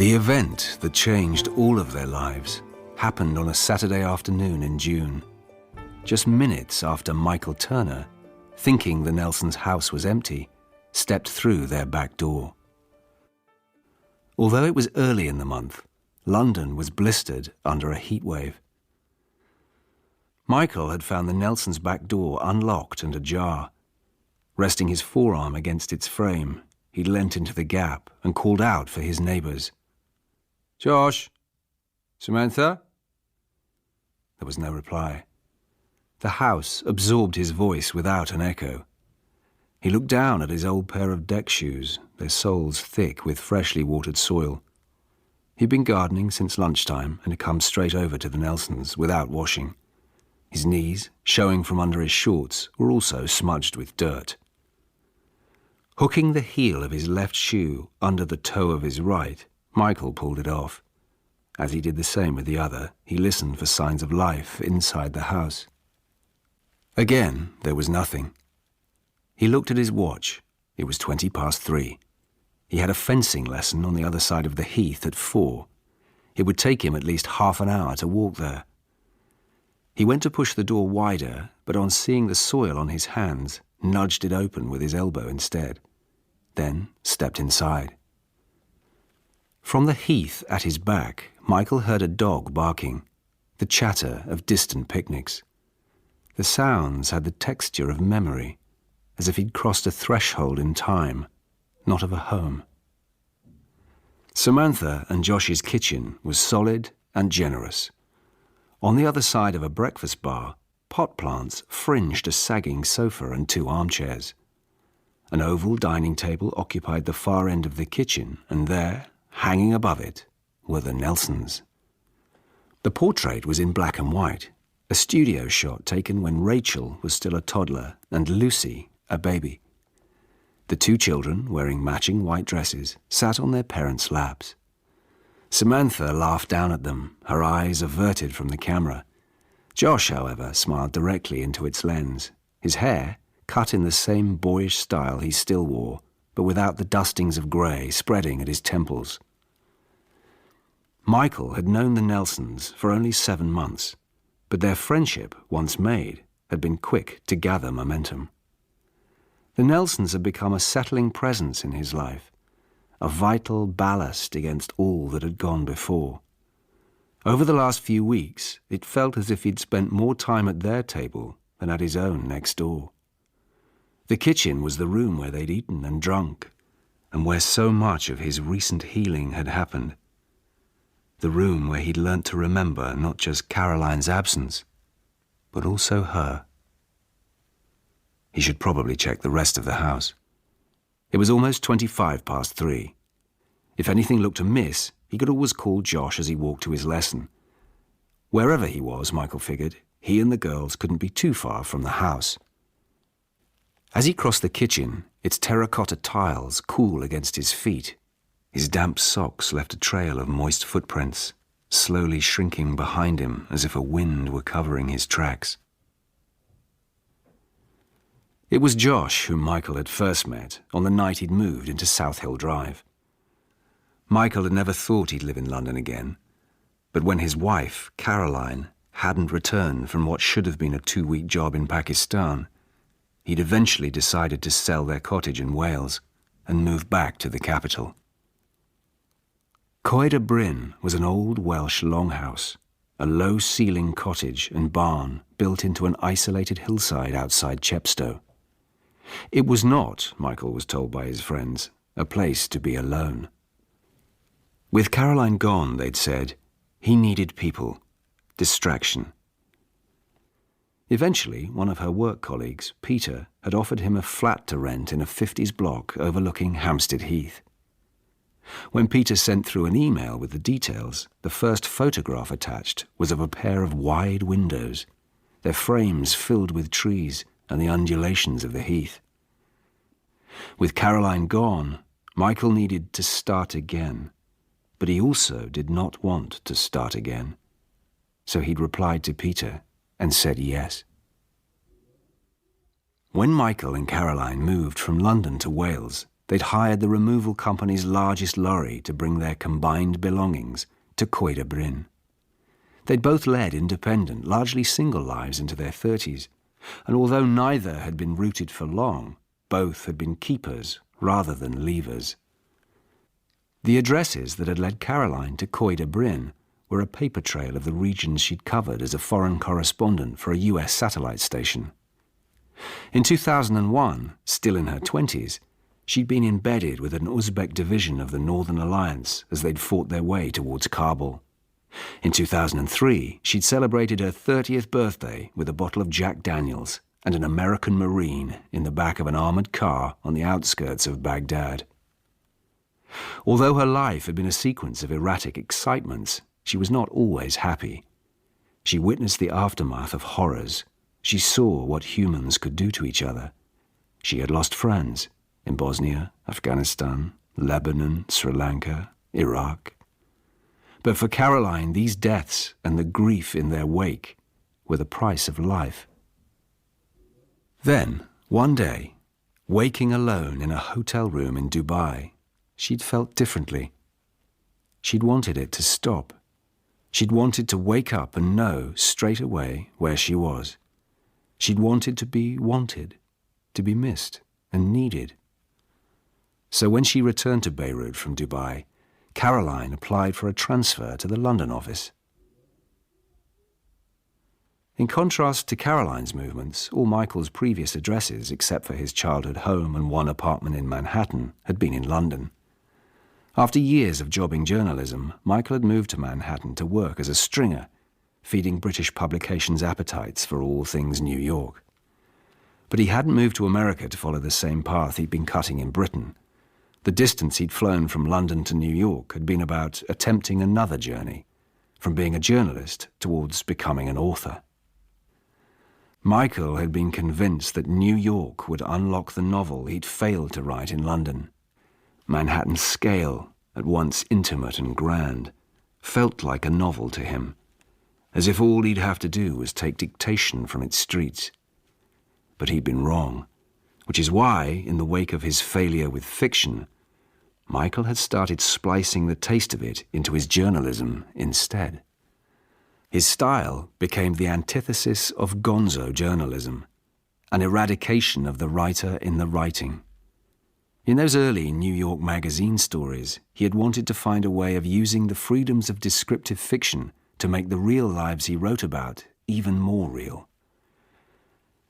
The event that changed all of their lives happened on a Saturday afternoon in June, just minutes after Michael Turner, thinking the Nelsons' house was empty, stepped through their back door. Although it was early in the month, London was blistered under a heat wave. Michael had found the Nelsons' back door unlocked and ajar. Resting his forearm against its frame, he leant into the gap and called out for his neighbours. "Josh? Samantha?" There was no reply. The house absorbed his voice without an echo. He looked down at his old pair of deck shoes, their soles thick with freshly watered soil. He'd been gardening since lunchtime and had come straight over to the Nelsons without washing. His knees, showing from under his shorts, were also smudged with dirt. Hooking the heel of his left shoe under the toe of his right, Michael pulled it off. As he did the same with the other, he listened for signs of life inside the house. Again, there was nothing. He looked at his watch. It was 3:20. He had a fencing lesson on the other side of the heath at 4. It would take him at least half an hour to walk there. He went to push the door wider, but on seeing the soil on his hands, nudged it open with his elbow instead, then stepped inside. From the heath at his back, Michael heard a dog barking, the chatter of distant picnics. The sounds had the texture of memory, as if he'd crossed a threshold in time, not of a home. Samantha and Josh's kitchen was solid and generous. On the other side of a breakfast bar, pot plants fringed a sagging sofa and 2 armchairs. An oval dining table occupied the far end of the kitchen, and there, hanging above it, were the Nelsons. The portrait was in black and white, a studio shot taken when Rachel was still a toddler and Lucy a baby. The 2 children, wearing matching white dresses, sat on their parents' laps. Samantha laughed down at them, her eyes averted from the camera. Josh, however, smiled directly into its lens, his hair cut in the same boyish style he still wore, but without the dustings of grey spreading at his temples. Michael had known the Nelsons for only 7 months, but their friendship, once made, had been quick to gather momentum. The Nelsons had become a settling presence in his life, a vital ballast against all that had gone before. Over the last few weeks, it felt as if he'd spent more time at their table than at his own next door. The kitchen was the room where they'd eaten and drunk, and where so much of his recent healing had happened. The room where he'd learnt to remember not just Caroline's absence, but also her. He should probably check the rest of the house. It was almost 3:25. If anything looked amiss, he could always call Josh as he walked to his lesson. Wherever he was, Michael figured, he and the girls couldn't be too far from the house. As he crossed the kitchen, its terracotta tiles cool against his feet, his damp socks left a trail of moist footprints, slowly shrinking behind him as if a wind were covering his tracks. It was Josh whom Michael had first met on the night he'd moved into South Hill Drive. Michael had never thought he'd live in London again, but when his wife, Caroline, hadn't returned from what should have been a 2-week job in Pakistan, he'd eventually decided to sell their cottage in Wales and move back to the capital. Coed y Bryn was an old Welsh longhouse, a low-ceiling cottage and barn built into an isolated hillside outside Chepstow. It was not, Michael was told by his friends, a place to be alone. With Caroline gone, they'd said, he needed people, distraction. Eventually, one of her work colleagues, Peter, had offered him a flat to rent in a 50s block overlooking Hampstead Heath. When Peter sent through an email with the details, the first photograph attached was of a pair of wide windows, their frames filled with trees and the undulations of the heath. With Caroline gone, Michael needed to start again, but he also did not want to start again. So he'd replied to Peter and said yes. When Michael and Caroline moved from London to Wales, they'd hired the removal company's largest lorry to bring their combined belongings to Coed Bryn. They'd both led independent, largely single lives into their 30s, and although neither had been rooted for long, both had been keepers rather than leavers. The addresses that had led Caroline to Coed Bryn were a paper trail of the regions she'd covered as a foreign correspondent for a US satellite station. In 2001, still in her 20s, she'd been embedded with an Uzbek division of the Northern Alliance as they'd fought their way towards Kabul. In 2003, she'd celebrated her 30th birthday with a bottle of Jack Daniels and an American Marine in the back of an armoured car on the outskirts of Baghdad. Although her life had been a sequence of erratic excitements, she was not always happy. She witnessed the aftermath of horrors. She saw what humans could do to each other. She had lost friends in Bosnia, Afghanistan, Lebanon, Sri Lanka, Iraq. But for Caroline, these deaths and the grief in their wake were the price of life. Then, one day, waking alone in a hotel room in Dubai, she'd felt differently. She'd wanted it to stop. She'd wanted to wake up and know straight away where she was. She'd wanted, to be missed and needed. So when she returned to Beirut from Dubai, Caroline applied for a transfer to the London office. In contrast to Caroline's movements, all Michael's previous addresses, except for his childhood home and one apartment in Manhattan, had been in London. After years of jobbing journalism, Michael had moved to Manhattan to work as a stringer, feeding British publications' appetites for all things New York. But he hadn't moved to America to follow the same path he'd been cutting in Britain. The distance he'd flown from London to New York had been about attempting another journey, from being a journalist towards becoming an author. Michael had been convinced that New York would unlock the novel he'd failed to write in London. Manhattan's scale, at once intimate and grand, felt like a novel to him, as if all he'd have to do was take dictation from its streets. But he'd been wrong, which is why, in the wake of his failure with fiction, Michael had started splicing the taste of it into his journalism instead. His style became the antithesis of gonzo journalism, an eradication of the writer in the writing. In those early New York Magazine stories, he had wanted to find a way of using the freedoms of descriptive fiction to make the real lives he wrote about even more real.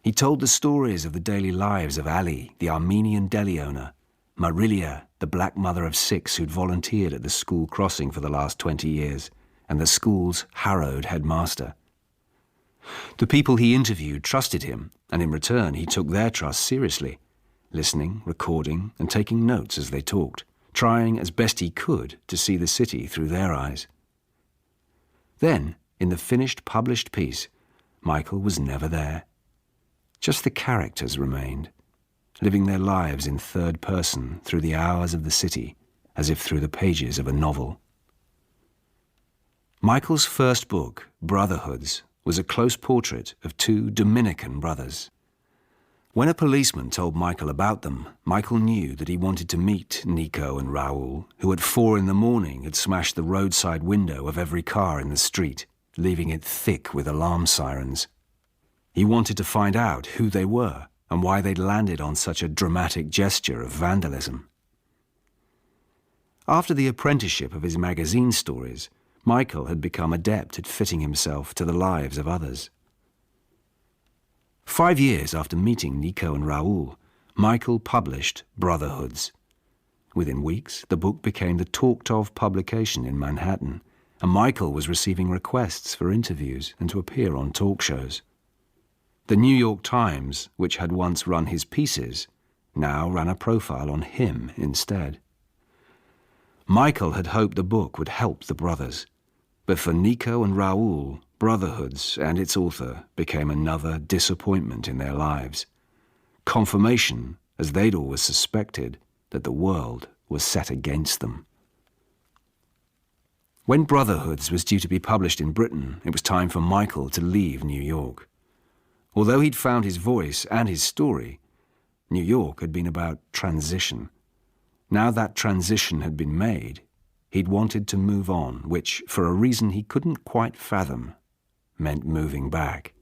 He told the stories of the daily lives of Ali, the Armenian deli owner, Marilia, the black mother of 6 who'd volunteered at the school crossing for the last 20 years, and the school's harrowed headmaster. The people he interviewed trusted him, and in return he took their trust seriously, listening, recording, and taking notes as they talked, trying as best he could to see the city through their eyes. Then, in the finished published piece, Michael was never there. Just the characters remained, living their lives in third person through the hours of the city, as if through the pages of a novel. Michael's first book, Brotherhoods, was a close portrait of 2 Dominican brothers. When a policeman told Michael about them, Michael knew that he wanted to meet Nico and Raoul, who at 4 a.m. had smashed the roadside window of every car in the street, leaving it thick with alarm sirens. He wanted to find out who they were and why they'd landed on such a dramatic gesture of vandalism. After the apprenticeship of his magazine stories, Michael had become adept at fitting himself to the lives of others. 5 years after meeting Nico and Raoul, Michael published Brotherhoods. Within weeks, the book became the talked-of publication in Manhattan, and Michael was receiving requests for interviews and to appear on talk shows. The New York Times, which had once run his pieces, now ran a profile on him instead. Michael had hoped the book would help the brothers, but for Nico and Raoul, Brotherhoods and its author became another disappointment in their lives. Confirmation, as they'd always suspected, that the world was set against them. When Brotherhoods was due to be published in Britain, it was time for Michael to leave New York. Although he'd found his voice and his story, New York had been about transition. Now that transition had been made, he'd wanted to move on, which, for a reason he couldn't quite fathom, meant moving back.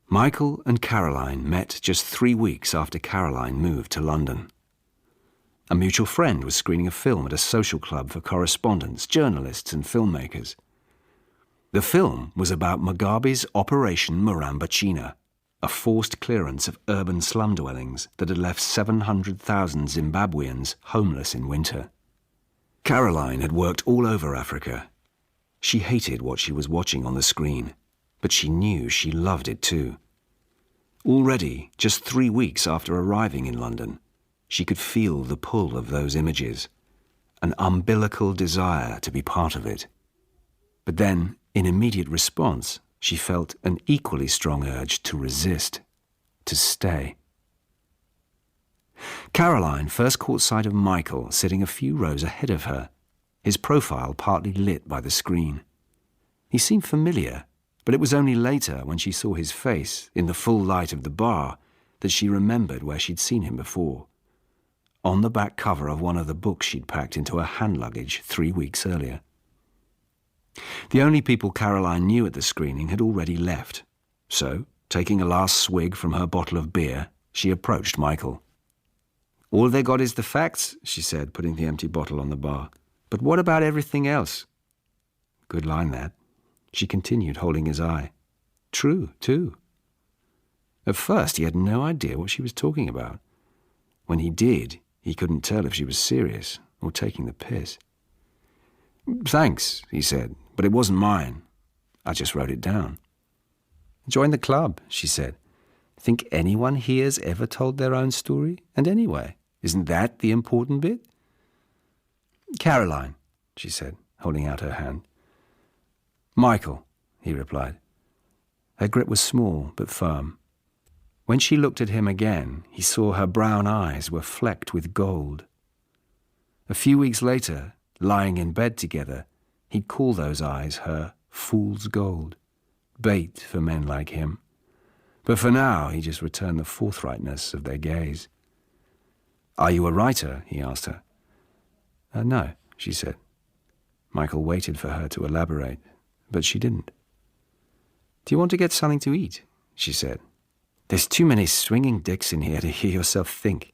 Michael and Caroline met just 3 weeks after Caroline moved to London. A mutual friend was screening a film at a social club for correspondents, journalists and filmmakers. The film was about Mugabe's Operation Marambachina, a forced clearance of urban slum dwellings that had left 700,000 Zimbabweans homeless in winter. Caroline had worked all over Africa. She hated what she was watching on the screen, but she knew she loved it too. Already, just 3 weeks after arriving in London, she could feel the pull of those images, an umbilical desire to be part of it. But then, in immediate response, she felt an equally strong urge to resist, to stay. Caroline first caught sight of Michael sitting a few rows ahead of her, his profile partly lit by the screen. He seemed familiar, but it was only later, when she saw his face in the full light of the bar, that she remembered where she'd seen him before. On the back cover of one of the books she'd packed into her hand luggage 3 weeks earlier. The only people Caroline knew at the screening had already left, so, taking a last swig from her bottle of beer, she approached Michael. "All they got is the facts," she said, putting the empty bottle on the bar. "But what about everything else?" Good line, that. She continued, holding his eye. True, too. At first, he had no idea what she was talking about. When he did, he couldn't tell if she was serious or taking the piss. "Thanks," he said, "but it wasn't mine. I just wrote it down." "Join the club," she said. "Think anyone here's ever told their own story? And anyway, isn't that the important bit?" "Caroline," she said, holding out her hand. "Michael," he replied. Her grip was small but firm. When she looked at him again, he saw her brown eyes were flecked with gold. A few weeks later, lying in bed together, he'd call those eyes her fool's gold, bait for men like him. But for now, he just returned the forthrightness of their gaze. "Are you a writer?" he asked her. No, she said. Michael waited for her to elaborate, but she didn't. "Do you want to get something to eat?" she said. "There's too many swinging dicks in here to hear yourself think."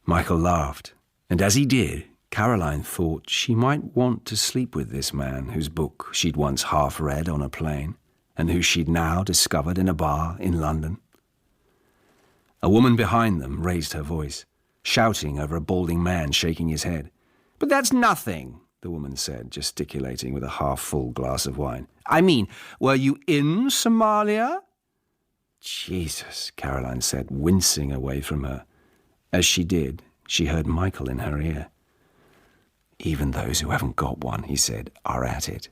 Michael laughed, and as he did, Caroline thought she might want to sleep with this man whose book she'd once half read on a plane and who she'd now discovered in a bar in London. A woman behind them raised her voice, shouting over a balding man shaking his head. "But that's nothing," the woman said, gesticulating with a half-full glass of wine. "I mean, were you in Somalia?" "Jesus," Caroline said, wincing away from her. As she did, she heard Michael in her ear. "Even those who haven't got one," he said, "are at it."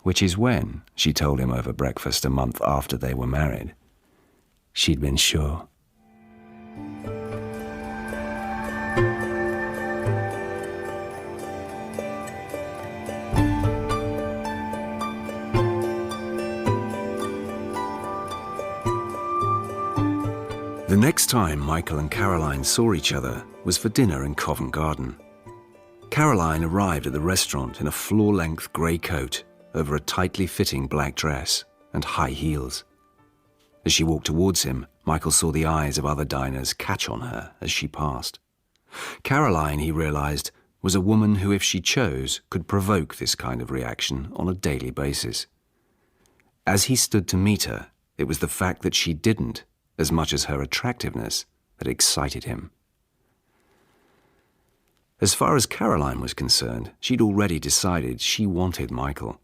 Which is when, she told him over breakfast a month after they were married, she'd been sure. The next time Michael and Caroline saw each other was for dinner in Covent Garden. Caroline arrived at the restaurant in a floor-length grey coat over a tightly fitting black dress and high heels. As she walked towards him, Michael saw the eyes of other diners catch on her as she passed. Caroline, he realized, was a woman who, if she chose, could provoke this kind of reaction on a daily basis. As he stood to meet her, it was the fact that she didn't, as much as her attractiveness, that excited him. As far as Caroline was concerned, she'd already decided she wanted Michael.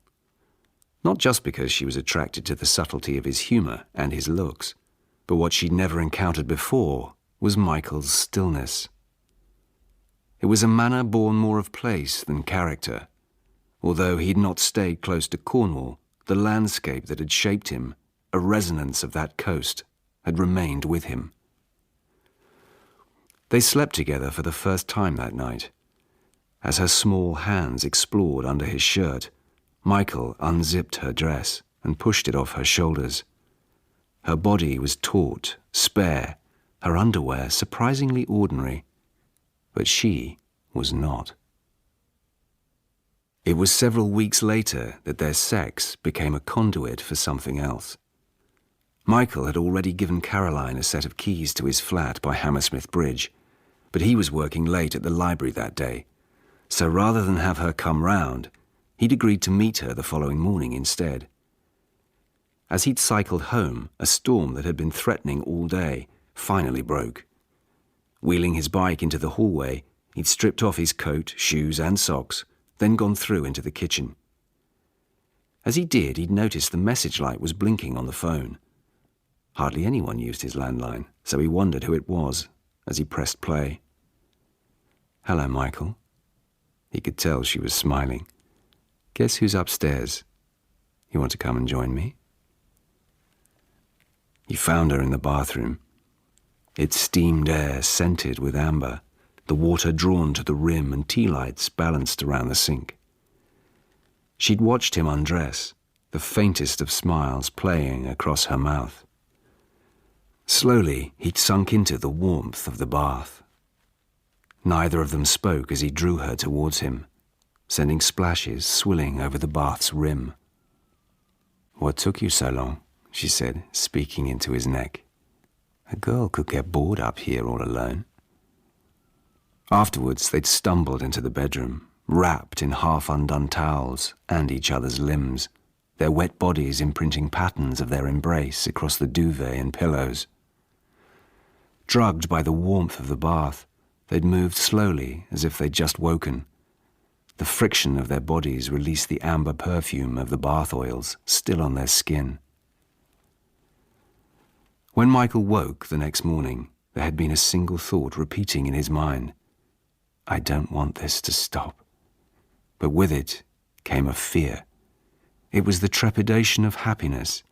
Not just because she was attracted to the subtlety of his humour and his looks, but what she'd never encountered before was Michael's stillness. It was a manner born more of place than character. Although he'd not stayed close to Cornwall, the landscape that had shaped him, a resonance of that coast, had remained with him. They slept together for the first time that night. As her small hands explored under his shirt, Michael unzipped her dress and pushed it off her shoulders. Her body was taut, spare, her underwear surprisingly ordinary, but she was not. It was several weeks later that their sex became a conduit for something else. Michael had already given Caroline a set of keys to his flat by Hammersmith Bridge, but he was working late at the library that day, so rather than have her come round, he'd agreed to meet her the following morning instead. As he'd cycled home, a storm that had been threatening all day finally broke. Wheeling his bike into the hallway, he'd stripped off his coat, shoes and socks, then gone through into the kitchen. As he did, he'd noticed the message light was blinking on the phone. Hardly anyone used his landline, so he wondered who it was as he pressed play. "Hello, Michael." He could tell she was smiling. "Guess who's upstairs? You want to come and join me?" He found her in the bathroom. Its steamed air scented with amber, the water drawn to the rim and tea lights balanced around the sink. She'd watched him undress, the faintest of smiles playing across her mouth. Slowly, he'd sunk into the warmth of the bath. Neither of them spoke as he drew her towards him, sending splashes swilling over the bath's rim. "What took you so long?" she said, speaking into his neck. "A girl could get bored up here all alone." Afterwards, they'd stumbled into the bedroom, wrapped in half-undone towels and each other's limbs, their wet bodies imprinting patterns of their embrace across the duvet and pillows. Drugged by the warmth of the bath, they'd moved slowly as if they'd just woken. The friction of their bodies released the amber perfume of the bath oils still on their skin. When Michael woke the next morning, there had been a single thought repeating in his mind. "I don't want this to stop." But with it came a fear. It was the trepidation of happiness,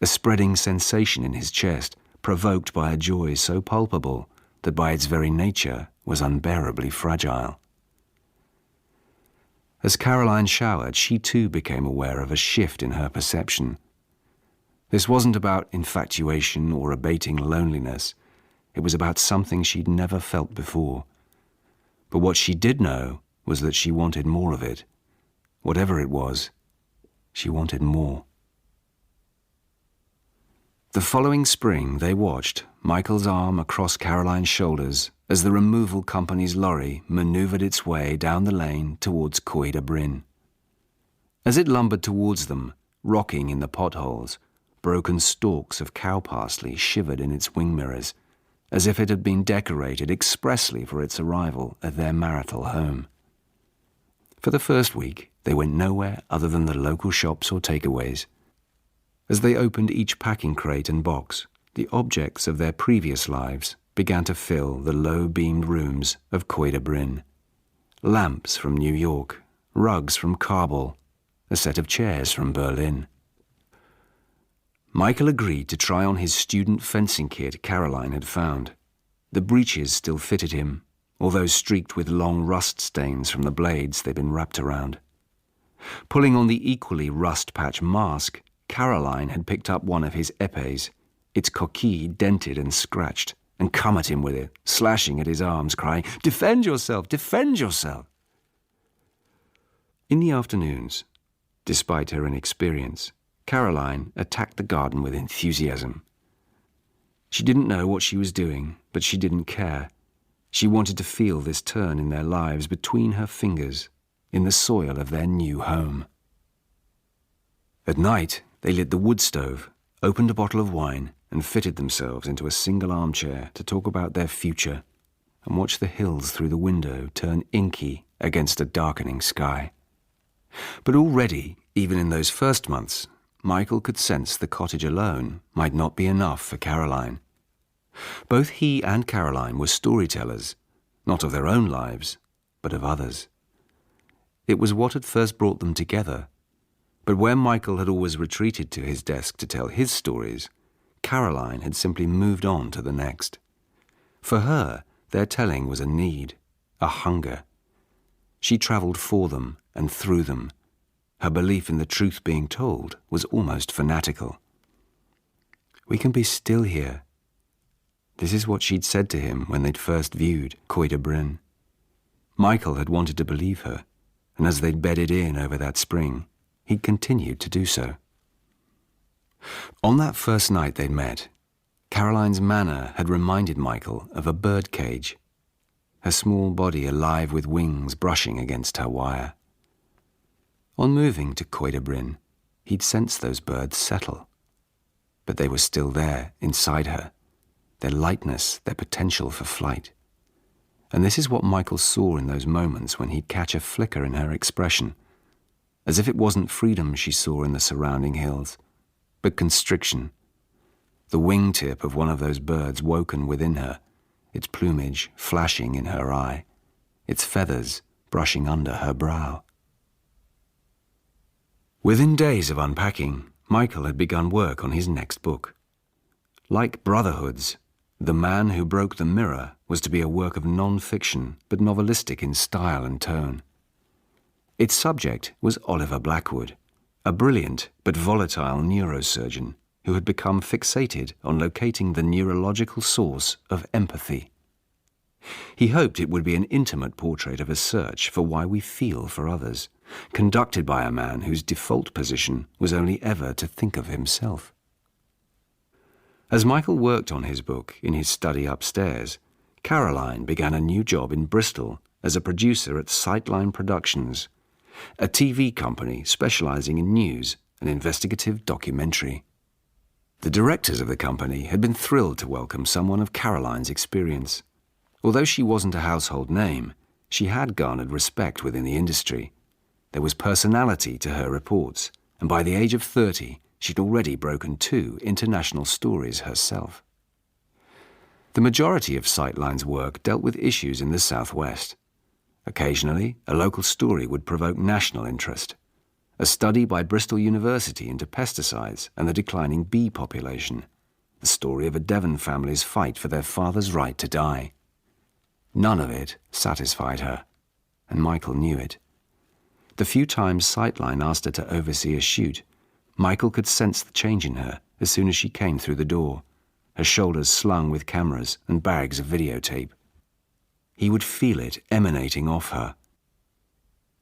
a spreading sensation in his chest, provoked by a joy so palpable that by its very nature was unbearably fragile. As Caroline showered, she too became aware of a shift in her perception. This wasn't about infatuation or abating loneliness. It was about something she'd never felt before. But what she did know was that she wanted more of it. Whatever it was, she wanted more. The following spring, they watched, Michael's arm across Caroline's shoulders, as the removal company's lorry manoeuvred its way down the lane towards Coed y Bryn. As it lumbered towards them, rocking in the potholes, broken stalks of cow parsley shivered in its wing mirrors, as if it had been decorated expressly for its arrival at their marital home. For the first week, they went nowhere other than the local shops or takeaways. As they opened each packing crate and box, the objects of their previous lives began to fill the low-beamed rooms of Coed y Bryn. Lamps from New York, rugs from Kabul, a set of chairs from Berlin. Michael agreed to try on his student fencing kit Caroline had found. The breeches still fitted him, although streaked with long rust stains from the blades they'd been wrapped around. Pulling on the equally rust-patched mask, Caroline had picked up one of his épées, its coquille dented and scratched, and come at him with it, slashing at his arms, crying, "Defend yourself! Defend yourself!" In the afternoons, despite her inexperience, Caroline attacked the garden with enthusiasm. She didn't know what she was doing, but she didn't care. She wanted to feel this turn in their lives between her fingers, in the soil of their new home. At night, they lit the wood stove, opened a bottle of wine, and fitted themselves into a single armchair to talk about their future and watch the hills through the window turn inky against a darkening sky. But already, even in those first months, Michael could sense the cottage alone might not be enough for Caroline. Both he and Caroline were storytellers, not of their own lives, but of others. It was what had first brought them together. But where Michael had always retreated to his desk to tell his stories, Caroline had simply moved on to the next. For her, their telling was a need, a hunger. She travelled for them and through them. Her belief in the truth being told was almost fanatical. "We can be still here. This is what she'd said to him when they'd first viewed Coed y Bryn. Michael had wanted to believe her, and as they'd bedded in over that spring, he'd continued to do so. On that first night they'd met, Caroline's manner had reminded Michael of a bird cage, her small body alive with wings brushing against her wire. On moving to Coed y Bryn, he'd sensed those birds settle, but they were still there inside her, their lightness, their potential for flight. And this is what Michael saw in those moments when he'd catch a flicker in her expression, as if it wasn't freedom she saw in the surrounding hills, but constriction. The wingtip of one of those birds woken within her, its plumage flashing in her eye, its feathers brushing under her brow. Within days of unpacking, Michael had begun work on his next book. Like Brotherhoods, The Man Who Broke the Mirror was to be a work of non-fiction but novelistic in style and tone. Its subject was Oliver Blackwood, a brilliant but volatile neurosurgeon who had become fixated on locating the neurological source of empathy. He hoped it would be an intimate portrait of a search for why we feel for others, conducted by a man whose default position was only ever to think of himself. As Michael worked on his book in his study upstairs, Caroline began a new job in Bristol as a producer at Sightline Productions, a TV company specializing in news and investigative documentary. The directors of the company had been thrilled to welcome someone of Caroline's experience. Although she wasn't a household name, she had garnered respect within the industry. There was personality to her reports, and by the age of 30, she'd already broken 2 international stories herself. The majority of Sightline's work dealt with issues in the Southwest. Occasionally, a local story would provoke national interest. A study by Bristol University into pesticides and the declining bee population. The story of a Devon family's fight for their father's right to die. None of it satisfied her, and Michael knew it. The few times Sightline asked her to oversee a shoot, Michael could sense the change in her as soon as she came through the door, her shoulders slung with cameras and bags of videotape. He would feel it emanating off her.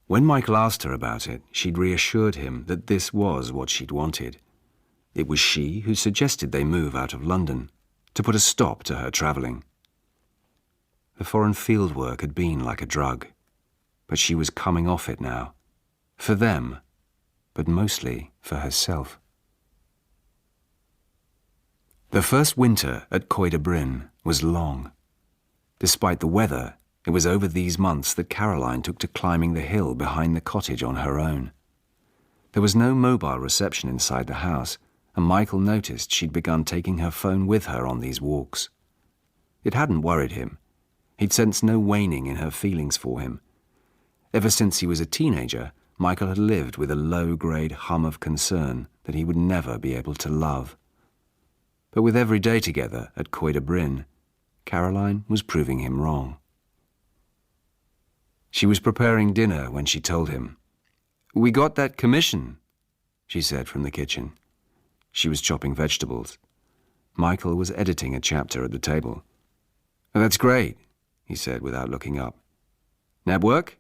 When Michael asked her about it, she'd reassured him that this was what she'd wanted. It was she who suggested they move out of London, to put a stop to her travelling. The foreign field work had been like a drug, but she was coming off it now. For them, but mostly for herself. The first winter at Coed y Bryn was long. Despite the weather, it was over these months that Caroline took to climbing the hill behind the cottage on her own. There was no mobile reception inside the house, and Michael noticed she'd begun taking her phone with her on these walks. It hadn't worried him. He'd sensed no waning in her feelings for him. Ever since he was a teenager, Michael had lived with a low-grade hum of concern that he would never be able to love. But with every day together at Coed y Bryn, Caroline was proving him wrong. She was preparing dinner when she told him. "We got that commission," she said from the kitchen. She was chopping vegetables. Michael was editing a chapter at the table. "Oh, that's great," he said without looking up. "Nab work?"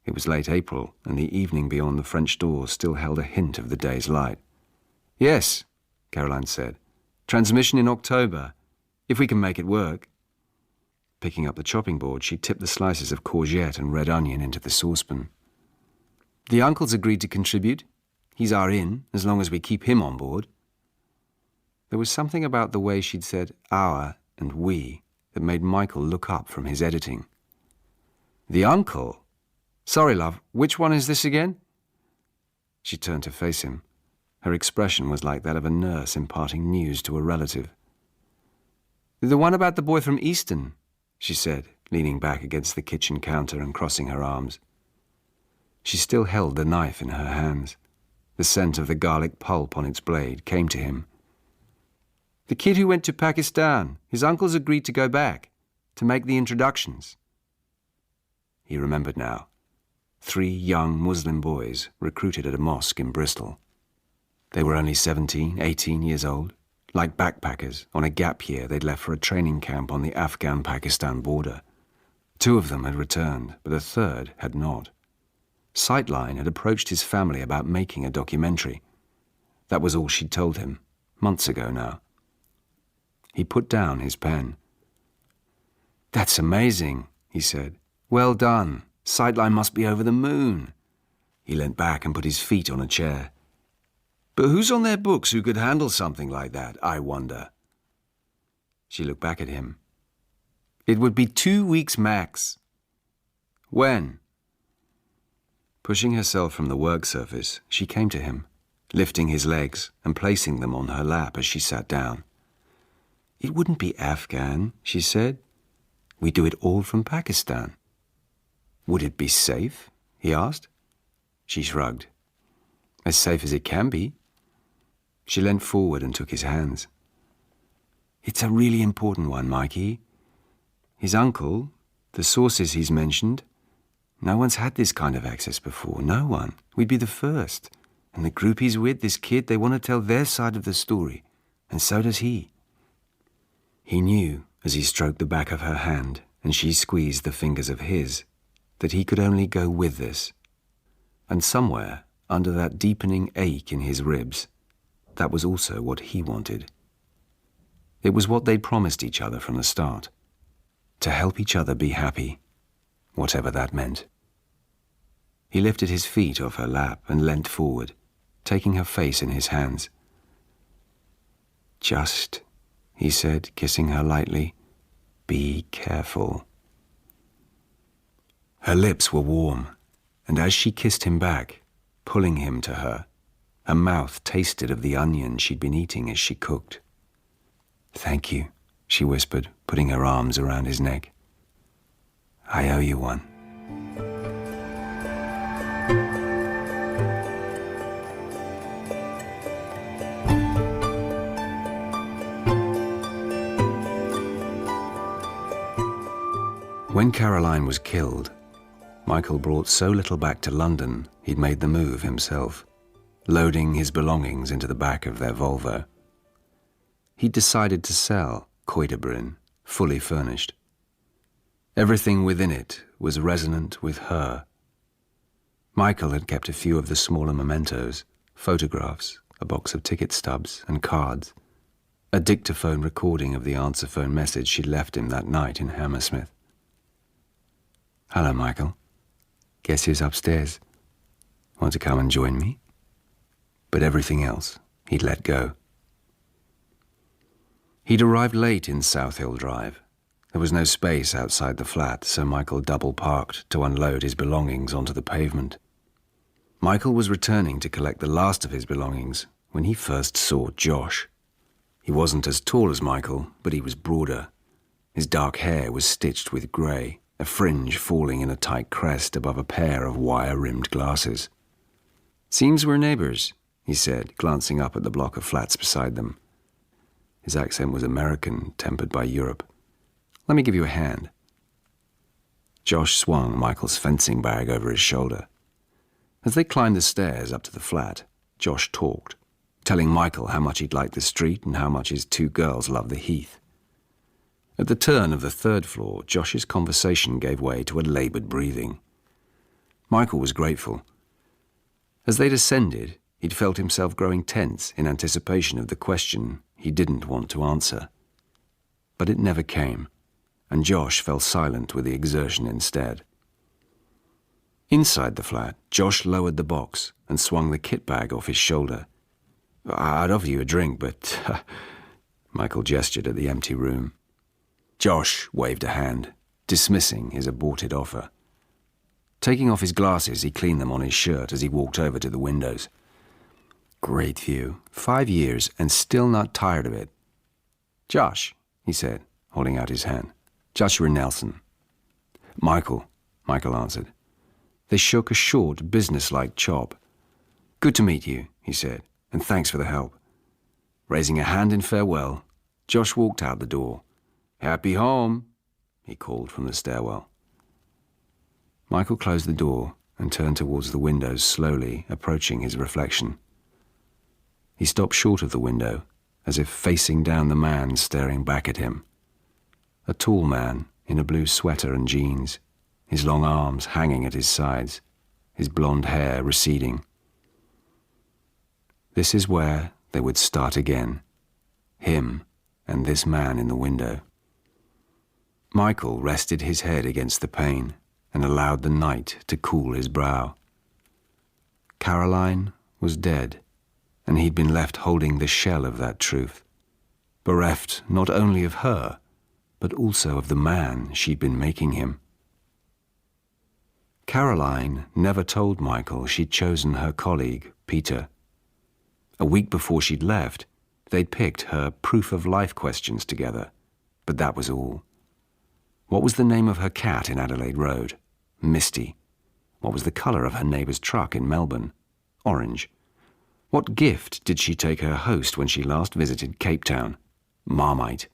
It was late April, and the evening beyond the French door still held a hint of the day's light. "Yes," Caroline said. "Transmission in October, if we can make it work." Picking up the chopping board, she tipped the slices of courgette and red onion into the saucepan. "The uncle's agreed to contribute. He's our in, as long as we keep him on board." There was something about the way she'd said "our" and "we" that made Michael look up from his editing. "The uncle? Sorry, love, which one is this again?" She turned to face him. Her expression was like that of a nurse imparting news to a relative. "The one about the boy from Easton," she said, leaning back against the kitchen counter and crossing her arms. She still held the knife in her hands. The scent of the garlic pulp on its blade came to him. "The kid who went to Pakistan. His uncle's agreed to go back, to make the introductions." He remembered now. 3 young Muslim boys recruited at a mosque in Bristol. They were only 17, 18 years old, Like backpackers, on a gap year they'd left for a training camp on the Afghan-Pakistan border. 2 of them had returned, but a third had not. Sightline had approached his family about making a documentary. That was all she'd told him, months ago now. He put down his pen. "That's amazing," he said. "Well done. Sightline must be over the moon." He leant back and put his feet on a chair. "But who's on their books who could handle something like that, I wonder?" She looked back at him. "It would be 2 weeks max." "When?" Pushing herself from the work surface, she came to him, lifting his legs and placing them on her lap as she sat down. "It wouldn't be Afghan," she said. "We do it all from Pakistan." "Would it be safe?" he asked. She shrugged. "As safe as it can be." She leant forward and took his hands. "It's a really important one, Mikey. His uncle, the sources he's mentioned, no one's had this kind of access before, no one. We'd be the first. And the group he's with, this kid, they want to tell their side of the story. And so does he." He knew, as he stroked the back of her hand and she squeezed the fingers of his, that he could only go with this. And somewhere, under that deepening ache in his ribs, that was also what he wanted. It was what they'd promised each other from the start. To help each other be happy, whatever that meant. He lifted his feet off her lap and leant forward, taking her face in his hands. "Just," he said, kissing her lightly, "be careful." Her lips were warm, and as she kissed him back, pulling him to her, her mouth tasted of the onion she'd been eating as she cooked. "Thank you," she whispered, putting her arms around his neck. "I owe you one." When Caroline was killed, Michael brought so little back to London he'd made the move himself, loading his belongings into the back of their Volvo. He'd decided to sell Coidebryn, fully furnished. Everything within it was resonant with her. Michael had kept a few of the smaller mementos, photographs, a box of ticket stubs and cards, a dictaphone recording of the answer phone message she'd left him that night in Hammersmith. "Hello, Michael. Guess who's upstairs? Want to come and join me?" But everything else he'd let go. He'd arrived late in South Hill Drive. There was no space outside the flat, so Michael double-parked to unload his belongings onto the pavement. Michael was returning to collect the last of his belongings when he first saw Josh. He wasn't as tall as Michael, but he was broader. His dark hair was stitched with grey, a fringe falling in a tight crest above a pair of wire-rimmed glasses. "Seems we're neighbours," he said, glancing up at the block of flats beside them. His accent was American, tempered by Europe. "Let me give you a hand." Josh swung Michael's fencing bag over his shoulder. As they climbed the stairs up to the flat, Josh talked, telling Michael how much he'd liked the street and how much his 2 girls loved the heath. At the turn of the 3rd floor, Josh's conversation gave way to a laboured breathing. Michael was grateful. As they descended, he'd felt himself growing tense in anticipation of the question he didn't want to answer. But it never came, and Josh fell silent with the exertion instead. Inside the flat, Josh lowered the box and swung the kit bag off his shoulder. "I'd offer you a drink, but..." Michael gestured at the empty room. Josh waved a hand, dismissing his aborted offer. Taking off his glasses, he cleaned them on his shirt as he walked over to the windows. "Great view. 5 years and still not tired of it." "Josh," he said, holding out his hand. "Joshua Nelson." "Michael," Michael answered. They shook a short, businesslike chop. "Good to meet you," he said, "and thanks for the help." Raising a hand in farewell, Josh walked out the door. "Happy home," he called from the stairwell. Michael closed the door and turned towards the windows slowly, approaching his reflection. He stopped short of the window as if facing down the man staring back at him. A tall man in a blue sweater and jeans, his long arms hanging at his sides, his blonde hair receding. This is where they would start again, him and this man in the window. Michael rested his head against the pane and allowed the night to cool his brow. Caroline was dead, and he'd been left holding the shell of that truth, bereft not only of her, but also of the man she'd been making him. Caroline never told Michael she'd chosen her colleague, Peter. A week before she'd left, they'd picked her proof-of-life questions together, but that was all. What was the name of her cat in Adelaide Road? Misty. What was the colour of her neighbour's truck in Melbourne? Orange. What gift did she take her host when she last visited Cape Town? Marmite.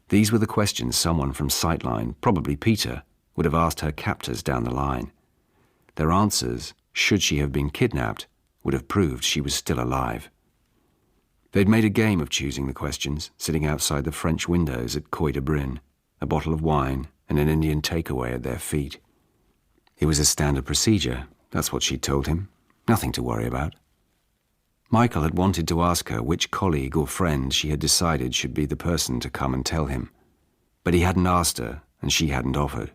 These were the questions someone from Sightline, probably Peter, would have asked her captors down the line. Their answers, should she have been kidnapped, would have proved she was still alive. They'd made a game of choosing the questions, sitting outside the French windows at Coy de Bryn, a bottle of wine and an Indian takeaway at their feet. It was a standard procedure, that's what she'd told him. Nothing to worry about. Michael had wanted to ask her which colleague or friend she had decided should be the person to come and tell him, but he hadn't asked her and she hadn't offered,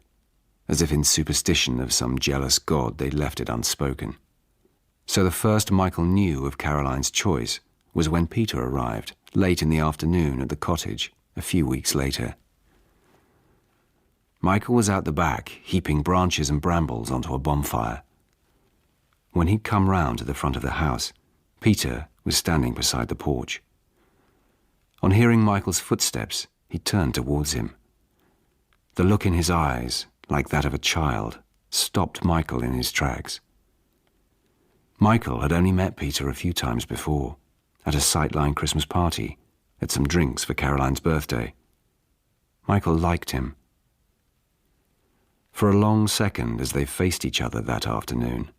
as if in superstition of some jealous god they'd left it unspoken. So the first Michael knew of Caroline's choice was when Peter arrived, late in the afternoon at the cottage, a few weeks later. Michael was out the back, heaping branches and brambles onto a bonfire. When he'd come round to the front of the house, Peter was standing beside the porch. On hearing Michael's footsteps, he turned towards him. The look in his eyes, like that of a child, stopped Michael in his tracks. Michael had only met Peter a few times before, at a Sightline Christmas party, at some drinks for Caroline's birthday. Michael liked him. For a long second as they faced each other that afternoon,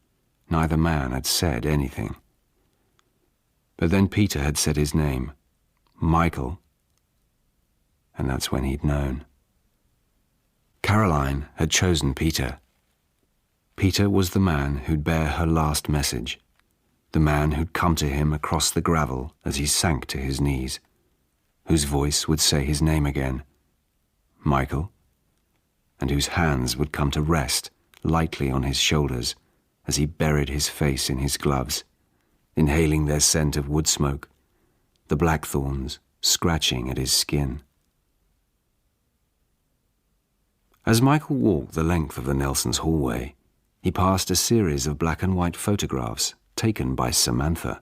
neither man had said anything. But then Peter had said his name, Michael, and that's when he'd known. Caroline had chosen Peter. Peter was the man who'd bear her last message, the man who'd come to him across the gravel as he sank to his knees, whose voice would say his name again, Michael, and whose hands would come to rest lightly on his shoulders as he buried his face in his gloves, inhaling their scent of wood smoke, the blackthorns scratching at his skin. As Michael walked the length of the Nelsons' hallway, he passed a series of black and white photographs taken by Samantha.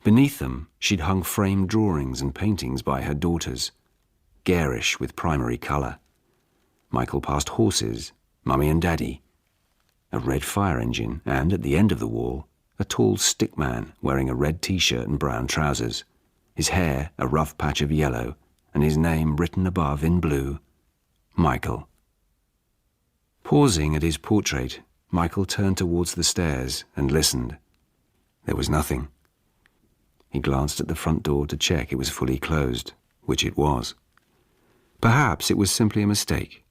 Beneath them, she'd hung framed drawings and paintings by her daughters, garish with primary colour. Michael passed horses, Mummy and Daddy, a red fire engine, and, at the end of the wall, a tall stick man wearing a red t-shirt and brown trousers, his hair a rough patch of yellow, and his name written above in blue, Michael. Pausing at his portrait, Michael turned towards the stairs and listened. There was nothing. He glanced at the front door to check it was fully closed, which it was. Perhaps it was simply a mistake.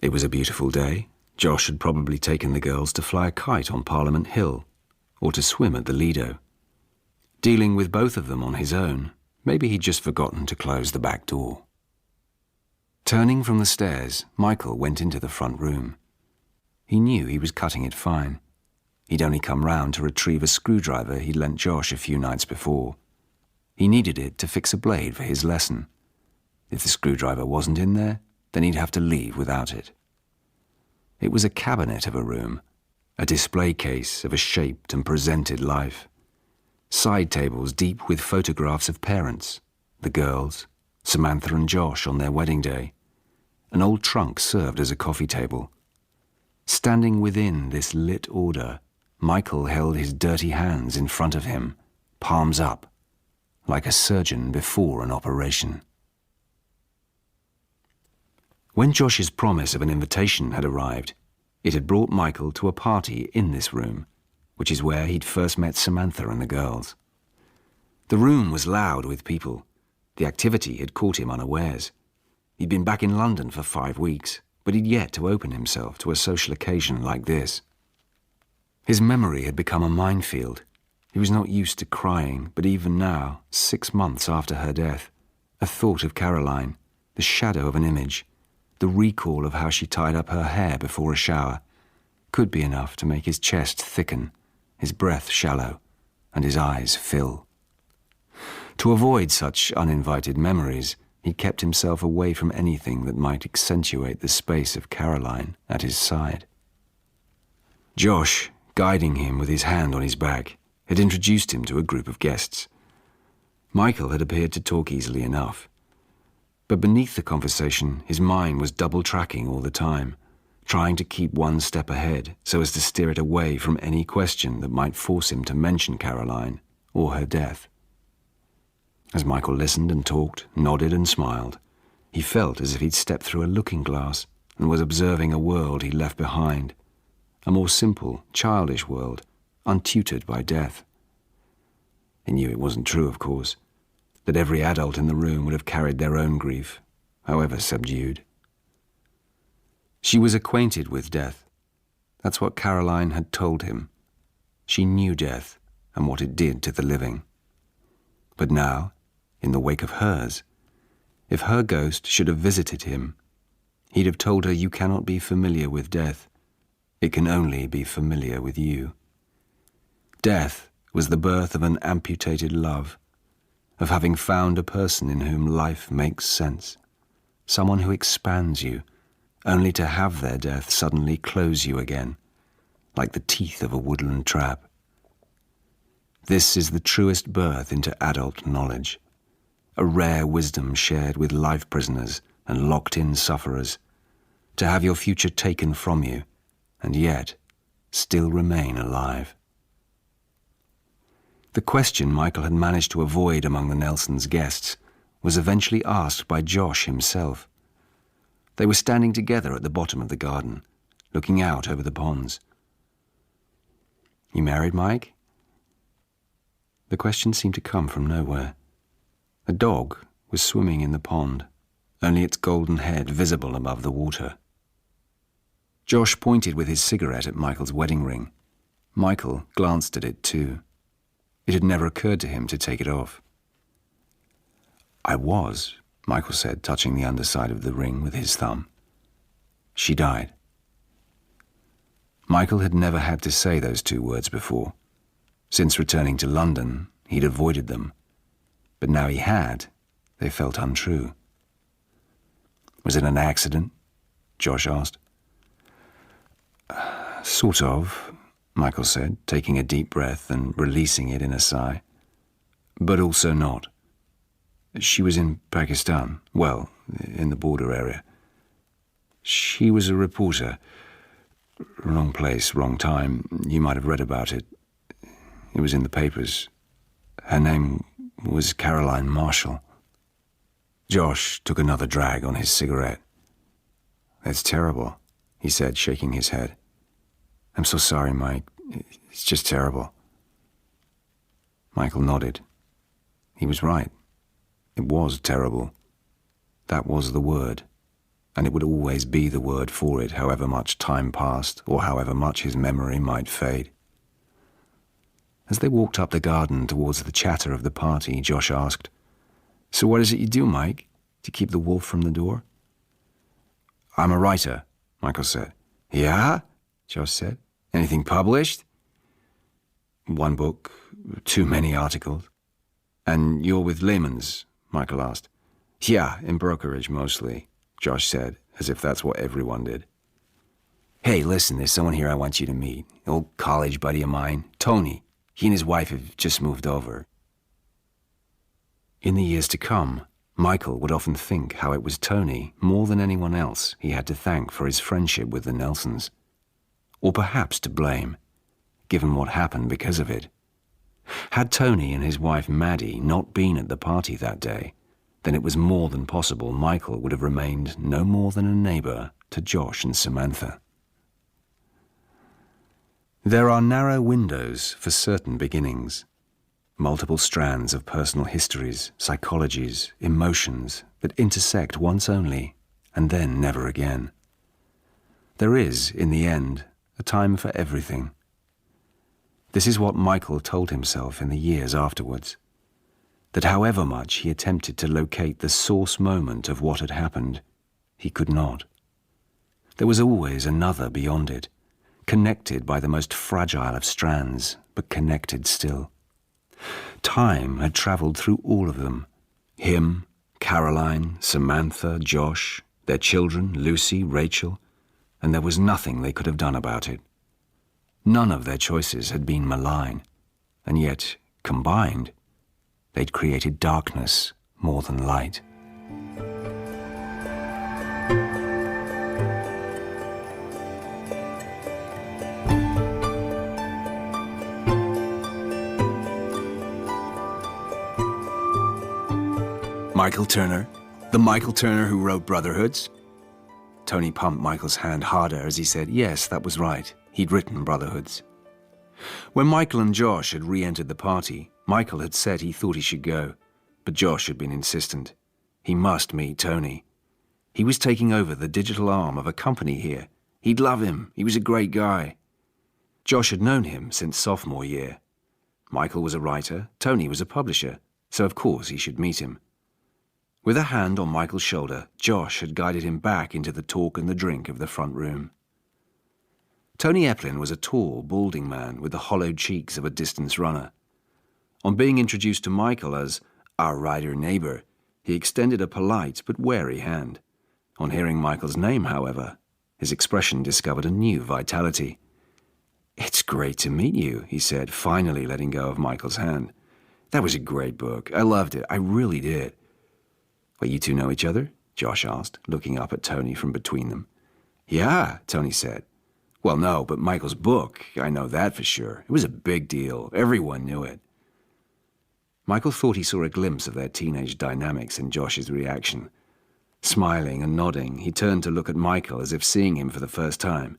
It was a beautiful day. Josh had probably taken the girls to fly a kite on Parliament Hill, or to swim at the Lido. Dealing with both of them on his own, maybe he'd just forgotten to close the back door. Turning from the stairs, Michael went into the front room. He knew he was cutting it fine. He'd only come round to retrieve a screwdriver he'd lent Josh a few nights before. He needed it to fix a blade for his lesson. If the screwdriver wasn't in there, then he'd have to leave without it. It was a cabinet of a room, a display case of a shaped and presented life. Side tables deep with photographs of parents, the girls, Samantha and Josh on their wedding day. An old trunk served as a coffee table. Standing within this lit order, Michael held his dirty hands in front of him, palms up, like a surgeon before an operation. When Josh's promise of an invitation had arrived, it had brought Michael to a party in this room, which is where he'd first met Samantha and the girls. The room was loud with people. The activity had caught him unawares. He'd been back in London for 5 weeks, but he'd yet to open himself to a social occasion like this. His memory had become a minefield. He was not used to crying, but even now, 6 months after her death, a thought of Caroline, the shadow of an image, the recall of how she tied up her hair before a shower, could be enough to make his chest thicken, his breath shallow, and his eyes fill. To avoid such uninvited memories, he kept himself away from anything that might accentuate the space of Caroline at his side. Josh, guiding him with his hand on his back, had introduced him to a group of guests. Michael had appeared to talk easily enough, but beneath the conversation his mind was double-tracking all the time, trying to keep one step ahead so as to steer it away from any question that might force him to mention Caroline or her death. As Michael listened and talked, nodded and smiled, he felt as if he'd stepped through a looking glass and was observing a world he'd left behind, a more simple, childish world, untutored by death. He knew it wasn't true, of course, that every adult in the room would have carried their own grief, however subdued. She was acquainted with death. That's what Caroline had told him. She knew death and what it did to the living. But now, in the wake of hers, if her ghost should have visited him, he'd have told her, "You cannot be familiar with death. It can only be familiar with you." Death was the birth of an amputated love, of having found a person in whom life makes sense, someone who expands you, only to have their death suddenly close you again, like the teeth of a woodland trap. This is the truest birth into adult knowledge, a rare wisdom shared with life prisoners and locked-in sufferers, to have your future taken from you, and yet still remain alive. The question Michael had managed to avoid among the Nelsons' guests was eventually asked by Josh himself. They were standing together at the bottom of the garden, looking out over the ponds. "You married, Mike?" The question seemed to come from nowhere. A dog was swimming in the pond, only its golden head visible above the water. Josh pointed with his cigarette at Michael's wedding ring. Michael glanced at it too. It had never occurred to him to take it off. "I was," Michael said, touching the underside of the ring with his thumb. "She died." Michael had never had to say those 2 words before. Since returning to London, he'd avoided them. But now he had, they felt untrue. "Was it an accident?" Josh asked. "Sort of," Michael said, taking a deep breath and releasing it in a sigh. "But also not. She was in Pakistan, well, in the border area. She was a reporter. Wrong place, wrong time. You might have read about it. It was in the papers. Her name was Caroline Marshall." Josh took another drag on his cigarette. "That's terrible," he said, shaking his head. "I'm so sorry, Mike. It's just terrible." Michael nodded. He was right. It was terrible. That was the word, and it would always be the word for it, however much time passed or however much his memory might fade. As they walked up the garden towards the chatter of the party, Josh asked, "So what is it you do, Mike, to keep the wolf from the door?" "I'm a writer," Michael said. "Yeah?" Josh said. "Anything published?" "1 book, too many articles." "And you're with Lehman's?" Michael asked. "Yeah, in brokerage mostly," Josh said, as if that's what everyone did. "Hey, listen, there's someone here I want you to meet. Old college buddy of mine, Tony. He and his wife have just moved over." In the years to come, Michael would often think how it was Tony, more than anyone else, he had to thank for his friendship with the Nelsons. Or perhaps to blame, given what happened because of it. Had Tony and his wife Maddie not been at the party that day, then it was more than possible Michael would have remained no more than a neighbor to Josh and Samantha. There are narrow windows for certain beginnings. multiple strands of personal histories, psychologies, emotions that intersect once only and then never again. There is, in the end, a time for everything. This is what Michael told himself in the years afterwards, that however much he attempted to locate the source moment of what had happened, he could not. There was always another beyond it, connected by the most fragile of strands, but connected still. Time had travelled through all of them, him, Caroline, Samantha, Josh, their children, Lucy, Rachel, and there was nothing they could have done about it. None of their choices had been malign, and yet, combined, they'd created darkness more than light. Michael Turner? The Michael Turner who wrote Brotherhoods? Tony pumped Michael's hand harder as he said, yes, that was right. He'd written Brotherhoods. When Michael and Josh had re-entered the party, Michael had said he thought he should go, but Josh had been insistent. He must meet Tony. He was taking over the digital arm of a company here. He'd love him. He was a great guy. Josh had known him since sophomore year. Michael was a writer, Tony was a publisher, so of course he should meet him. With a hand on Michael's shoulder, Josh had guided him back into the talk and the drink of the front room. Tony Eplin was a tall, balding man with the hollowed cheeks of a distance runner. On being introduced to Michael as our rider neighbour, he extended a polite but wary hand. On hearing Michael's name, however, his expression discovered a new vitality. "It's great to meet you," he said, finally letting go of Michael's hand. "That was a great book. I loved it. I really did." "Well, you two know each other?" Josh asked, looking up at Tony from between them. "Yeah," Tony said. "Well, no, but Michael's book, I know that for sure. It was a big deal. Everyone knew it." Michael thought he saw a glimpse of their teenage dynamics in Josh's reaction. Smiling and nodding, he turned to look at Michael as if seeing him for the first time.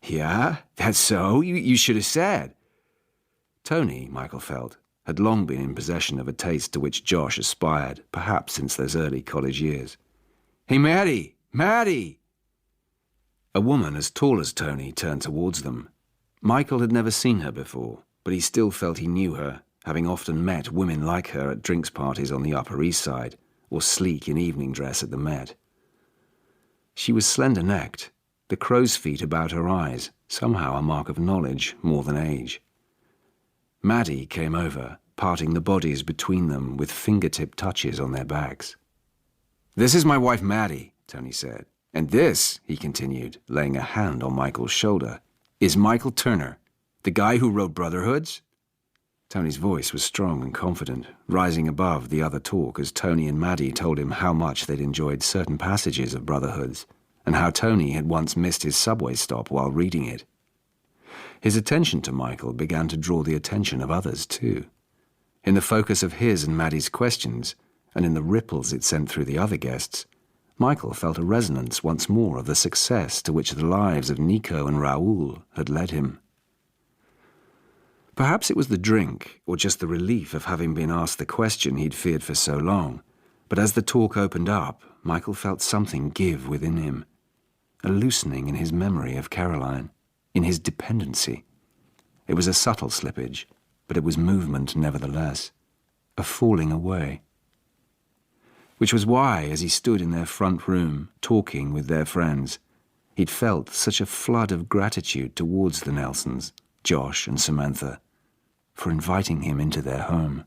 "Yeah? That's so? You should have said." Tony, Michael felt, had long been in possession of a taste to which Josh aspired, perhaps since those early college years. "Hey, Maddie! Maddie!" A woman as tall as Tony turned towards them. Michael had never seen her before, but he still felt he knew her, having often met women like her at drinks parties on the Upper East Side, or sleek in evening dress at the Met. She was slender-necked, the crow's feet about her eyes, somehow a mark of knowledge more than age. Maddie came over, parting the bodies between them with fingertip touches on their backs. "This is my wife Maddie," Tony said. "And this," he continued, laying a hand on Michael's shoulder, "is Michael Turner, the guy who wrote Brotherhoods?" Tony's voice was strong and confident, rising above the other talk as Tony and Maddie told him how much they'd enjoyed certain passages of Brotherhoods, and how Tony had once missed his subway stop while reading it. His attention to Michael began to draw the attention of others too. In the focus of his and Maddie's questions, and in the ripples it sent through the other guests, Michael felt a resonance once more of the success to which the lives of Nico and Raoul had led him. Perhaps it was the drink, or just the relief of having been asked the question he'd feared for so long, but as the talk opened up, Michael felt something give within him, a loosening in his memory of Caroline, in his dependency. It was a subtle slippage, but it was movement nevertheless, a falling away. Which was why, as he stood in their front room, talking with their friends, he'd felt such a flood of gratitude towards the Nelsons, Josh and Samantha, for inviting him into their home.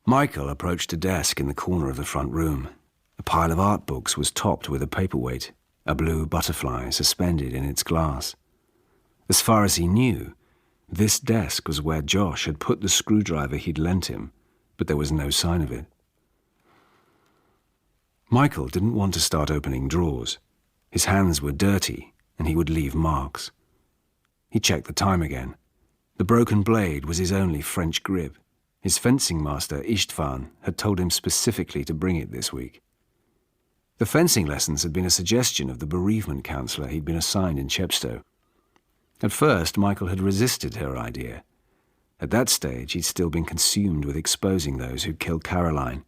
Michael approached a desk in the corner of the front room. A pile of art books was topped with a paperweight, a blue butterfly suspended in its glass. As far as he knew, this desk was where Josh had put the screwdriver he'd lent him, but there was no sign of it. Michael didn't want to start opening drawers. His hands were dirty, and he would leave marks. He checked the time again. The broken blade was his only French grip. His fencing master, Istvan, had told him specifically to bring it this week. The fencing lessons had been a suggestion of the bereavement counsellor he'd been assigned in Chepstow. At first, Michael had resisted her idea, At that stage, he'd still been consumed with exposing those who'd killed Caroline.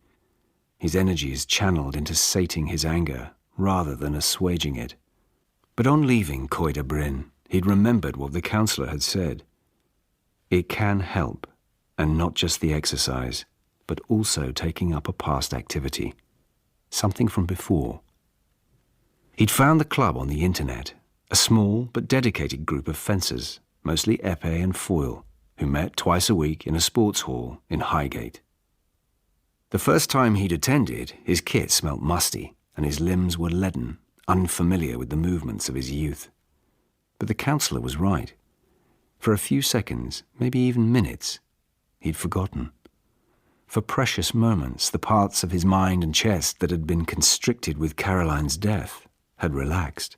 His energies channeled into sating his anger rather than assuaging it. But on leaving Coed y Bryn, he'd remembered what the counsellor had said. It can help, and not just the exercise, but also taking up a past activity, something from before. He'd found the club on the internet, a small but dedicated group of fencers, mostly épée and foil, who met twice a week in a sports hall in Highgate. The first time he'd attended, his kit smelt musty, and his limbs were leaden, unfamiliar with the movements of his youth. But the counsellor was right. For a few seconds, maybe even minutes, he'd forgotten. For precious moments, the parts of his mind and chest that had been constricted with Caroline's death had relaxed.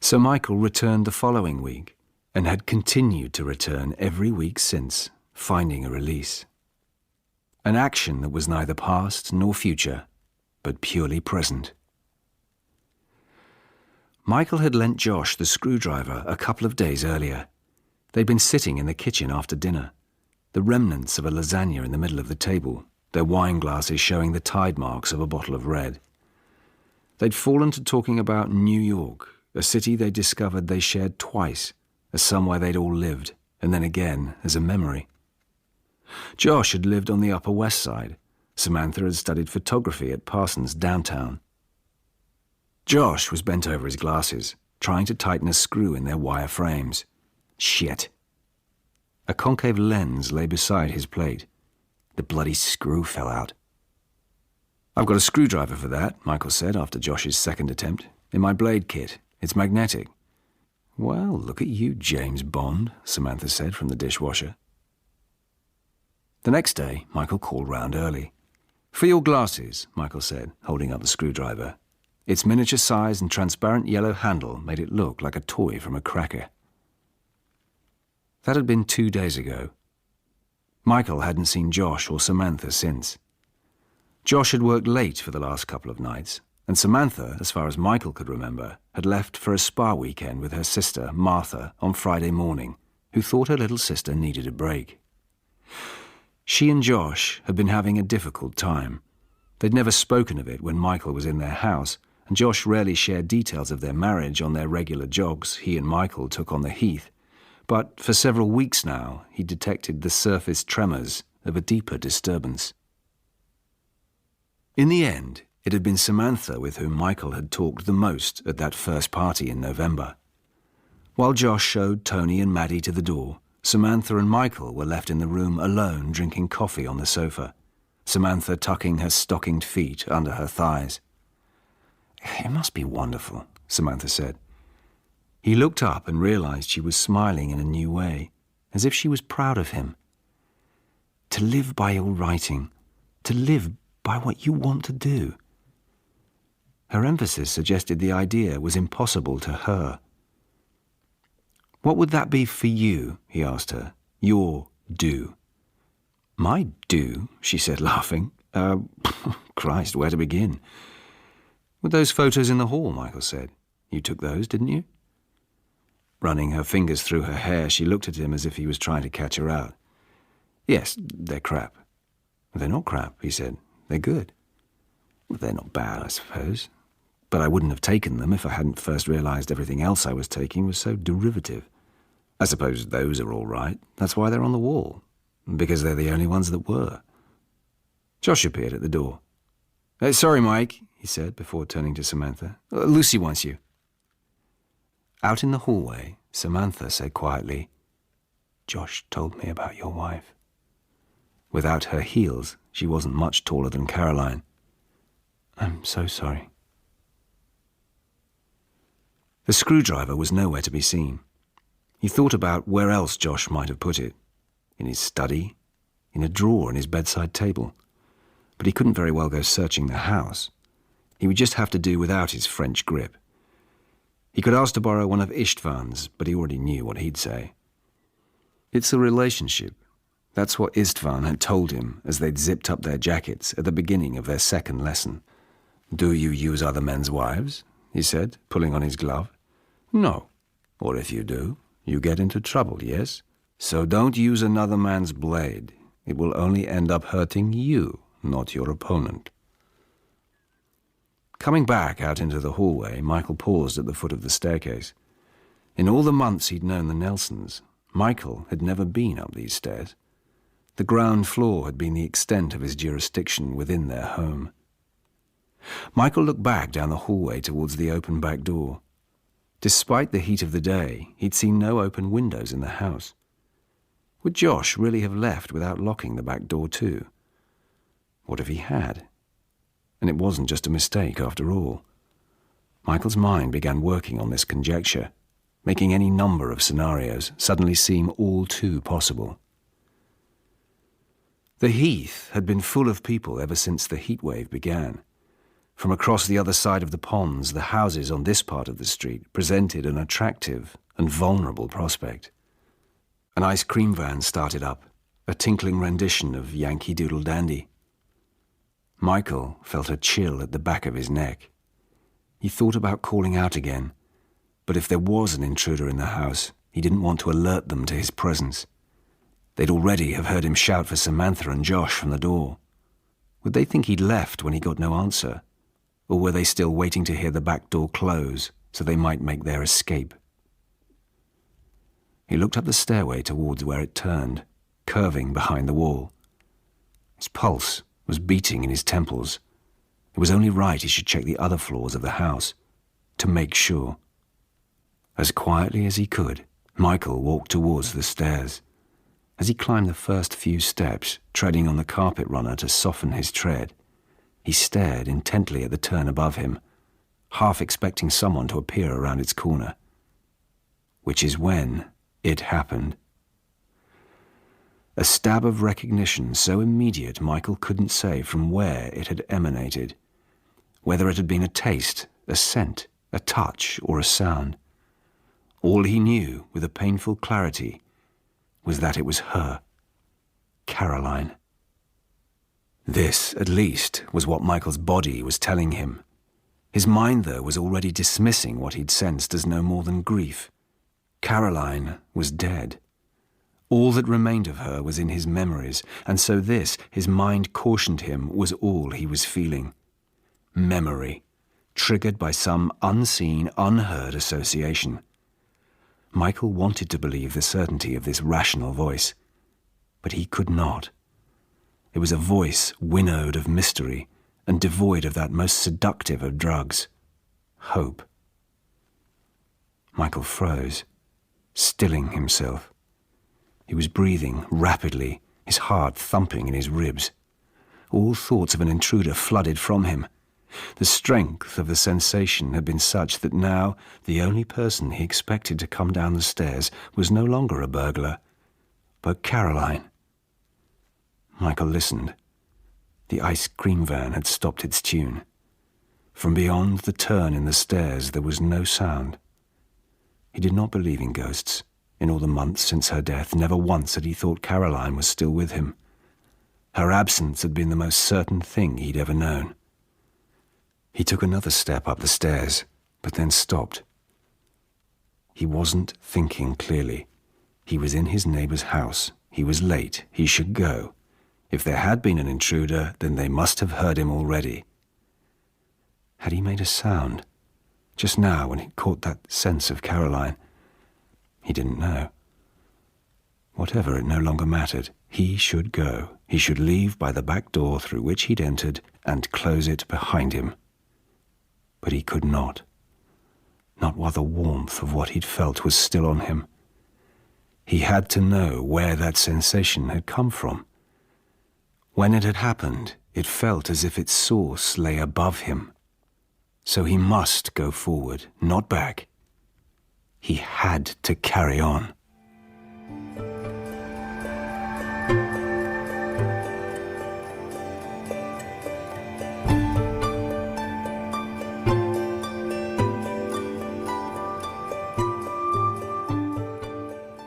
Sir Michael returned the following week, and had continued to return every week since, finding a release. An action that was neither past nor future, but purely present. Michael had lent Josh the screwdriver a couple of days earlier. They'd been sitting in the kitchen after dinner, the remnants of a lasagna in the middle of the table, their wine glasses showing the tide marks of a bottle of red. They'd fallen to talking about New York, a city they discovered they shared twice, as somewhere they'd all lived, and then again as a memory. Josh had lived on the Upper West Side. Samantha had studied photography at Parsons downtown. Josh was bent over his glasses, trying to tighten a screw in their wire frames. Shit. A concave lens lay beside his plate. The bloody screw fell out. "I've got a screwdriver for that," Michael said after Josh's second attempt. "In my blade kit. It's magnetic." "Well, look at you, James Bond," Samantha said from the dishwasher. The next day, Michael called round early. "For your glasses," Michael said, holding up the screwdriver. Its miniature size and transparent yellow handle made it look like a toy from a cracker. That had been 2 days ago. Michael hadn't seen Josh or Samantha since. Josh had worked late for the last couple of nights, and Samantha, as far as Michael could remember, had left for a spa weekend with her sister, Martha, on Friday morning, who thought her little sister needed a break. She and Josh had been having a difficult time. They'd never spoken of it when Michael was in their house, and Josh rarely shared details of their marriage on their regular jogs he and Michael took on the heath. But for several weeks now, he detected the surface tremors of a deeper disturbance. In the end, it had been Samantha with whom Michael had talked the most at that first party in November. While Josh showed Tony and Maddie to the door, Samantha and Michael were left in the room alone drinking coffee on the sofa, Samantha tucking her stockinged feet under her thighs. "It must be wonderful," Samantha said. He looked up and realized she was smiling in a new way, as if she was proud of him. To live by your writing, to live by what you want to do. Her emphasis suggested the idea was impossible to her. "What would that be for you?" he asked her. "Your do." "My do?" she said, laughing. Christ, where to begin?" "With those photos in the hall," Michael said. "You took those, didn't you?" Running her fingers through her hair, she looked at him as if he was trying to catch her out. "Yes, they're crap." "They're not crap," he said. "They're good." "Well, they're not bad, I suppose. But I wouldn't have taken them if I hadn't first realized everything else I was taking was so derivative. I suppose those are all right. That's why they're on the wall. Because they're the only ones that were." Josh appeared at the door. "Sorry, Mike," he said before turning to Samantha. "Lucy wants you." Out in the hallway, Samantha said quietly, "Josh told me about your wife." Without her heels, she wasn't much taller than Caroline. "I'm so sorry." The screwdriver was nowhere to be seen. He thought about where else Josh might have put it. In his study, in a drawer in his bedside table. But he couldn't very well go searching the house. He would just have to do without his French grip. He could ask to borrow one of Istvan's, but he already knew what he'd say. "It's a relationship." That's what Istvan had told him as they'd zipped up their jackets at the beginning of their second lesson. "Do you use other men's wives?" he said, pulling on his glove. "No. Or if you do, you get into trouble, yes? So don't use another man's blade. It will only end up hurting you, not your opponent. Coming back out into the hallway, Michael paused at the foot of the staircase. In all the months he'd known the Nelsons, Michael had never been up these stairs. The ground floor had been the extent of his jurisdiction within their home. Michael looked back down the hallway towards the open back door. Despite the heat of the day, he'd seen no open windows in the house. Would Josh really have left without locking the back door too? What if he had? And it wasn't just a mistake after all. Michael's mind began working on this conjecture, making any number of scenarios suddenly seem all too possible. The heath had been full of people ever since the heatwave began. From across the other side of the ponds, the houses on this part of the street presented an attractive and vulnerable prospect. An ice cream van started up, a tinkling rendition of Yankee Doodle Dandy. Michael felt a chill at the back of his neck. He thought about calling out again, but if there was an intruder in the house, he didn't want to alert them to his presence. They'd already have heard him shout for Samantha and Josh from the door. Would they think he'd left when he got no answer? Or were they still waiting to hear the back door close so they might make their escape? He looked up the stairway towards where it turned, curving behind the wall. His pulse was beating in his temples. It was only right he should check the other floors of the house, to make sure. As quietly as he could, Michael walked towards the stairs. As he climbed the first few steps, treading on the carpet runner to soften his tread, he stared intently at the turn above him, half expecting someone to appear around its corner. Which is when it happened. A stab of recognition so immediate Michael couldn't say from where it had emanated, whether it had been a taste, a scent, a touch, or a sound. All he knew with a painful clarity was that it was her, Caroline. This, at least, was what Michael's body was telling him. His mind, though, was already dismissing what he'd sensed as no more than grief. Caroline was dead. All that remained of her was in his memories, and so this, his mind cautioned him, was all he was feeling. Memory, triggered by some unseen, unheard association. Michael wanted to believe the certainty of this rational voice, but he could not. It was a voice winnowed of mystery and devoid of that most seductive of drugs, hope. Michael froze, stilling himself. He was breathing rapidly, his heart thumping in his ribs. All thoughts of an intruder flooded from him. The strength of the sensation had been such that now the only person he expected to come down the stairs was no longer a burglar, but Caroline. Michael listened. The ice cream van had stopped its tune. From beyond the turn in the stairs there was no sound. He did not believe in ghosts. In all the months since her death, never once had he thought Caroline was still with him. Her absence had been the most certain thing he'd ever known. He took another step up the stairs, but then stopped. He wasn't thinking clearly. He was in his neighbor's house. He was late. He should go. If there had been an intruder, then they must have heard him already. Had he made a sound? Just now, when he caught that sense of Caroline? He didn't know. Whatever, it no longer mattered. He should go. He should leave by the back door through which he'd entered and close it behind him. But he could not. Not while the warmth of what he'd felt was still on him. He had to know where that sensation had come from. When it had happened, it felt as if its source lay above him. So he must go forward, not back. He had to carry on.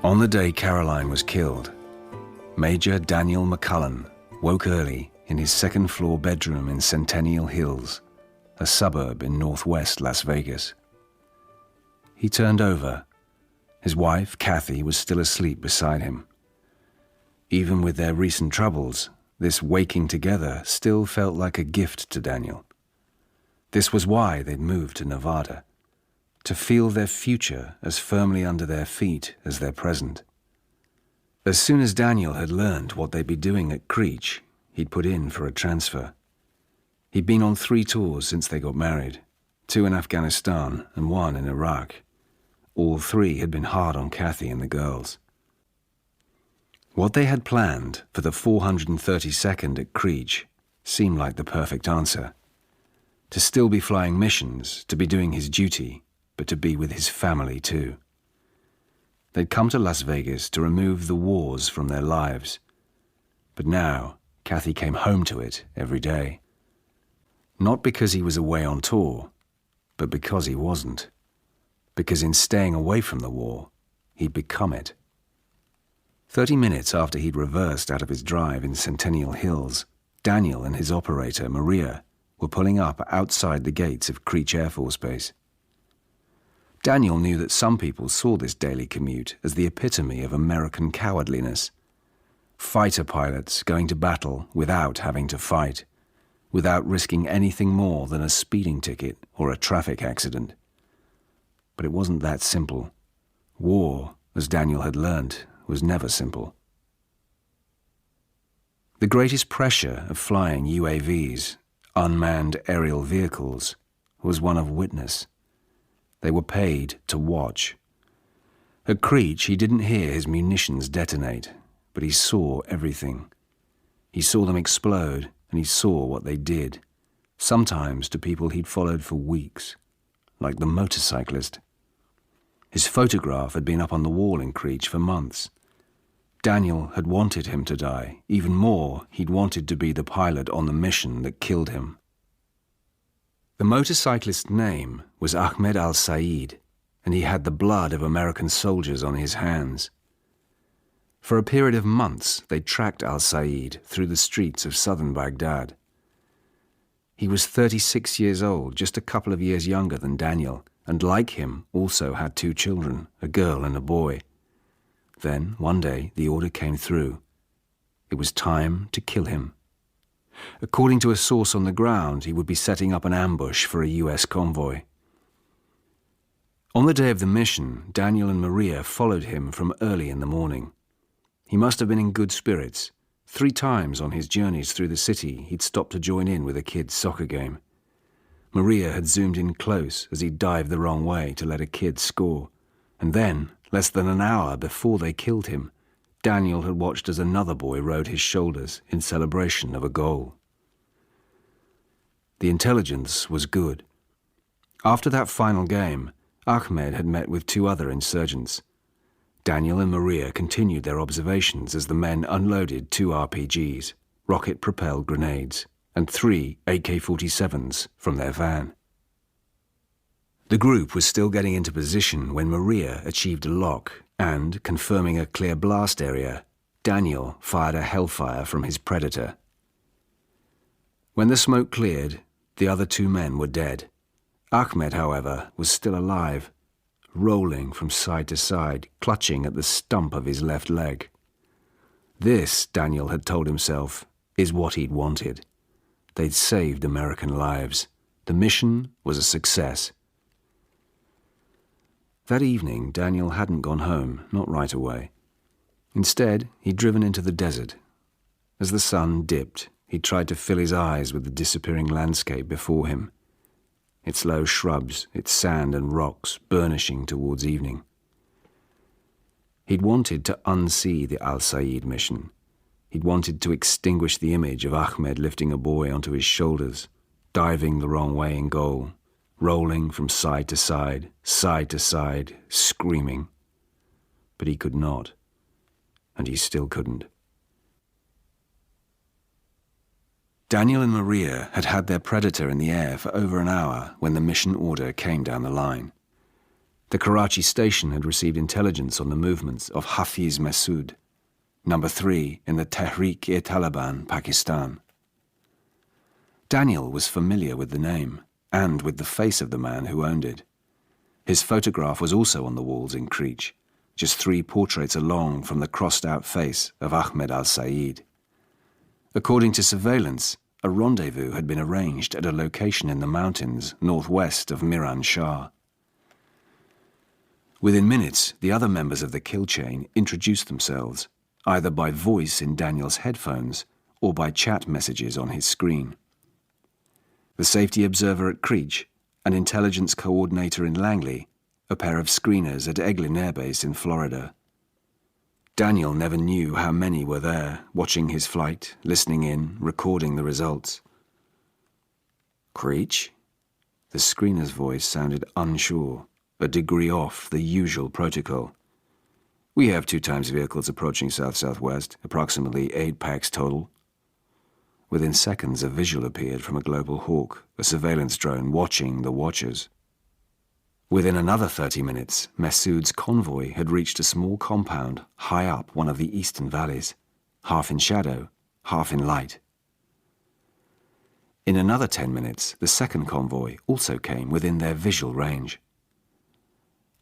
On the day Caroline was killed, Major Daniel McCullen woke early in his second-floor bedroom in Centennial Hills, a suburb in northwest Las Vegas. He turned over, His wife, Kathy, was still asleep beside him. Even with their recent troubles, this waking together still felt like a gift to Daniel. This was why they'd moved to Nevada, to feel their future as firmly under their feet as their present. As soon as Daniel had learned what they'd be doing at Creech, he'd put in for a transfer. He'd been on 3 tours since they got married, 2 in Afghanistan and 1 in Iraq. All 3 had been hard on Kathy and the girls. What they had planned for the 432nd at Creech seemed like the perfect answer. To still be flying missions, to be doing his duty, but to be with his family too. They'd come to Las Vegas to remove the wars from their lives. But now, Kathy came home to it every day. Not because he was away on tour, but because he wasn't. Because in staying away from the war, he'd become it. 30 minutes after he'd reversed out of his drive in Centennial Hills, Daniel and his operator, Maria, were pulling up outside the gates of Creech Air Force Base. Daniel knew that some people saw this daily commute as the epitome of American cowardliness. Fighter pilots going to battle without having to fight, without risking anything more than a speeding ticket or a traffic accident. But it wasn't that simple. War, as Daniel had learnt, was never simple. The greatest pressure of flying UAVs, unmanned aerial vehicles, was one of witness. They were paid to watch. At Creech, he didn't hear his munitions detonate, but he saw everything. He saw them explode, and he saw what they did, sometimes to people he'd followed for weeks, like the motorcyclist. His photograph had been up on the wall in Creech for months. Daniel had wanted him to die. Even more, he'd wanted to be the pilot on the mission that killed him. The motorcyclist's name was Ahmed al-Said, and he had the blood of American soldiers on his hands. For a period of months, they tracked al-Said through the streets of southern Baghdad. He was 36 years old, just a couple of years younger than Daniel, and like him, also had 2 children, a girl and a boy. Then, one day, the order came through. It was time to kill him. According to a source on the ground, he would be setting up an ambush for a US convoy. On the day of the mission, Daniel and Maria followed him from early in the morning. He must have been in good spirits. 3 times on his journeys through the city, he'd stopped to join in with a kid's soccer game. Maria had zoomed in close as he dived the wrong way to let a kid score. And then, less than an hour before they killed him, Daniel had watched as another boy rode his shoulders in celebration of a goal. The intelligence was good. After that final game, Ahmed had met with 2 other insurgents. Daniel and Maria continued their observations as the men unloaded 2 RPGs, rocket-propelled grenades, and 3 AK-47s from their van. The group was still getting into position when Maria achieved a lock and, confirming a clear blast area, Daniel fired a hellfire from his Predator. When the smoke cleared, the other 2 men were dead. Ahmed, however, was still alive, rolling from side to side, clutching at the stump of his left leg. This, Daniel had told himself, is what he'd wanted. They'd saved American lives. The mission was a success. That evening, Daniel hadn't gone home, not right away. Instead, he'd driven into the desert. As the sun dipped, he tried to fill his eyes with the disappearing landscape before him. Its low shrubs, its sand and rocks burnishing towards evening. He'd wanted to unsee the al-Said mission. He'd wanted to extinguish the image of Ahmed lifting a boy onto his shoulders, diving the wrong way in goal, rolling from side to side, screaming. But he could not, and he still couldn't. Daniel and Maria had had their Predator in the air for over an hour when the mission order came down the line. The Karachi station had received intelligence on the movements of Hafiz Masood, number 3 in the Tehreek-e-Taliban, Pakistan. Daniel was familiar with the name and with the face of the man who owned it. His photograph was also on the walls in Creech, just 3 portraits along from the crossed-out face of Ahmed al-Said. According to surveillance, a rendezvous had been arranged at a location in the mountains northwest of Miran Shah. Within minutes, the other members of the kill chain introduced themselves, either by voice in Daniel's headphones or by chat messages on his screen. The safety observer at Creech, an intelligence coordinator in Langley, a pair of screeners at Eglin Air Base in Florida. Daniel never knew how many were there, watching his flight, listening in, recording the results. Creech? The screener's voice sounded unsure, a degree off the usual protocol. We have 2 times vehicles approaching south-southwest, approximately 8 packs total. Within seconds, a visual appeared from a Global Hawk, a surveillance drone watching the watchers. Within another 30 minutes, Masood's convoy had reached a small compound high up one of the eastern valleys, half in shadow, half in light. In another 10 minutes, the second convoy also came within their visual range.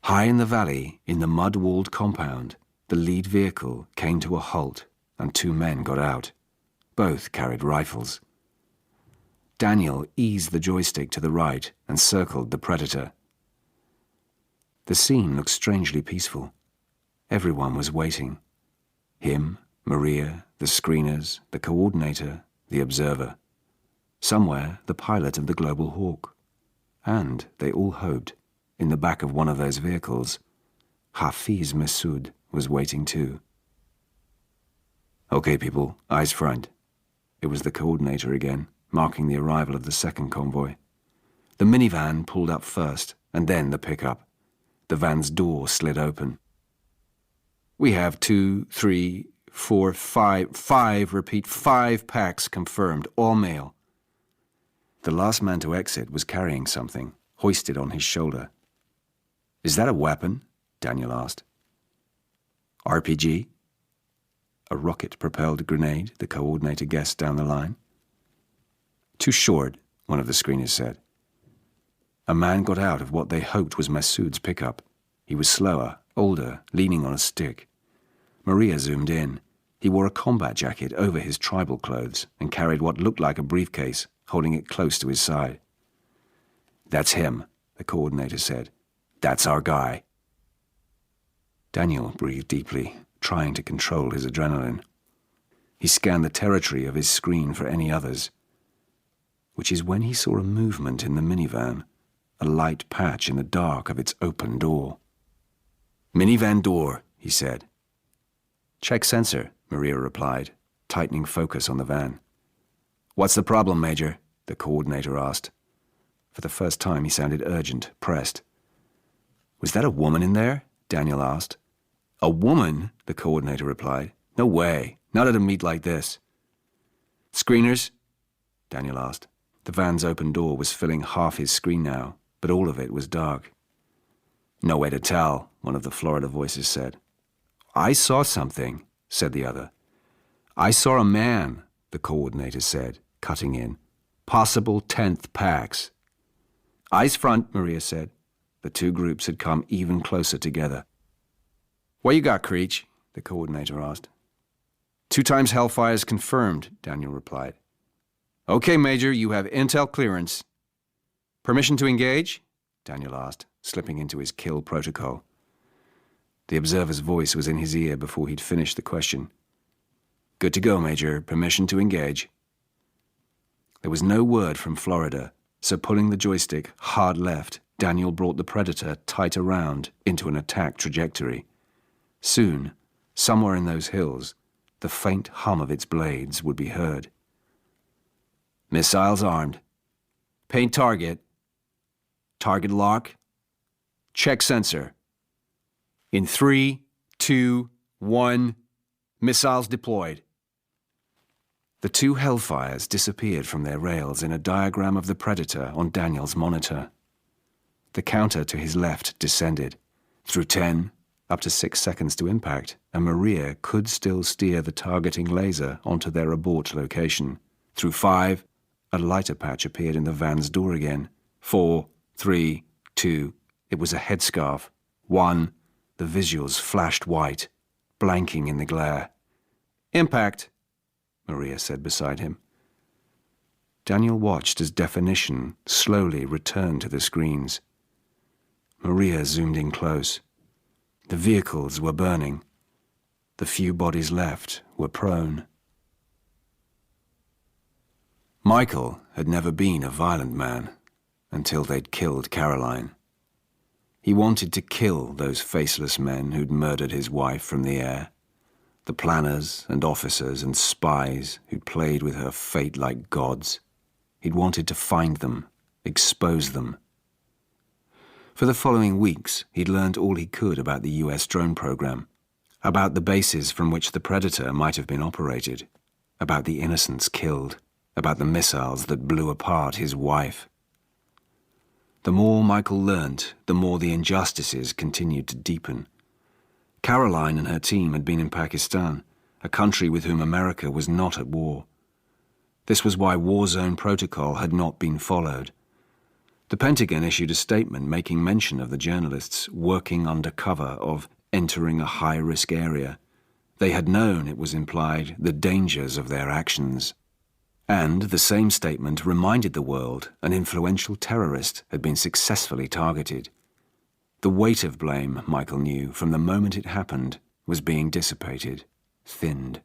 High in the valley, in the mud-walled compound, the lead vehicle came to a halt and 2 men got out. Both carried rifles. Daniel eased the joystick to the right and circled the Predator. The scene looked strangely peaceful. Everyone was waiting. Him, Maria, the screeners, the coordinator, the observer. Somewhere, the pilot of the Global Hawk. And, they all hoped, in the back of one of those vehicles, Hafiz Masood was waiting too. Okay, people, eyes front. It was the coordinator again, marking the arrival of the second convoy. The minivan pulled up first, and then the pickup. The van's door slid open. We have 2, 3, 4, 5, repeat, 5 packs confirmed, all male. The last man to exit was carrying something, hoisted on his shoulder. Is that a weapon? Daniel asked. RPG? A rocket-propelled grenade, the coordinator guessed down the line. Too short, one of the screeners said. A man got out of what they hoped was Masood's pickup. He was slower, older, leaning on a stick. Maria zoomed in. He wore a combat jacket over his tribal clothes and carried what looked like a briefcase, holding it close to his side. That's him, the coordinator said. That's our guy. Daniel breathed deeply, trying to control his adrenaline. He scanned the territory of his screen for any others, which is when he saw a movement in the minivan, a light patch in the dark of its open door. Minivan door, he said. Check sensor, Maria replied, tightening focus on the van. What's the problem, Major? The coordinator asked. For the first time he sounded urgent, pressed. Was that a woman in there? Daniel asked. A woman? The coordinator replied. No way, not at a meet like this. Screeners? Daniel asked. The van's open door was filling half his screen now, but all of it was dark. No way to tell, one of the Florida voices said. I saw something, said the other. I saw a man, the coordinator said, cutting in. Possible 10th packs. Eyes front, Maria said. The 2 groups had come even closer together. What you got, Creech? The coordinator asked. 2 times Hellfires confirmed, Daniel replied. Okay, Major, you have intel clearance. Permission to engage? Daniel asked, slipping into his kill protocol. The observer's voice was in his ear before he'd finished the question. Good to go, Major. Permission to engage. There was no word from Florida, so pulling the joystick hard left, Daniel brought the Predator tight around into an attack trajectory. Soon, somewhere in those hills, the faint hum of its blades would be heard. Missiles armed. Paint target. Target lock. Check sensor. In 3, 2, 1, missiles deployed. The 2 Hellfires disappeared from their rails in a diagram of the Predator on Daniel's monitor. The counter to his left descended. Through 10, up to 6 seconds to impact, and Maria could still steer the targeting laser onto their abort location. Through 5, a lighter patch appeared in the van's door again. 4, 3, 2, it was a headscarf. 1, the visuals flashed white, blanking in the glare. "Impact," Maria said beside him. Daniel watched as definition slowly returned to the screens. Maria zoomed in close. The vehicles were burning. The few bodies left were prone. Michael had never been a violent man until they'd killed Caroline. He wanted to kill those faceless men who'd murdered his wife from the air, the planners and officers and spies who'd played with her fate like gods. He'd wanted to find them, expose them. For the following weeks, he'd learned all he could about the US drone program, about the bases from which the Predator might have been operated, about the innocents killed, about the missiles that blew apart his wife. The more Michael learnt, the more the injustices continued to deepen. Caroline and her team had been in Pakistan, a country with whom America was not at war. This was why war zone protocol had not been followed. The Pentagon issued a statement making mention of the journalists working under cover of entering a high-risk area. They had known, it was implied, the dangers of their actions. And the same statement reminded the world an influential terrorist had been successfully targeted. The weight of blame, Michael knew, from the moment it happened, was being dissipated, thinned.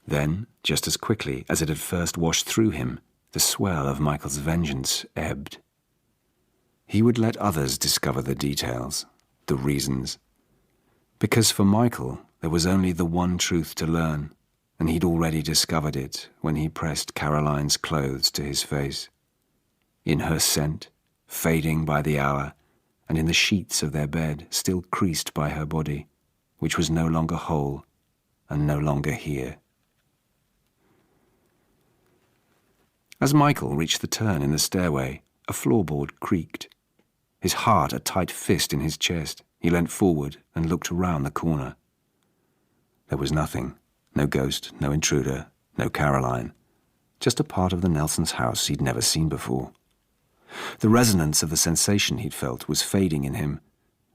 Then, just as quickly as it had first washed through him, the swell of Michael's vengeance ebbed. He would let others discover the details, the reasons. Because for Michael, there was only the one truth to learn, and he'd already discovered it when he pressed Caroline's clothes to his face. In her scent, fading by the hour, and in the sheets of their bed still creased by her body, which was no longer whole and no longer here. As Michael reached the turn in the stairway, a floorboard creaked. His heart a tight fist in his chest, he leant forward and looked around the corner. There was nothing. No ghost, no intruder, no Caroline. Just a part of the Nelsons' house he'd never seen before. The resonance of the sensation he'd felt was fading in him,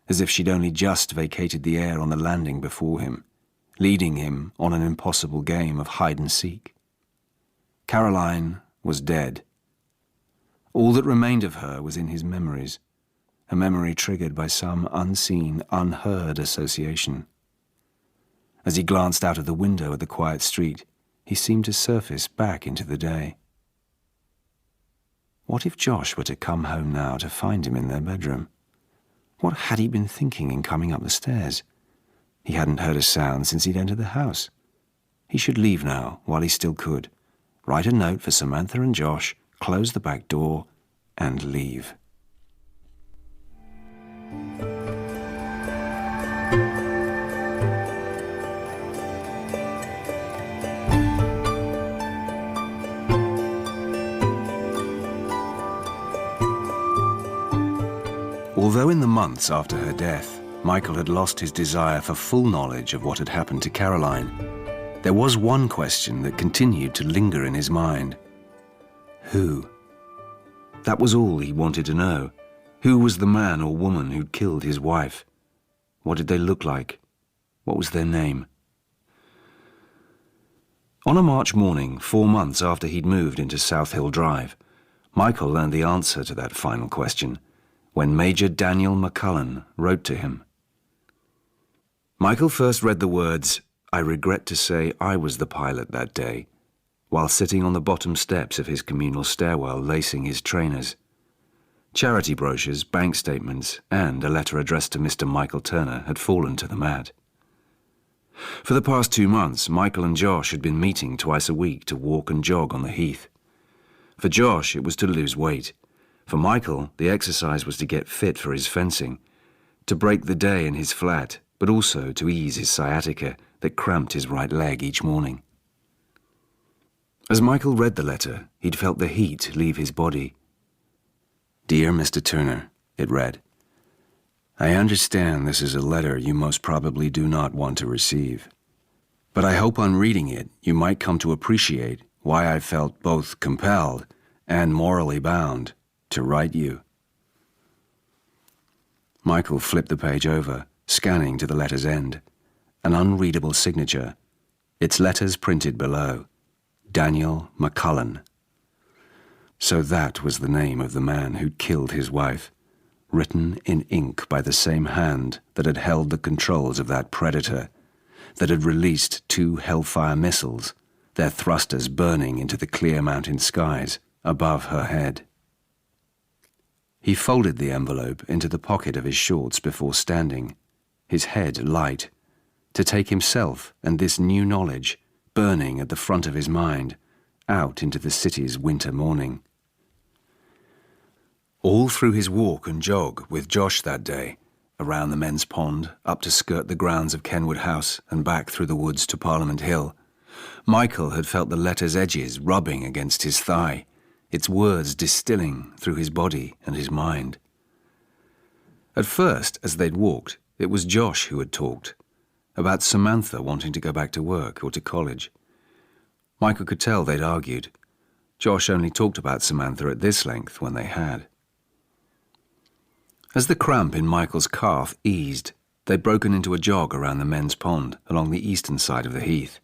as if she'd only just vacated the air on the landing before him, leading him on an impossible game of hide-and-seek. Caroline was dead. All that remained of her was in his memories, a memory triggered by some unseen, unheard association. As he glanced out of the window at the quiet street, he seemed to surface back into the day. What if Josh were to come home now to find him in their bedroom? What had he been thinking in coming up the stairs? He hadn't heard a sound since he'd entered the house. He should leave now, while he still could. Write a note for Samantha and Josh, close the back door, and leave. Although in the months after her death, Michael had lost his desire for full knowledge of what had happened to Caroline, there was one question that continued to linger in his mind. Who? That was all he wanted to know. Who was the man or woman who'd killed his wife? What did they look like? What was their name? On a March morning, 4 months after he'd moved into South Hill Drive, Michael learned the answer to that final question when Major Daniel McCullen wrote to him. Michael first read the words, "I regret to say I was the pilot that day," while sitting on the bottom steps of his communal stairwell lacing his trainers. Charity brochures, bank statements, and a letter addressed to Mr. Michael Turner had fallen to the mat. For the past 2 months, Michael and Josh had been meeting twice a week to walk and jog on the heath. For Josh, it was to lose weight. For Michael, the exercise was to get fit for his fencing, to break the day in his flat, but also to ease his sciatica that cramped his right leg each morning. As Michael read the letter, he'd felt the heat leave his body. "Dear Mr. Turner," it read, "I understand this is a letter you most probably do not want to receive, but I hope on reading it you might come to appreciate why I felt both compelled and morally bound to write you." Michael flipped the page over, scanning to the letter's end. An unreadable signature, its letters printed below. Daniel McCullen. So that was the name of the man who'd killed his wife, written in ink by the same hand that had held the controls of that predator, that had released 2 Hellfire missiles, their thrusters burning into the clear mountain skies above her head. He folded the envelope into the pocket of his shorts before standing, his head light, to take himself and this new knowledge, burning at the front of his mind, out into the city's winter morning. All through his walk and jog with Josh that day, around the men's pond, up to skirt the grounds of Kenwood House and back through the woods to Parliament Hill, Michael had felt the letter's edges rubbing against his thigh, its words distilling through his body and his mind. At first, as they'd walked, it was Josh who had talked, about Samantha wanting to go back to work or to college. Michael could tell they'd argued. Josh only talked about Samantha at this length when they had. As the cramp in Michael's calf eased, they'd broken into a jog around the men's pond along the eastern side of the heath.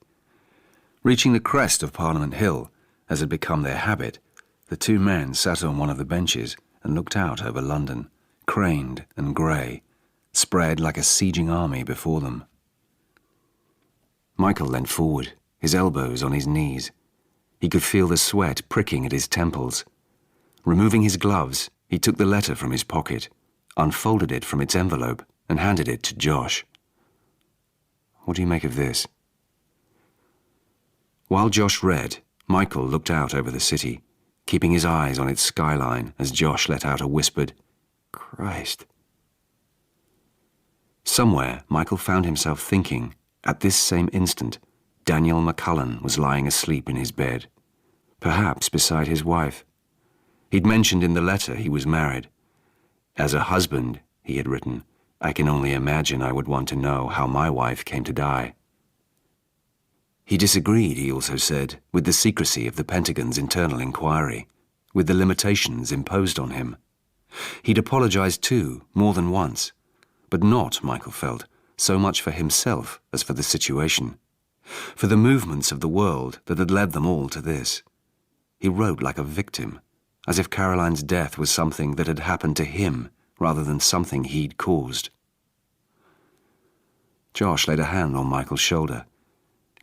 Reaching the crest of Parliament Hill, as had become their habit, the 2 men sat on one of the benches and looked out over London, craned and grey, spread like a sieging army before them. Michael leant forward, his elbows on his knees. He could feel the sweat pricking at his temples. Removing his gloves, he took the letter from his pocket, unfolded it from its envelope, and handed it to Josh. "What do you make of this?" While Josh read, Michael looked out over the city, keeping his eyes on its skyline as Josh let out a whispered, "Christ." Somewhere, Michael found himself thinking, at this same instant, Daniel McCullen was lying asleep in his bed, perhaps beside his wife. He'd mentioned in the letter he was married. "As a husband," he had written, "I can only imagine I would want to know how my wife came to die." He disagreed, he also said, with the secrecy of the Pentagon's internal inquiry, with the limitations imposed on him. He'd apologized too, more than once, but not, Michael felt, so much for himself as for the situation, for the movements of the world that had led them all to this. He wrote like a victim, as if Caroline's death was something that had happened to him rather than something he'd caused. Josh laid a hand on Michael's shoulder.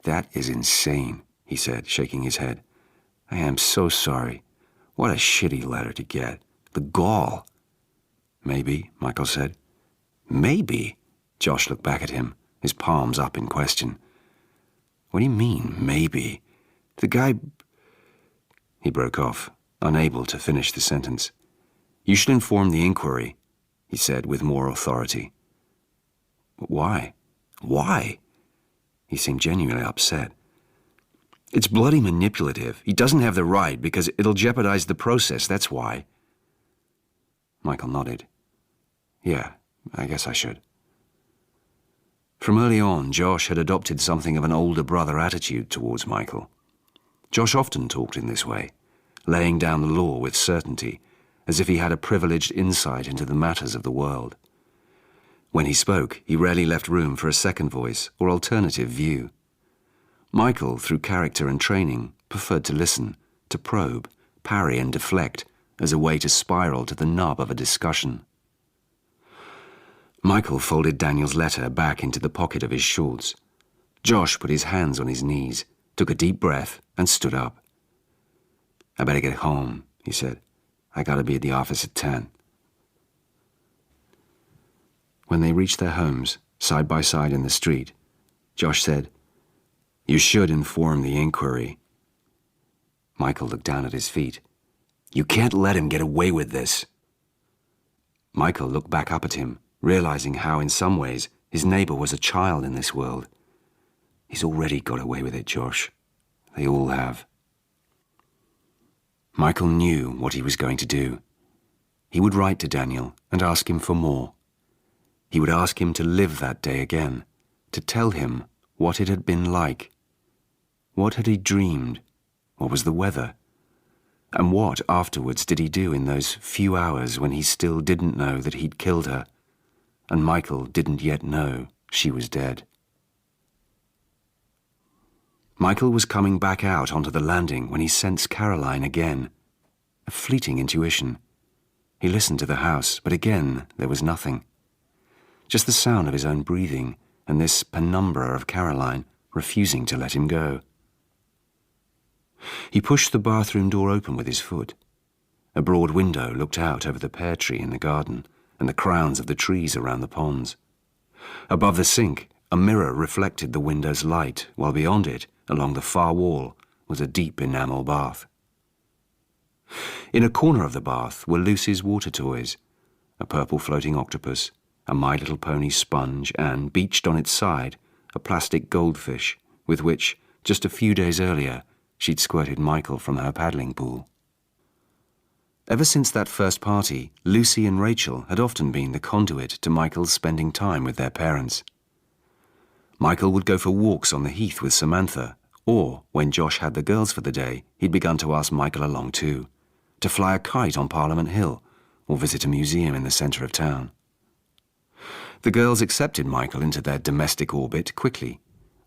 "That is insane," he said, shaking his head. "I am so sorry. What a shitty letter to get. The gall." "Maybe," Michael said. "Maybe?" Josh looked back at him, his palms up in question. "What do you mean, maybe? The guy—" He broke off, unable to finish the sentence. "You should inform the inquiry," he said with more authority. "Why? Why?" He seemed genuinely upset. "It's bloody manipulative. He doesn't have the right because it'll jeopardize the process, that's why." Michael nodded. "Yeah, I guess I should." From early on, Josh had adopted something of an older brother attitude towards Michael. Josh often talked in this way, laying down the law with certainty, as if he had a privileged insight into the matters of the world. When he spoke, he rarely left room for a second voice or alternative view. Michael, through character and training, preferred to listen, to probe, parry and deflect, as a way to spiral to the nub of a discussion. Michael folded Daniel's letter back into the pocket of his shorts. Josh put his hands on his knees, took a deep breath, and stood up. "I better get home," he said. "I gotta be at the office at 10. When they reached their homes, side by side in the street, Josh said, "You should inform the inquiry." Michael looked down at his feet. "You can't let him get away with this." Michael looked back up at him, realizing how, in some ways, his neighbor was a child in this world. "He's already got away with it, Josh. They all have." Michael knew what he was going to do. He would write to Daniel and ask him for more. He would ask him to live that day again, to tell him what it had been like. What had he dreamed? What was the weather? And what afterwards did he do in those few hours when he still didn't know that he'd killed her? and Michael didn't yet know she was dead. Michael was coming back out onto the landing when he sensed Caroline again. A fleeting intuition. He listened to the house, but again there was nothing. Just the sound of his own breathing and this penumbra of Caroline refusing to let him go. He pushed the bathroom door open with his foot. A broad window looked out over the pear tree in the garden and the crowns of the trees around the ponds. Above the sink, a mirror reflected the window's light, while beyond it, along the far wall, was a deep enamel bath. In a corner of the bath were Lucy's water toys, a purple floating octopus, a My Little Pony sponge, and, beached on its side, a plastic goldfish with which, just a few days earlier, she'd squirted Michael from her paddling pool. Ever since that first party, Lucy and Rachel had often been the conduit to Michael's spending time with their parents. Michael would go for walks on the heath with Samantha, or, when Josh had the girls for the day, he'd begun to ask Michael along too, to fly a kite on Parliament Hill, or visit a museum in the centre of town. The girls accepted Michael into their domestic orbit quickly.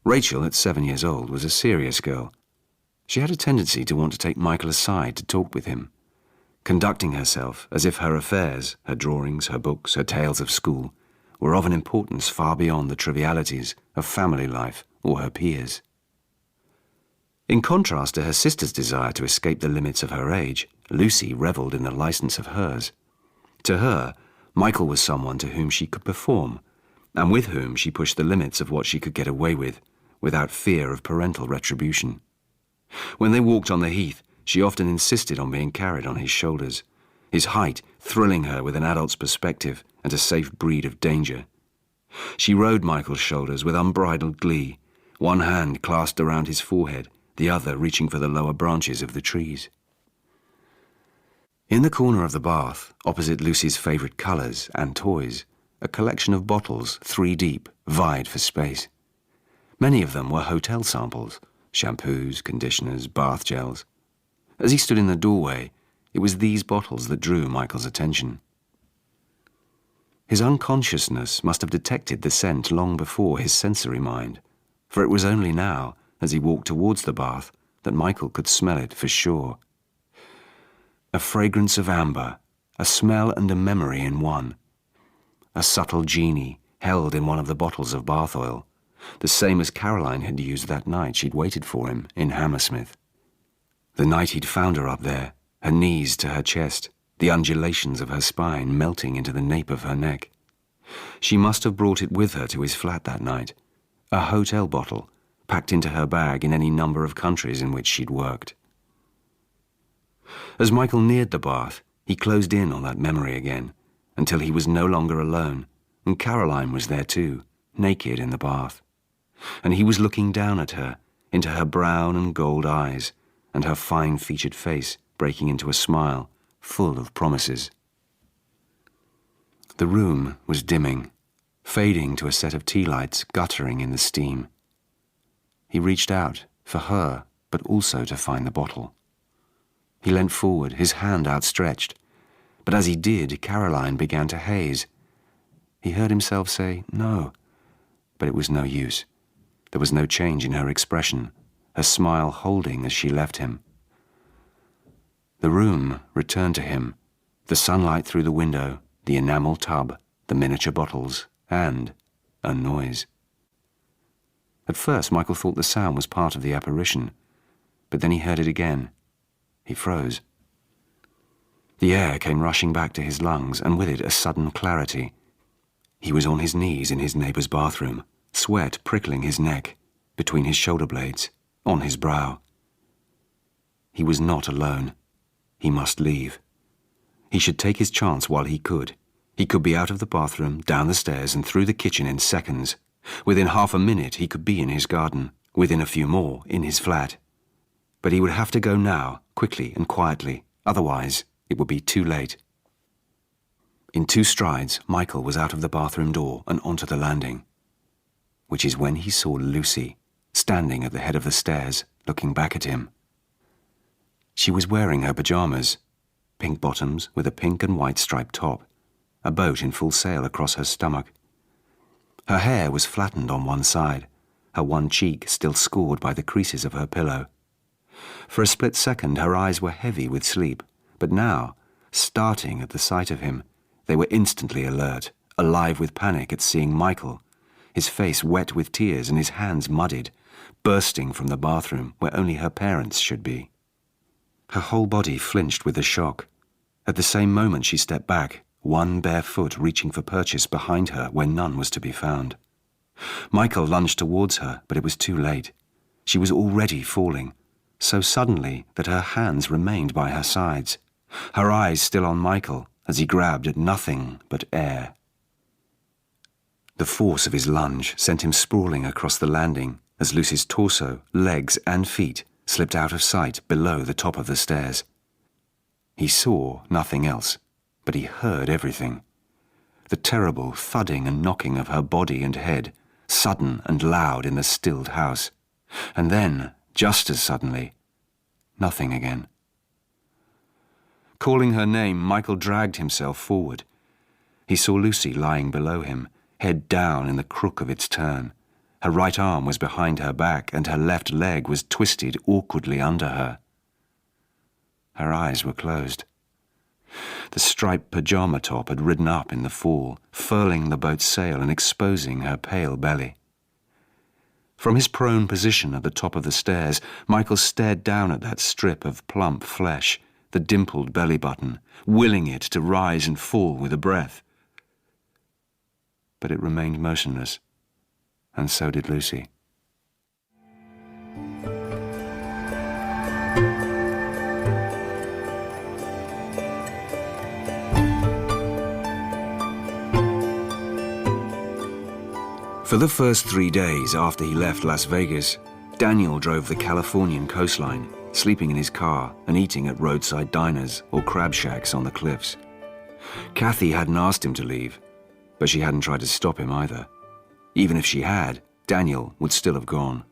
Rachel, at 7 years old, was a serious girl. She had a tendency to want to take Michael aside to talk with him, conducting herself as if her affairs, her drawings, her books, her tales of school, were of an importance far beyond the trivialities of family life or her peers. In contrast to her sister's desire to escape the limits of her age, Lucy revelled in the licence of hers. To her, Michael was someone to whom she could perform, and with whom she pushed the limits of what she could get away with, without fear of parental retribution. When they walked on the heath, she often insisted on being carried on his shoulders, his height thrilling her with an adult's perspective and a safe breed of danger. She rode Michael's shoulders with unbridled glee, one hand clasped around his forehead, the other reaching for the lower branches of the trees. In the corner of the bath, opposite Lucy's favourite colours and toys, a collection of bottles, 3 deep, vied for space. Many of them were hotel samples, shampoos, conditioners, bath gels. As he stood in the doorway, it was these bottles that drew Michael's attention. His unconsciousness must have detected the scent long before his sensory mind, for it was only now, as he walked towards the bath, that Michael could smell it for sure. A fragrance of amber, a smell and a memory in one. A subtle genie held in one of the bottles of bath oil, the same as Caroline had used that night she'd waited for him in Hammersmith. The night he'd found her up there, her knees to her chest, the undulations of her spine melting into the nape of her neck. She must have brought it with her to his flat that night, a hotel bottle, packed into her bag in any number of countries in which she'd worked. As Michael neared the bath, he closed in on that memory again, until he was no longer alone, and Caroline was there too, naked in the bath. And he was looking down at her, into her brown and gold eyes, and her fine-featured face breaking into a smile, full of promises. The room was dimming, fading to a set of tea lights guttering in the steam. He reached out, for her, but also to find the bottle. He leant forward, his hand outstretched, but as he did, Caroline began to haze. He heard himself say, "No," but it was no use. There was no change in her expression, her smile holding as she left him. The room returned to him, the sunlight through the window, the enamel tub, the miniature bottles, and a noise. At first, Michael thought the sound was part of the apparition, but then he heard it again. He froze. The air came rushing back to his lungs, and with it a sudden clarity. He was on his knees in his neighbour's bathroom, sweat prickling his neck, between his shoulder blades, on his brow. He was not alone. He must leave. He should take his chance while he could. He could be out of the bathroom, down the stairs, and through the kitchen in seconds. Within half a minute he could be in his garden, within a few more in his flat. But he would have to go now, quickly and quietly, otherwise it would be too late. In 2 strides, Michael was out of the bathroom door and onto the landing, which is when he saw Lucy, standing at the head of the stairs, looking back at him. She was wearing her pyjamas, pink bottoms with a pink and white striped top, a boat in full sail across her stomach, Her hair was flattened on one side, her one cheek still scored by the creases of her pillow. For a split second her eyes were heavy with sleep, but now, starting at the sight of him, they were instantly alert, alive with panic at seeing Michael, his face wet with tears and his hands muddied, bursting from the bathroom where only her parents should be. Her whole body flinched with the shock. At the same moment she stepped back, one bare foot reaching for purchase behind her where none was to be found. Michael lunged towards her, but it was too late. She was already falling, so suddenly that her hands remained by her sides, her eyes still on Michael as he grabbed at nothing but air. The force of his lunge sent him sprawling across the landing as Lucy's torso, legs and feet slipped out of sight below the top of the stairs. He saw nothing else, but he heard everything. The terrible thudding and knocking of her body and head, sudden and loud in the stilled house. And then, just as suddenly, nothing again. Calling her name, Michael dragged himself forward. He saw Lucy lying below him, head down in the crook of its turn. Her right arm was behind her back and her left leg was twisted awkwardly under her. Her eyes were closed. The striped pajama top had ridden up in the fall, furling the boat's sail and exposing her pale belly. From his prone position at the top of the stairs, Michael stared down at that strip of plump flesh, the dimpled belly button, willing it to rise and fall with a breath. But it remained motionless, and so did Lucy. For the first 3 days after he left Las Vegas, Daniel drove the Californian coastline, sleeping in his car and eating at roadside diners or crab shacks on the cliffs. Kathy hadn't asked him to leave, but she hadn't tried to stop him either. Even if she had, Daniel would still have gone.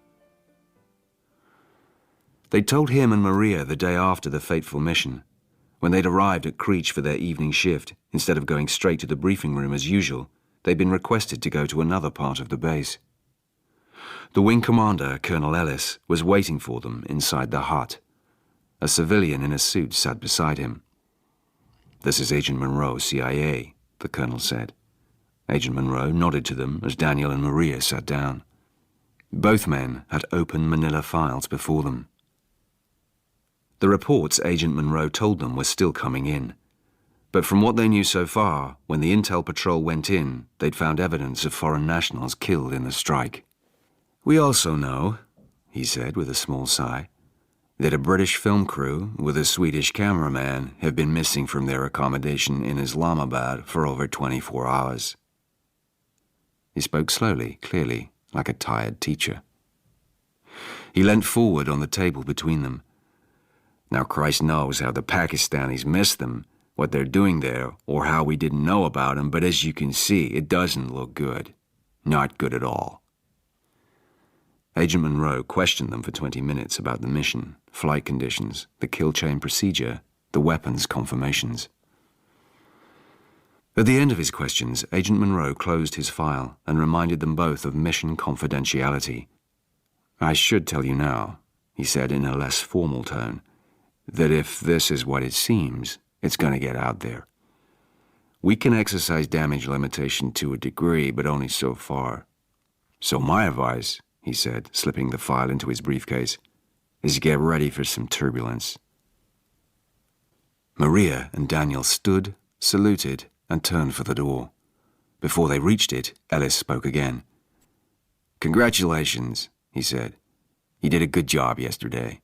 They'd told him and Maria the day after the fateful mission. When they'd arrived at Creech for their evening shift, instead of going straight to the briefing room as usual, they'd been requested to go to another part of the base. The wing commander, Colonel Ellis, was waiting for them inside the hut. A civilian in a suit sat beside him. "This is Agent Monroe, CIA," the colonel said. Agent Monroe nodded to them as Daniel and Maria sat down. Both men had open manila files before them. The reports Agent Monroe told them were still coming in. But from what they knew so far, when the intel patrol went in, they'd found evidence of foreign nationals killed in the strike. "We also know," he said with a small sigh, "that a British film crew with a Swedish cameraman have been missing from their accommodation in Islamabad for over 24 hours. He spoke slowly, clearly, like a tired teacher. He leant forward on the table between them. "Now Christ knows how the Pakistanis missed them, what they're doing there, or how we didn't know about them, but as you can see, it doesn't look good. Not good at all." Agent Monroe questioned them for 20 minutes about the mission, flight conditions, the kill chain procedure, the weapons confirmations. At the end of his questions, Agent Monroe closed his file and reminded them both of mission confidentiality. "I should tell you now," he said in a less formal tone, "that if this is what it seems, it's going to get out there. We can exercise damage limitation to a degree, but only so far. So my advice," he said, slipping the file into his briefcase, "is get ready for some turbulence." Maria and Daniel stood, saluted, and turned for the door. Before they reached it, Ellis spoke again. "Congratulations," he said. "You did a good job yesterday.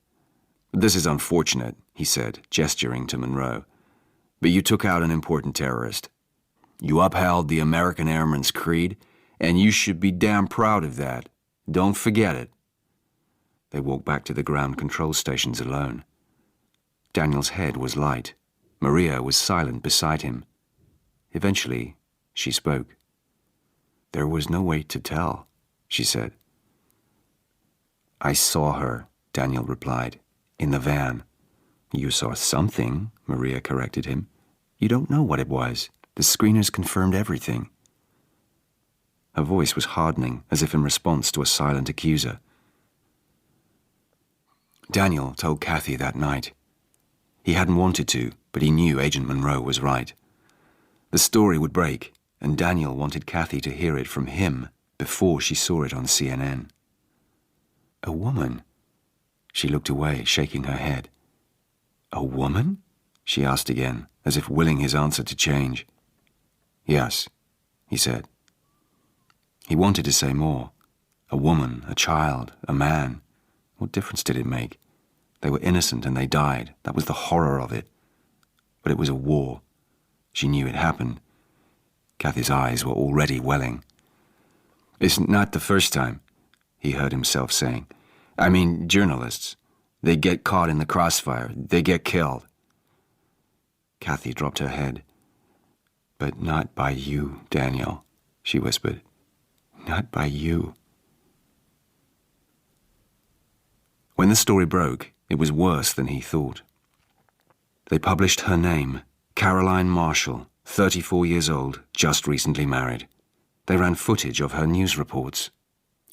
This is unfortunate," he said, gesturing to Monroe, "but you took out an important terrorist. You upheld the American Airman's creed, and you should be damn proud of that. Don't forget it." They walked back to the ground control stations alone. Daniel's head was light. Maria was silent beside him. Eventually, she spoke. "There was no way to tell," she said. "I saw her," Daniel replied, "in the van." "You saw something," Maria corrected him. "You don't know what it was. The screeners confirmed everything." Her voice was hardening, as if in response to a silent accuser. Daniel told Kathy that night. He hadn't wanted to, but he knew Agent Monroe was right. The story would break, and Daniel wanted Kathy to hear it from him before she saw it on CNN. A woman? She looked away, shaking her head. A woman? She asked again, as if willing his answer to change. Yes, he said. He wanted to say more. A woman, a child, a man. What difference did it make? They were innocent and they died. That was the horror of it. But it was a war. She knew it happened. Kathy's eyes were already welling. It's not the first time, he heard himself saying. I mean, journalists. They get caught in the crossfire. They get killed. Kathy dropped her head. But not by you, Daniel, she whispered. Not by you. When the story broke, it was worse than he thought. They published her name, Caroline Marshall, 34 years old, just recently married. They ran footage of her news reports.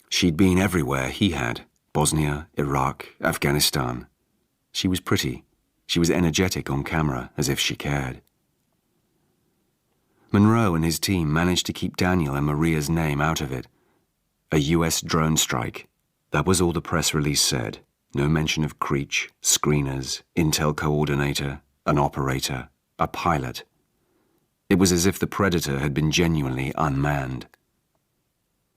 She'd been everywhere he had, Bosnia, Iraq, Afghanistan. She was pretty. She was energetic on camera, as if she cared. Monroe and his team managed to keep Daniel and Maria's name out of it. A US drone strike. That was all the press release said. No mention of Creech, screeners, intel coordinator, an operator, a pilot. It was as if the Predator had been genuinely unmanned.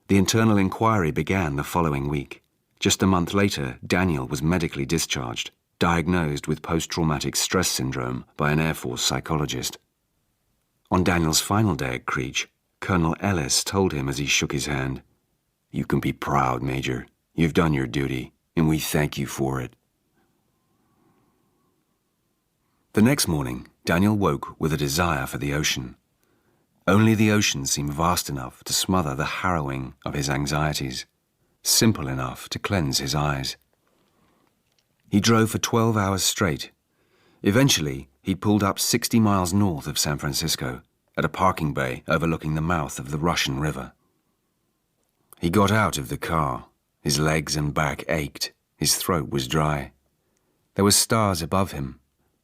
The internal inquiry began the following week. Just a month later, Daniel was medically discharged, diagnosed with post-traumatic stress syndrome by an Air Force psychologist. On Daniel's final day at Creech, Colonel Ellis told him as he shook his hand, "You can be proud, Major. You've done your duty, and we thank you for it." The next morning, Daniel woke with a desire for the ocean. Only the ocean seemed vast enough to smother the harrowing of his anxieties, simple enough to cleanse his eyes. He drove for 12 hours straight. Eventually, he'd pulled up 60 miles north of San Francisco, at a parking bay overlooking the mouth of the Russian River. He got out of the car. His legs and back ached. His throat was dry. There were stars above him,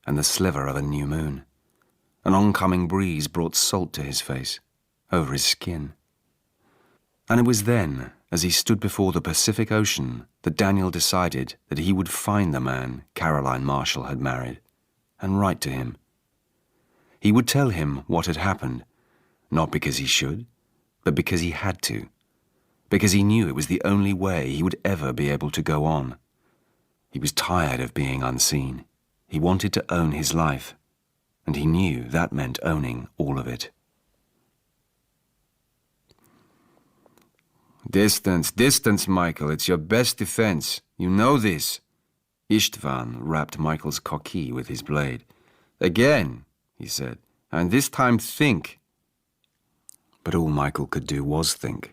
and the sliver of a new moon. An oncoming breeze brought salt to his face, over his skin. And it was then, as he stood before the Pacific Ocean, that Daniel decided that he would find the man Caroline Marshall had married, and write to him. He would tell him what had happened, not because he should, but because he had to, because he knew it was the only way he would ever be able to go on. He was tired of being unseen. He wanted to own his life, and he knew that meant owning all of it. Distance, distance, Michael. It's your best defense. You know this. Istvan rapped Michael's coquille with his blade. Again, he said, and this time think. But all Michael could do was think.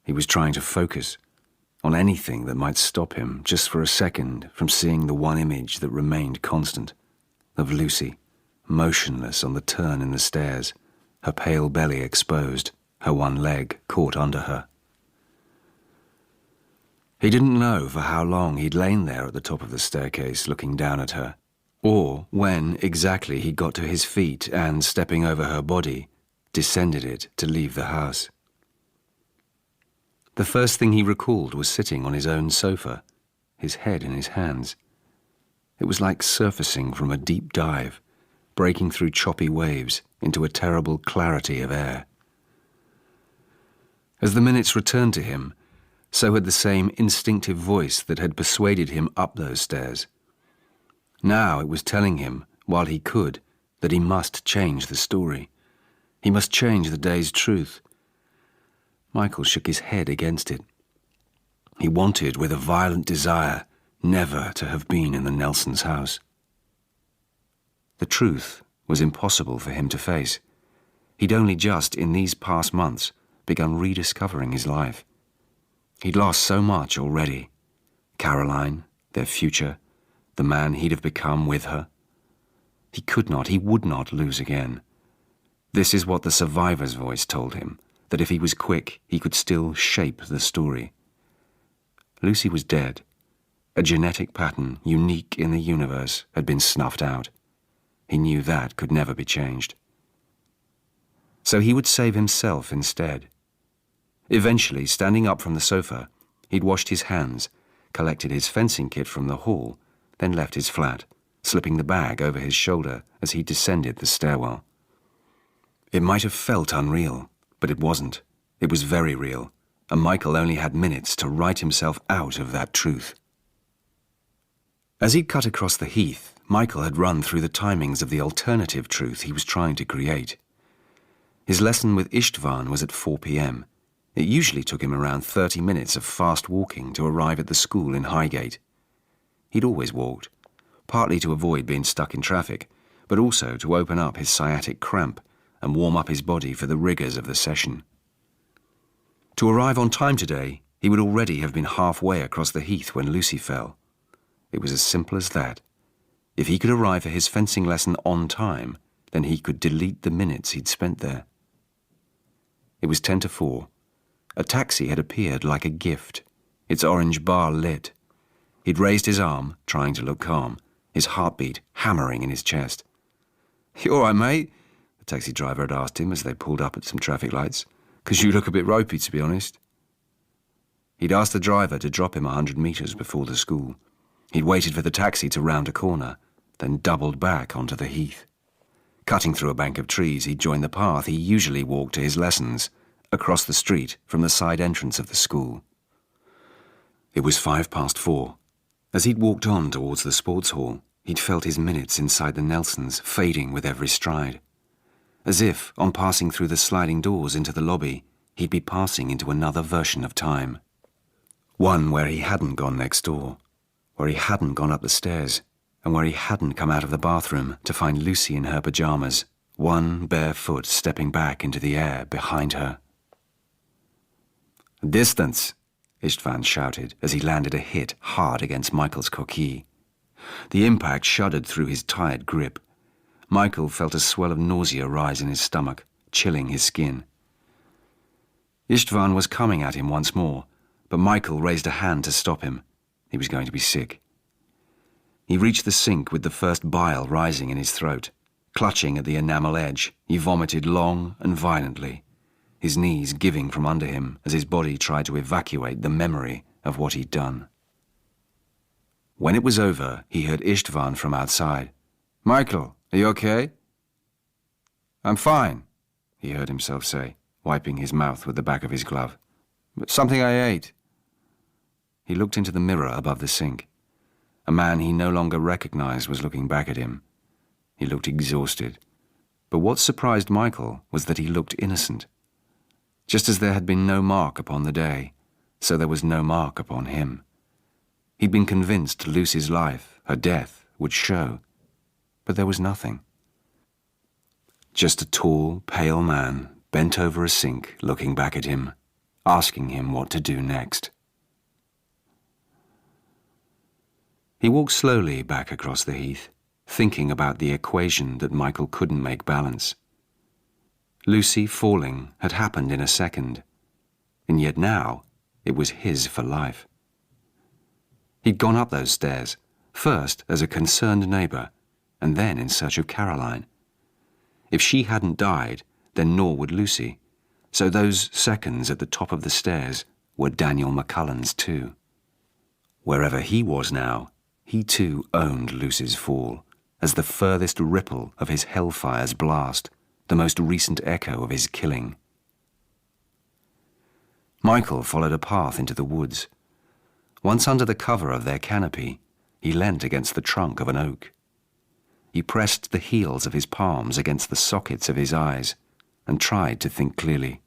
He was trying to focus on anything that might stop him just for a second from seeing the one image that remained constant, of Lucy, motionless on the turn in the stairs, her pale belly exposed, her one leg caught under her. He didn't know for how long he'd lain there at the top of the staircase looking down at her, or when exactly he got to his feet and, stepping over her body, descended it to leave the house. The first thing he recalled was sitting on his own sofa, his head in his hands. It was like surfacing from a deep dive, breaking through choppy waves into a terrible clarity of air. As the minutes returned to him, so had the same instinctive voice that had persuaded him up those stairs. Now it was telling him, while he could, that he must change the story. He must change the day's truth. Michael shook his head against it. He wanted, with a violent desire, never to have been in the Nelsons' house. The truth was impossible for him to face. He'd only just, in these past months, begun rediscovering his life. He'd lost so much already. Caroline, their future, the man he'd have become with her. He could not, he would not lose again. This is what the survivor's voice told him, that if he was quick, he could still shape the story. Lucy was dead. A genetic pattern unique in the universe had been snuffed out. He knew that could never be changed. So he would save himself instead. Eventually, standing up from the sofa, he'd washed his hands, collected his fencing kit from the hall, then left his flat, slipping the bag over his shoulder as he descended the stairwell. It might have felt unreal, but it wasn't. It was very real, and Michael only had minutes to write himself out of that truth. As he'd cut across the heath, Michael had run through the timings of the alternative truth he was trying to create. His lesson with Istvan was at 4 p.m. It usually took him around 30 minutes of fast walking to arrive at the school in Highgate. He'd always walked, partly to avoid being stuck in traffic, but also to open up his sciatic cramp and warm up his body for the rigours of the session. To arrive on time today, he would already have been halfway across the heath when Lucy fell. It was as simple as that. If he could arrive for his fencing lesson on time, then he could delete the minutes he'd spent there. It was 10 to 4. A taxi had appeared like a gift, its orange bar lit. He'd raised his arm, trying to look calm, his heartbeat hammering in his chest. "You all right, mate?" the taxi driver had asked him as they pulled up at some traffic lights. "'Cause you look a bit ropey, to be honest." He'd asked the driver to drop him 100 metres before the school. He'd waited for the taxi to round a corner, then doubled back onto the heath. Cutting through a bank of trees, he'd joined the path he usually walked to his lessons, across the street from the side entrance of the school. It was 4:05. As he'd walked on towards the sports hall, he'd felt his minutes inside the Nelsons fading with every stride. As if, on passing through the sliding doors into the lobby, he'd be passing into another version of time. One where he hadn't gone next door, where he hadn't gone up the stairs, and where he hadn't come out of the bathroom to find Lucy in her pyjamas, one bare foot stepping back into the air behind her. "Distance!" Istvan shouted as he landed a hit hard against Michael's coquille. The impact shuddered through his tired grip. Michael felt a swell of nausea rise in his stomach, chilling his skin. Istvan was coming at him once more, but Michael raised a hand to stop him. He was going to be sick. He reached the sink with the first bile rising in his throat. Clutching at the enamel edge, he vomited long and violently, his knees giving from under him as his body tried to evacuate the memory of what he'd done. When it was over, he heard Istvan from outside. "Michael, are you okay?" "I'm fine," he heard himself say, wiping his mouth with the back of his glove. "But something I ate." He looked into the mirror above the sink. A man he no longer recognized was looking back at him. He looked exhausted. But what surprised Michael was that he looked innocent. Just as there had been no mark upon the day, so there was no mark upon him. He'd been convinced Lucy's life, her death, would show. But there was nothing. Just a tall, pale man bent over a sink looking back at him, asking him what to do next. He walked slowly back across the heath, thinking about the equation that Michael couldn't make balance. Lucy falling had happened in a second, and yet now it was his for life. He'd gone up those stairs, first as a concerned neighbour, and then in search of Caroline. If she hadn't died, then nor would Lucy, so those seconds at the top of the stairs were Daniel McCullen's too. Wherever he was now, he too owned Lucy's fall, as the furthest ripple of his hellfire's blast, the most recent echo of his killing. Michael followed a path into the woods. Once under the cover of their canopy, he leant against the trunk of an oak. He pressed the heels of his palms against the sockets of his eyes and tried to think clearly.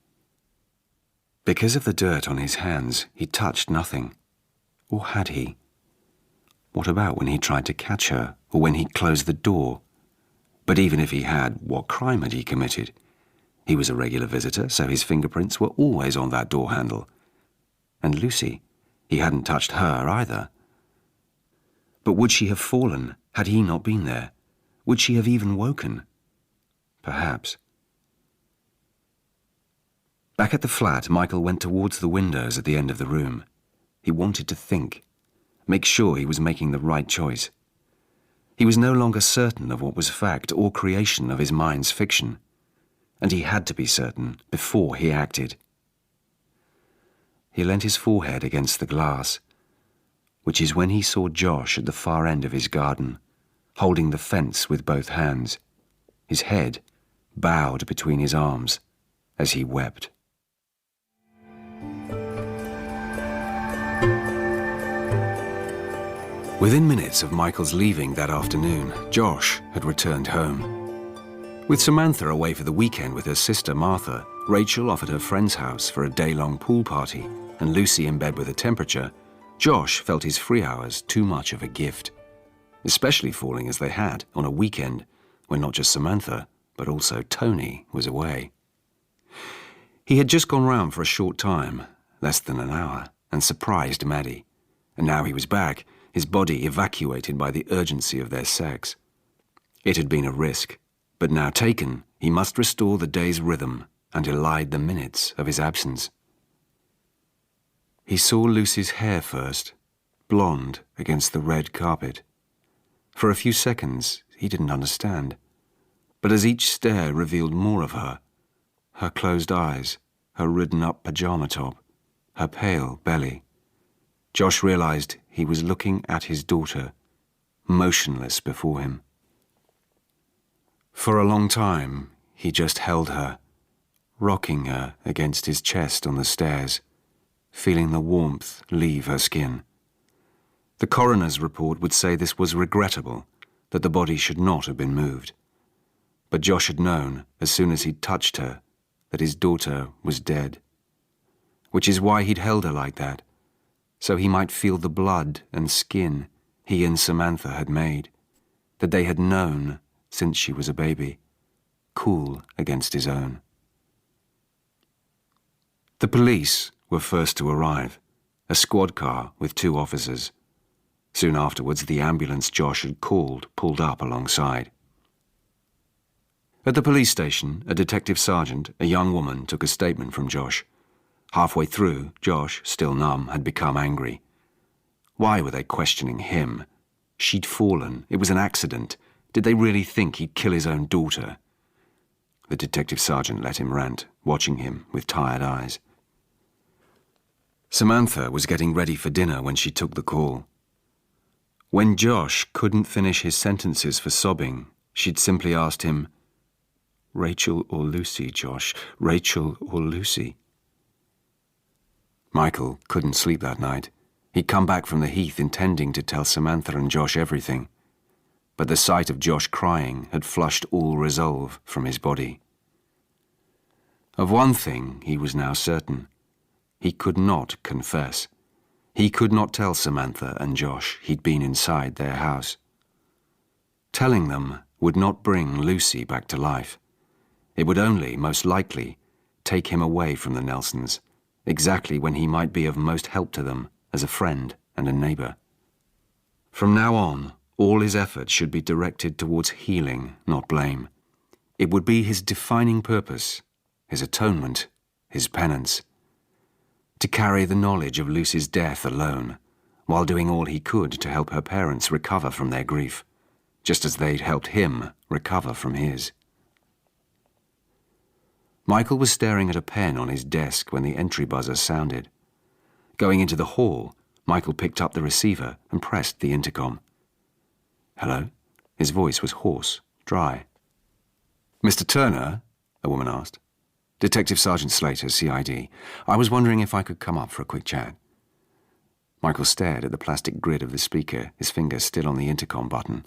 Because of the dirt on his hands, he touched nothing. Or had he? What about when he tried to catch her, or when he closed the door? But even if he had, what crime had he committed? He was a regular visitor, so his fingerprints were always on that door handle. And Lucy, he hadn't touched her either. But would she have fallen had he not been there? Would she have even woken? Perhaps. Back at the flat, Michael went towards the windows at the end of the room. He wanted to think, make sure he was making the right choice. He was no longer certain of what was fact or creation of his mind's fiction, and he had to be certain before he acted. He leant his forehead against the glass, which is when he saw Josh at the far end of his garden, holding the fence with both hands, his head bowed between his arms as he wept. Within minutes of Michael's leaving that afternoon, Josh had returned home. With Samantha away for the weekend with her sister Martha, Rachel off at her friend's house for a day-long pool party, and Lucy in bed with a temperature, Josh felt his free hours too much of a gift, especially falling as they had on a weekend when not just Samantha, but also Tony was away. He had just gone round for a short time, less than an hour, and surprised Maddie, and now he was back, his body evacuated by the urgency of their sex. It had been a risk, but now taken, he must restore the day's rhythm and elide the minutes of his absence. He saw Lucy's hair first, blonde against the red carpet. For a few seconds, he didn't understand, but as each stare revealed more of her, her closed eyes, her ridden-up pajama top, her pale belly, Josh realized he was looking at his daughter, motionless before him. For a long time, he just held her, rocking her against his chest on the stairs, feeling the warmth leave her skin. The coroner's report would say this was regrettable, that the body should not have been moved. But Josh had known, as soon as he'd touched her, that his daughter was dead. Which is why he'd held her like that, so he might feel the blood and skin he and Samantha had made, that they had known since she was a baby, cool against his own. The police were first to arrive, a squad car with 2 officers. Soon afterwards, the ambulance Josh had called pulled up alongside. At the police station, a detective sergeant, a young woman, took a statement from Josh. Halfway through, Josh, still numb, had become angry. Why were they questioning him? She'd fallen. It was an accident. Did they really think he'd kill his own daughter? The detective sergeant let him rant, watching him with tired eyes. Samantha was getting ready for dinner when she took the call. When Josh couldn't finish his sentences for sobbing, she'd simply asked him, "Rachel or Lucy, Josh? Rachel or Lucy?" Michael couldn't sleep that night. He'd come back from the heath intending to tell Samantha and Josh everything, but the sight of Josh crying had flushed all resolve from his body. Of one thing he was now certain. He could not confess. He could not tell Samantha and Josh he'd been inside their house. Telling them would not bring Lucy back to life. It would only, most likely, take him away from the Nelsons, exactly when he might be of most help to them as a friend and a neighbor. From now on, all his efforts should be directed towards healing, not blame. It would be his defining purpose, his atonement, his penance. To carry the knowledge of Lucy's death alone, while doing all he could to help her parents recover from their grief, just as they'd helped him recover from his. Michael was staring at a pen on his desk when the entry buzzer sounded. Going into the hall, Michael picked up the receiver and pressed the intercom. "Hello?" His voice was hoarse, dry. "Mr. Turner?" a woman asked. "Detective Sergeant Slater, CID. I was wondering if I could come up for a quick chat." Michael stared at the plastic grid of the speaker, his finger still on the intercom button.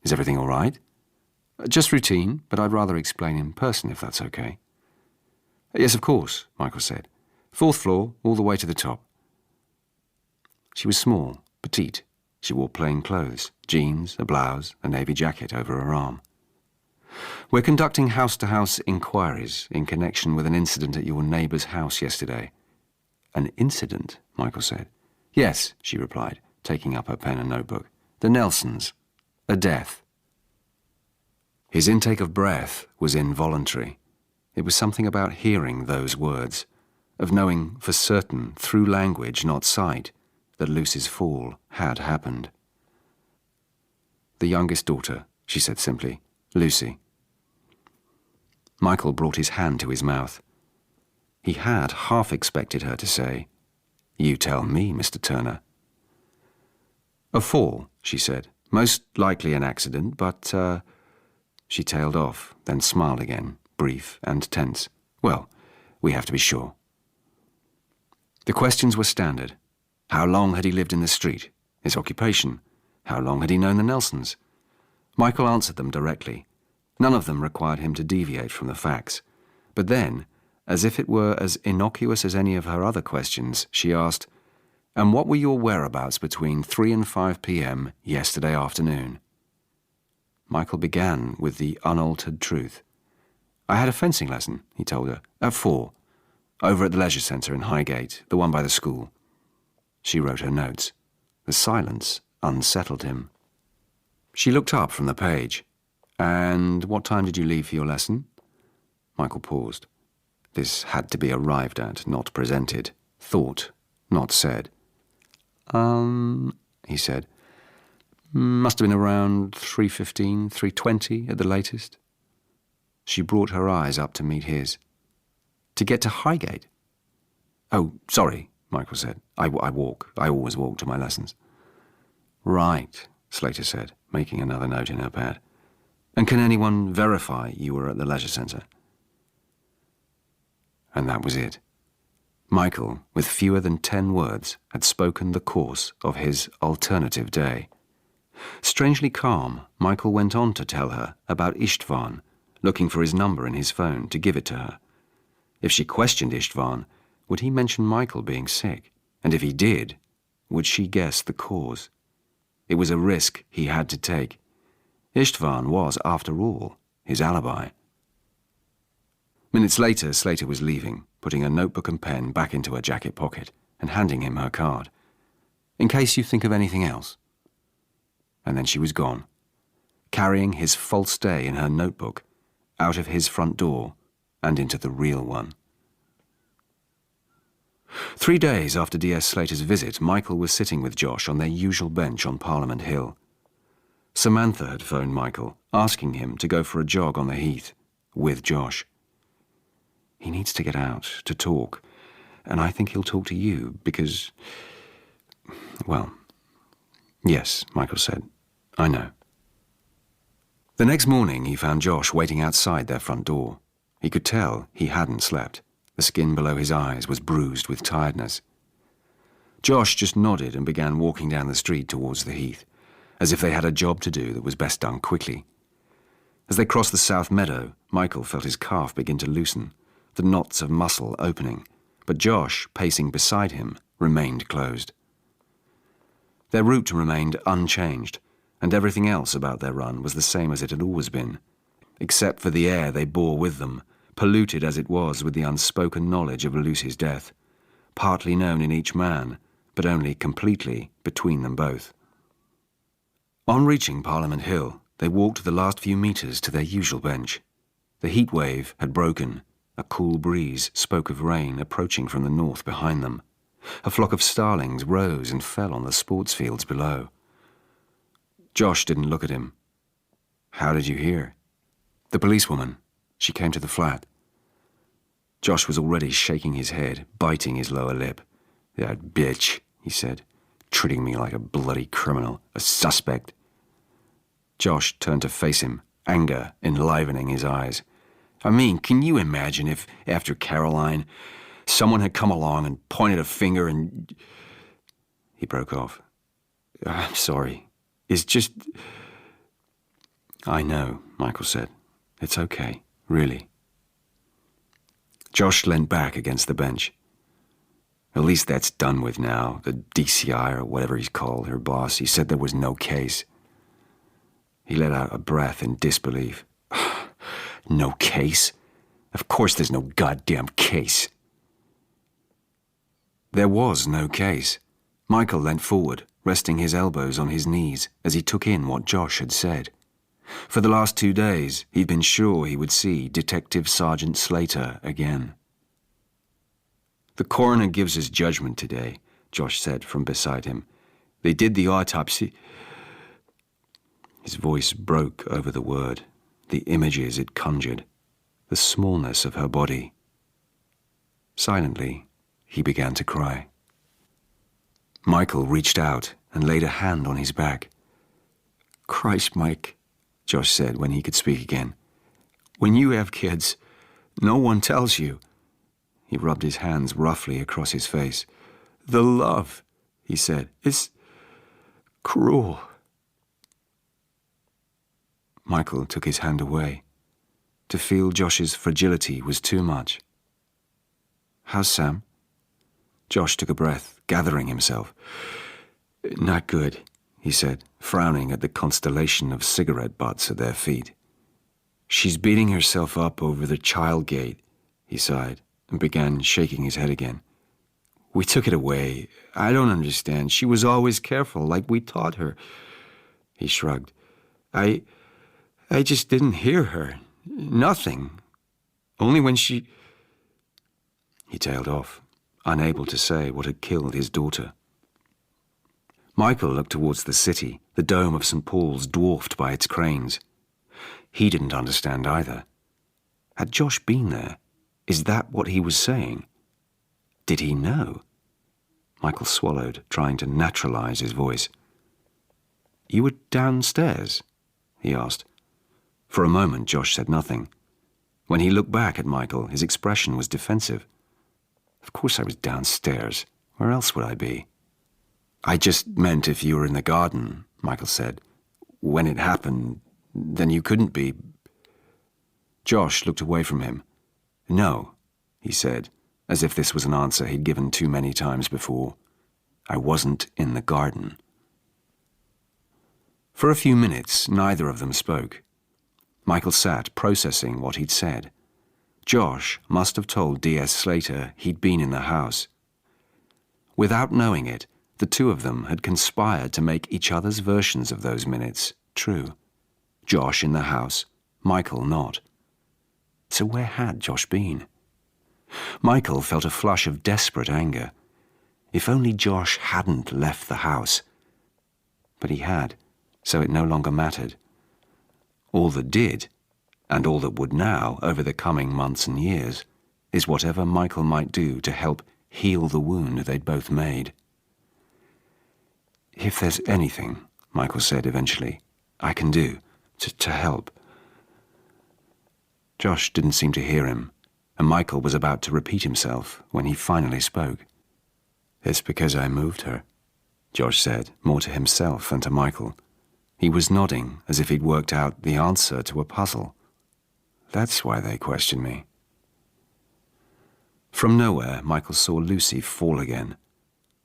"Is everything all right?" "Just routine, but I'd rather explain in person if that's okay." "Yes, of course," Michael said. "4th floor, all the way to the top." She was small, petite. She wore plain clothes, jeans, a blouse, a navy jacket over her arm. "We're conducting house-to-house inquiries in connection with an incident at your neighbour's house yesterday." "An incident?" Michael said. "Yes," she replied, taking up her pen and notebook. "The Nelsons. A death." His intake of breath was involuntary. It was something about hearing those words, of knowing for certain, through language, not sight, that Lucy's fall had happened. "The youngest daughter," she said simply. "Lucy." Michael brought his hand to his mouth. He had half expected her to say, "You tell me, Mr. Turner." "A fall," she said. "Most likely an accident, but, She tailed off, then smiled again, brief and tense. "Well, we have to be sure." The questions were standard. How long had he lived in the street? His occupation? How long had he known the Nelsons? Michael answered them directly. None of them required him to deviate from the facts. But then, as if it were as innocuous as any of her other questions, she asked, "And what were your whereabouts between 3 and 5 p.m. yesterday afternoon?" Michael began with the unaltered truth. "I had a fencing lesson," he told her, "at 4, over at the leisure centre in Highgate, the one by the school." She wrote her notes. The silence unsettled him. She looked up from the page. "And what time did you leave for your lesson?" Michael paused. This had to be arrived at, not presented. Thought, not said. He said. "Must have been around 3:15, 3:20 at the latest." She brought her eyes up to meet his. "To get to Highgate?" "Oh, sorry," Michael said. I walk. I always walk to my lessons." "Right," Slater said, making another note in her pad. "And can anyone verify you were at the leisure centre?" And that was it. Michael, with fewer than 10 words, had spoken the course of his alternative day. Strangely calm, Michael went on to tell her about Istvan, looking for his number in his phone to give it to her. If she questioned Istvan, would he mention Michael being sick? And if he did, would she guess the cause? It was a risk he had to take. Istvan was, after all, his alibi. Minutes later, Slater was leaving, putting a notebook and pen back into her jacket pocket and handing him her card. "In case you think of anything else." And then she was gone, carrying his false day in her notebook out of his front door and into the real one. 3 days after D.S. Slater's visit, Michael was sitting with Josh on their usual bench on Parliament Hill. Samantha had phoned Michael, asking him to go for a jog on the heath with Josh. "He needs to get out, to talk, and I think he'll talk to you because, well, yes," Michael said, "I know." The next morning he found Josh waiting outside their front door. He could tell he hadn't slept. The skin below his eyes was bruised with tiredness. Josh just nodded and began walking down the street towards the heath, as if they had a job to do that was best done quickly. As they crossed the south meadow, Michael felt his calf begin to loosen, the knots of muscle opening, but Josh, pacing beside him, remained closed. Their route remained unchanged, and everything else about their run was the same as it had always been, except for the air they bore with them, polluted as it was with the unspoken knowledge of Lucy's death, partly known in each man, but only completely between them both. On reaching Parliament Hill, they walked the last few metres to their usual bench. The heat wave had broken. A cool breeze spoke of rain approaching from the north behind them. A flock of starlings rose and fell on the sports fields below. Josh didn't look at him. "How did you hear?" "The policewoman. She came to the flat." Josh was already shaking his head, biting his lower lip. "That bitch," he said, "treating me like a bloody criminal, a suspect." Josh turned to face him, anger enlivening his eyes. "I mean, can you imagine if, after Caroline, someone had come along and pointed a finger and..." He broke off. "I'm sorry. It's just..." "I know," Michael said. "It's okay, really." Josh leant back against the bench. "At least that's done with now. The DCI, or whatever he's called, her boss, he said there was no case." He let out a breath in disbelief. "No case? Of course there's no goddamn case." There was no case. Michael leant forward, resting his elbows on his knees as he took in what Josh had said. For the last 2 days, he'd been sure he would see Detective Sergeant Slater again. "The coroner gives his judgment today," Josh said from beside him. "They did the autopsy." His voice broke over the word, the images it conjured, the smallness of her body. Silently, he began to cry. Michael reached out and laid a hand on his back. "Christ, Mike," Josh said when he could speak again. "When you have kids, no one tells you." He rubbed his hands roughly across his face. "The love," he said, "is cruel." Michael took his hand away. To feel Josh's fragility was too much. "How's Sam?" Josh took a breath, gathering himself. "Not good," he said, frowning at the constellation of cigarette butts at their feet. "She's beating herself up over the child gate," he sighed, and began shaking his head again. "We took it away. I don't understand. She was always careful, like we taught her." He shrugged. I just didn't hear her. Nothing. Only when she..." He tailed off, unable to say what had killed his daughter. Michael looked towards the city, the dome of St. Paul's dwarfed by its cranes. He didn't understand either. Had Josh been there? Is that what he was saying? Did he know? Michael swallowed, trying to naturalize his voice. "You were downstairs?" he asked. For a moment, Josh said nothing. When he looked back at Michael, his expression was defensive. "Of course I was downstairs. Where else would I be?" "I just meant if you were in the garden," Michael said. "When it happened, then you couldn't be." Josh looked away from him. "No," he said, as if this was an answer he'd given too many times before. "I wasn't in the garden." For a few minutes, neither of them spoke. Michael sat, processing what he'd said. Josh must have told D.S. Slater he'd been in the house. Without knowing it, the two of them had conspired to make each other's versions of those minutes true. Josh in the house, Michael not. So where had Josh been? Michael felt a flush of desperate anger. If only Josh hadn't left the house. But he had, so it no longer mattered. All that did, and all that would now over the coming months and years, is whatever Michael might do to help heal the wound they'd both made. "If there's anything," Michael said eventually, "I can do to help." Josh didn't seem to hear him, and Michael was about to repeat himself when he finally spoke. "It's because I moved her," Josh said, more to himself than to Michael. He was nodding as if he'd worked out the answer to a puzzle. "That's why they question me." From nowhere, Michael saw Lucy fall again.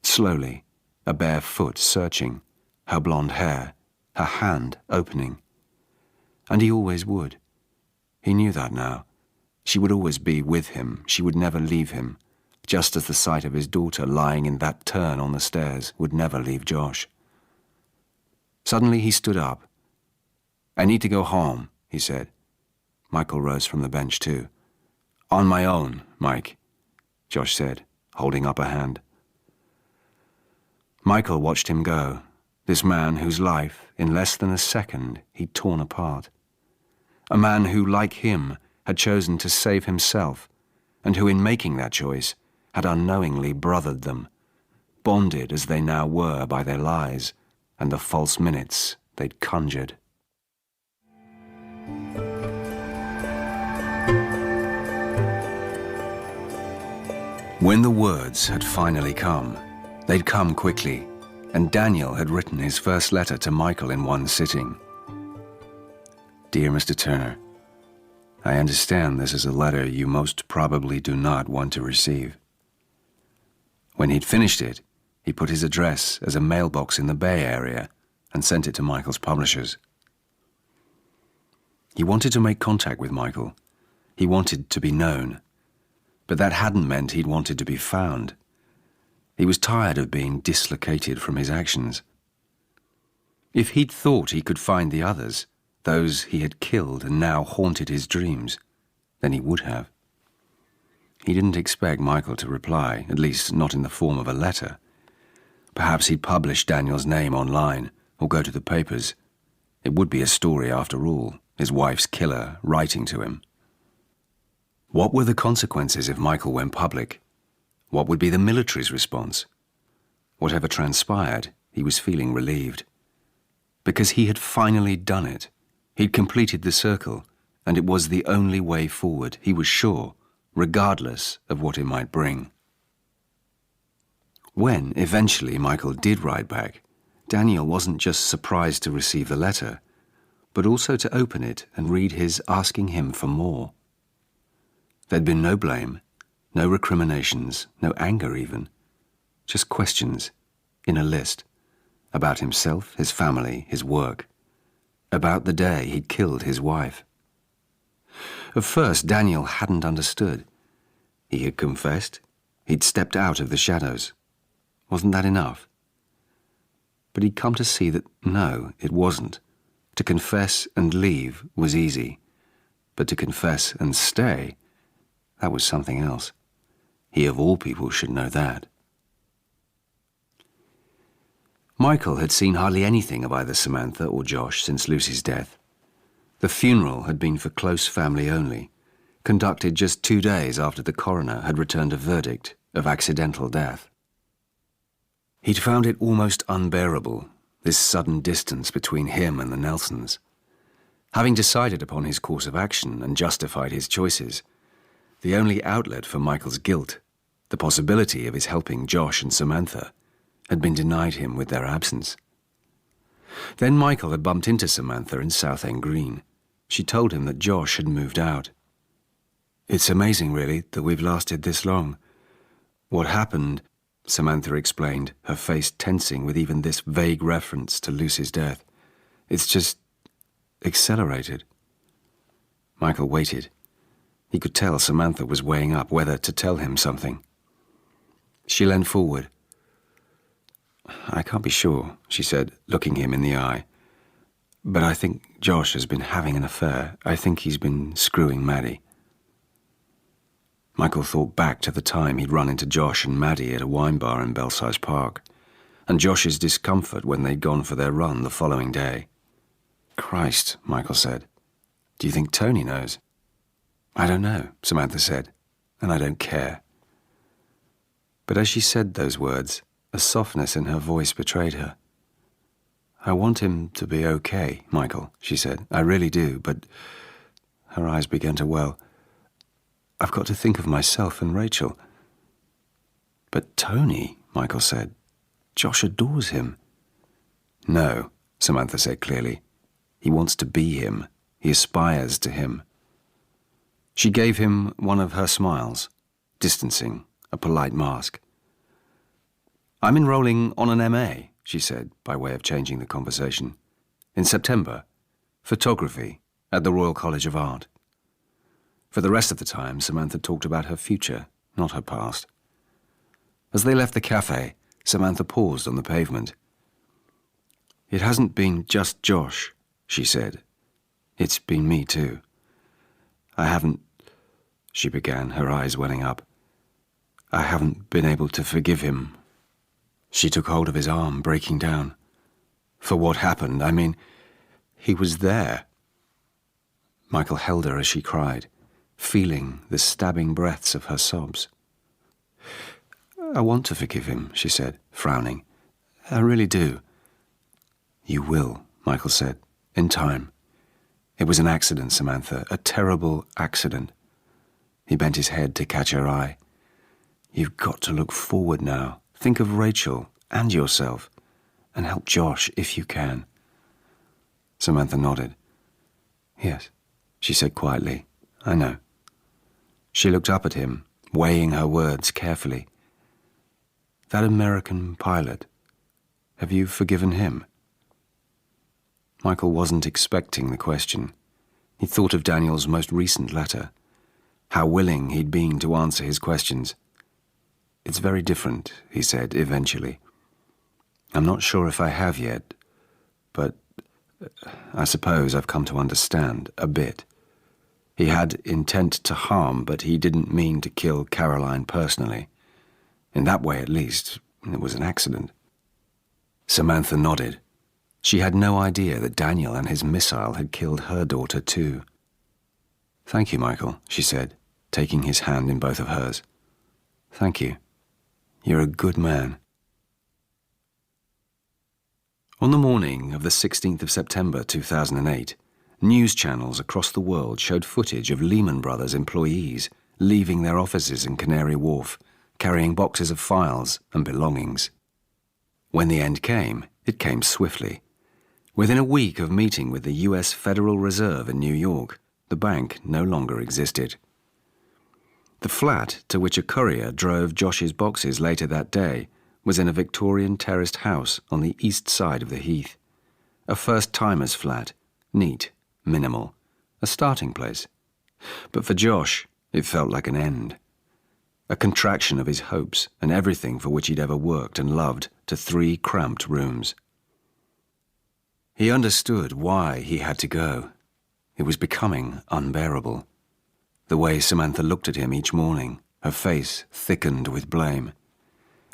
Slowly, a bare foot searching, her blonde hair, her hand opening. And he always would. He knew that now. She would always be with him. She would never leave him, just as the sight of his daughter lying in that turn on the stairs would never leave Josh. Suddenly he stood up. "I need to go home," he said. Michael rose from the bench too. "On my own, Mike," Josh said, holding up a hand. Michael watched him go, this man whose life, in less than a second, he'd torn apart. A man who, like him, had chosen to save himself, and who, in making that choice, had unknowingly brothered them, bonded as they now were by their lies and the false minutes they'd conjured. When the words had finally come, they'd come quickly, and Daniel had written his first letter to Michael in one sitting. "Dear Mr. Turner, I understand this is a letter you most probably do not want to receive." When he'd finished it, he put his address as a mailbox in the Bay Area and sent it to Michael's publishers. He wanted to make contact with Michael. He wanted to be known. But that hadn't meant he'd wanted to be found. He was tired of being dislocated from his actions. If he'd thought he could find the others, those he had killed and now haunted his dreams, then he would have. He didn't expect Michael to reply, at least not in the form of a letter. Perhaps he'd publish Daniel's name online or go to the papers. It would be a story after all, his wife's killer writing to him. What were the consequences if Michael went public? What would be the military's response? Whatever transpired, he was feeling relieved. Because he had finally done it. He'd completed the circle, and it was the only way forward, he was sure, regardless of what it might bring. When, eventually, Michael did write back, Daniel wasn't just surprised to receive the letter, but also to open it and read his asking him for more. There'd been no blame, no recriminations, no anger even, just questions, in a list, about himself, his family, his work, about the day he'd killed his wife. At first, Daniel hadn't understood. He had confessed, he'd stepped out of the shadows. Wasn't that enough? But he'd come to see that no, it wasn't. To confess and leave was easy, but to confess and stay, that was something else. He of all people should know that. Michael had seen hardly anything of either Samantha or Josh since Lucy's death. The funeral had been for close family only, conducted just 2 days after the coroner had returned a verdict of accidental death. He'd found it almost unbearable, this sudden distance between him and the Nelsons. Having decided upon his course of action and justified his choices, the only outlet for Michael's guilt, the possibility of his helping Josh and Samantha, had been denied him with their absence. Then Michael had bumped into Samantha in Southend Green. She told him that Josh had moved out. "It's amazing, really, that we've lasted this long. What happened," Samantha explained, her face tensing with even this vague reference to Lucy's death. "It's just accelerated." Michael waited. He could tell Samantha was weighing up whether to tell him something. She leaned forward. "I can't be sure," she said, looking him in the eye. "But I think Josh has been having an affair. I think he's been screwing Maddie." Michael thought back to the time he'd run into Josh and Maddie at a wine bar in Belsize Park, and Josh's discomfort when they'd gone for their run the following day. "Christ," Michael said. "Do you think Tony knows?" "I don't know," Samantha said, "and I don't care." But as she said those words, a softness in her voice betrayed her. "I want him to be okay, Michael," she said. "I really do, but..." Her eyes began to well. "I've got to think of myself and Rachel." "But Tony," Michael said. "Josh adores him." "No," Samantha said clearly. "He wants to be him. He aspires to him." She gave him one of her smiles, distancing, a polite mask. "I'm enrolling on an MA, she said, by way of changing the conversation. "In September. Photography, at the Royal College of Art." For the rest of the time, Samantha talked about her future, not her past. As they left the cafe, Samantha paused on the pavement. "It hasn't been just Josh," she said. "It's been me too. I haven't," she began, her eyes welling up. "I haven't been able to forgive him." She took hold of his arm, breaking down. "For what happened, I mean, he was there." Michael held her as she cried, feeling the stabbing breaths of her sobs. "I want to forgive him," she said, frowning. "I really do." "You will," Michael said, "in time. It was an accident, Samantha, a terrible accident." He bent his head to catch her eye. "You've got to look forward now. Think of Rachel and yourself, and help Josh if you can." Samantha nodded. "Yes," she said quietly, "I know." She looked up at him, weighing her words carefully. "That American pilot, have you forgiven him?" Michael wasn't expecting the question. He thought of Daniel's most recent letter, how willing he'd been to answer his questions. "It's very different," he said eventually. "I'm not sure if I have yet, but I suppose I've come to understand a bit. He had intent to harm, but he didn't mean to kill Caroline personally. In that way, at least, it was an accident. Samantha nodded. She had no idea that Daniel and his missile had killed her daughter too. "Thank you, Michael," she said, taking his hand in both of hers. "Thank you. You're a good man." On the morning of the 16th of September 2008, news channels across the world showed footage of Lehman Brothers employees leaving their offices in Canary Wharf, carrying boxes of files and belongings. When the end came, it came swiftly. Within a week of meeting with the US Federal Reserve in New York, the bank no longer existed. The flat to which a courier drove Josh's boxes later that day was in a Victorian terraced house on the east side of the Heath. A first-timer's flat, neat, minimal, a starting place. But for Josh, it felt like an end. A contraction of his hopes and everything for which he'd ever worked and loved to 3 cramped rooms. He understood why he had to go. It was becoming unbearable. The way Samantha looked at him each morning, her face thickened with blame.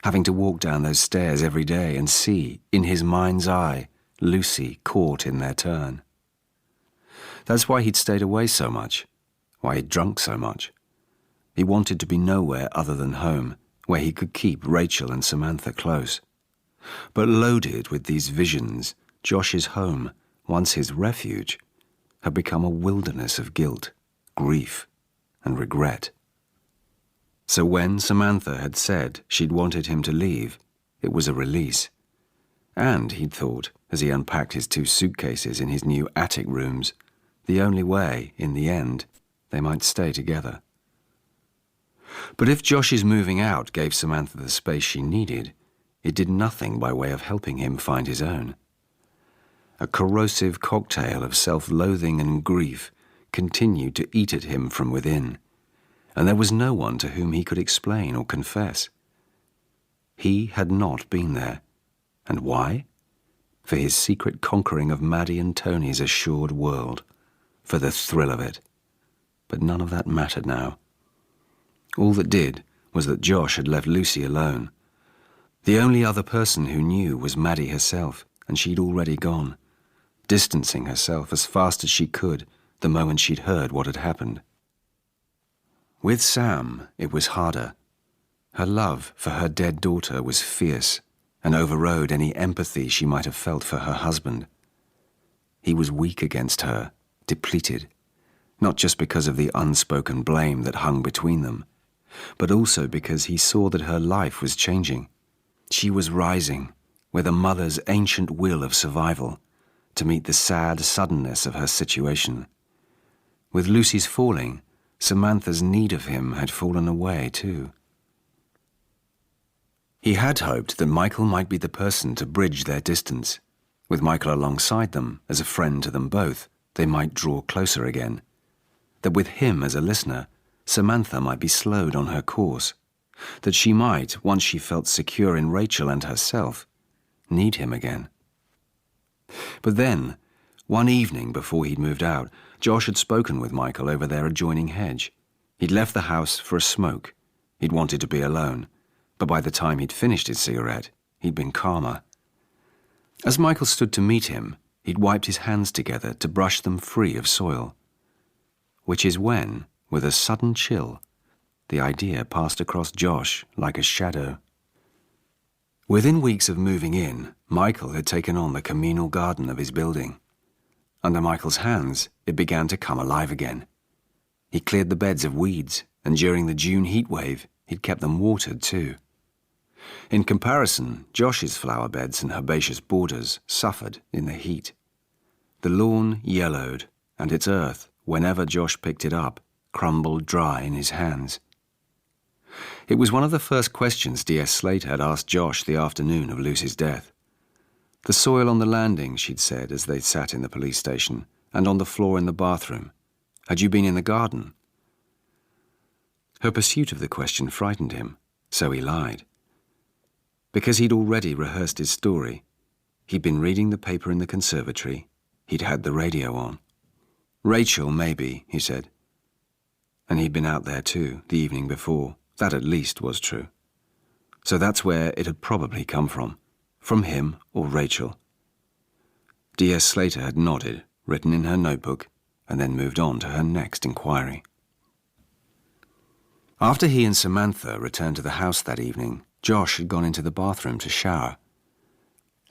Having to walk down those stairs every day and see, in his mind's eye, Lucy caught in their turn. That's why he'd stayed away so much, why he'd drunk so much. He wanted to be nowhere other than home, where he could keep Rachel and Samantha close. But loaded with these visions, Josh's home, once his refuge, had become a wilderness of guilt, grief, and regret. So when Samantha had said she'd wanted him to leave, it was a release. And, he'd thought, as he unpacked his 2 suitcases in his new attic rooms, the only way, in the end, they might stay together. But if Josh's moving out gave Samantha the space she needed, it did nothing by way of helping him find his own. A corrosive cocktail of self-loathing and grief continued to eat at him from within, and there was no one to whom he could explain or confess. He had not been there. And why? For his secret conquering of Maddie and Tony's assured world, for the thrill of it. But none of that mattered now. All that did was that Josh had left Lucy alone. The only other person who knew was Maddie herself, and she'd already gone, distancing herself as fast as she could the moment she'd heard what had happened. With Sam, it was harder. Her love for her dead daughter was fierce and overrode any empathy she might have felt for her husband. He was weak against her, depleted, not just because of the unspoken blame that hung between them, but also because he saw that her life was changing. She was rising, with a mother's ancient will of survival, to meet the sad suddenness of her situation. With Lucy's falling, Samantha's need of him had fallen away too. He had hoped that Michael might be the person to bridge their distance. With Michael alongside them, as a friend to them both, they might draw closer again. That with him as a listener, Samantha might be slowed on her course. That she might, once she felt secure in Rachel and herself, need him again. But then, one evening before he'd moved out, Josh had spoken with Michael over their adjoining hedge. He'd left the house for a smoke. He'd wanted to be alone, but by the time he'd finished his cigarette, he'd been calmer. As Michael stood to meet him, he'd wiped his hands together to brush them free of soil. Which is when, with a sudden chill, the idea passed across Josh like a shadow. Within weeks of moving in, Michael had taken on the communal garden of his building. Under Michael's hands, it began to come alive again. He cleared the beds of weeds, and during the June heatwave, he'd kept them watered too. In comparison, Josh's flower beds and herbaceous borders suffered in the heat. The lawn yellowed, and its earth, whenever Josh picked it up, crumbled dry in his hands. It was one of the first questions D.S. Slater had asked Josh the afternoon of Lucy's death. The soil on the landing, she'd said as they sat in the police station, and on the floor in the bathroom. Had you been in the garden? Her pursuit of the question frightened him, so he lied. Because he'd already rehearsed his story. He'd been reading the paper in the conservatory, He'd had the radio on. Rachel, maybe, he said. And he'd been out there too, the evening before. That at least was true. So that's where it had probably come from him or Rachel. D.S. Slater had nodded, written in her notebook, and then moved on to her next inquiry. After he and Samantha returned to the house that evening, Josh had gone into the bathroom to shower.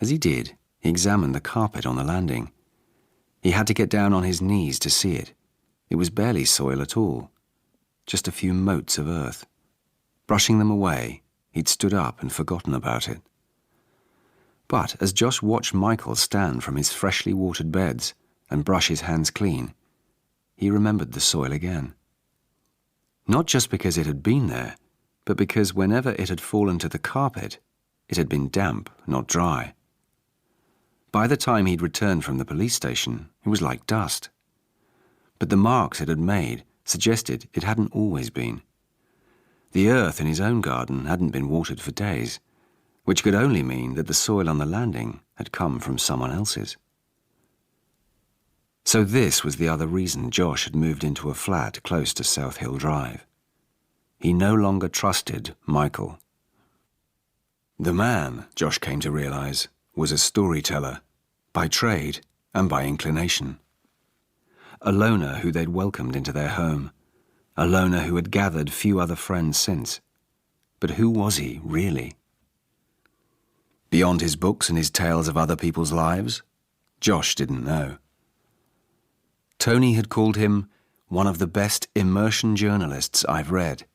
As he did, he examined the carpet on the landing. He had to get down on his knees to see it. It was barely soil at all, just a few motes of earth. Brushing them away, he'd stood up and forgotten about it. But as Josh watched Michael stand from his freshly watered beds and brush his hands clean, he remembered the soil again. Not just because it had been there, but because whenever it had fallen to the carpet, it had been damp, not dry. By the time he'd returned from the police station, it was like dust. But the marks it had made suggested it hadn't always been. The earth in his own garden hadn't been watered for days, which could only mean that the soil on the landing had come from someone else's. So this was the other reason Josh had moved into a flat close to South Hill Drive. He no longer trusted Michael. The man, Josh came to realize, was a storyteller, by trade and by inclination. A loner who they'd welcomed into their home, a loner who had gathered few other friends since. But who was he, really? Beyond his books and his tales of other people's lives, Josh didn't know. Tony had called him one of the best immersion journalists I've read.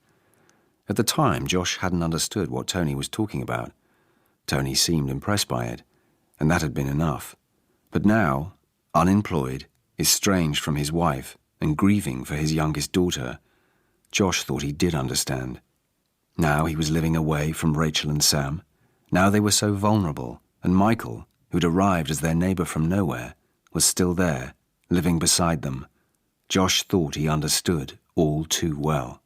At the time, Josh hadn't understood what Tony was talking about. Tony seemed impressed by it, and that had been enough. But now, unemployed, estranged from his wife, and grieving for his youngest daughter, Josh thought he did understand. Now he was living away from Rachel and Sam. Now they were so vulnerable, and Michael, who'd arrived as their neighbor from nowhere, was still there, living beside them. Josh thought he understood all too well.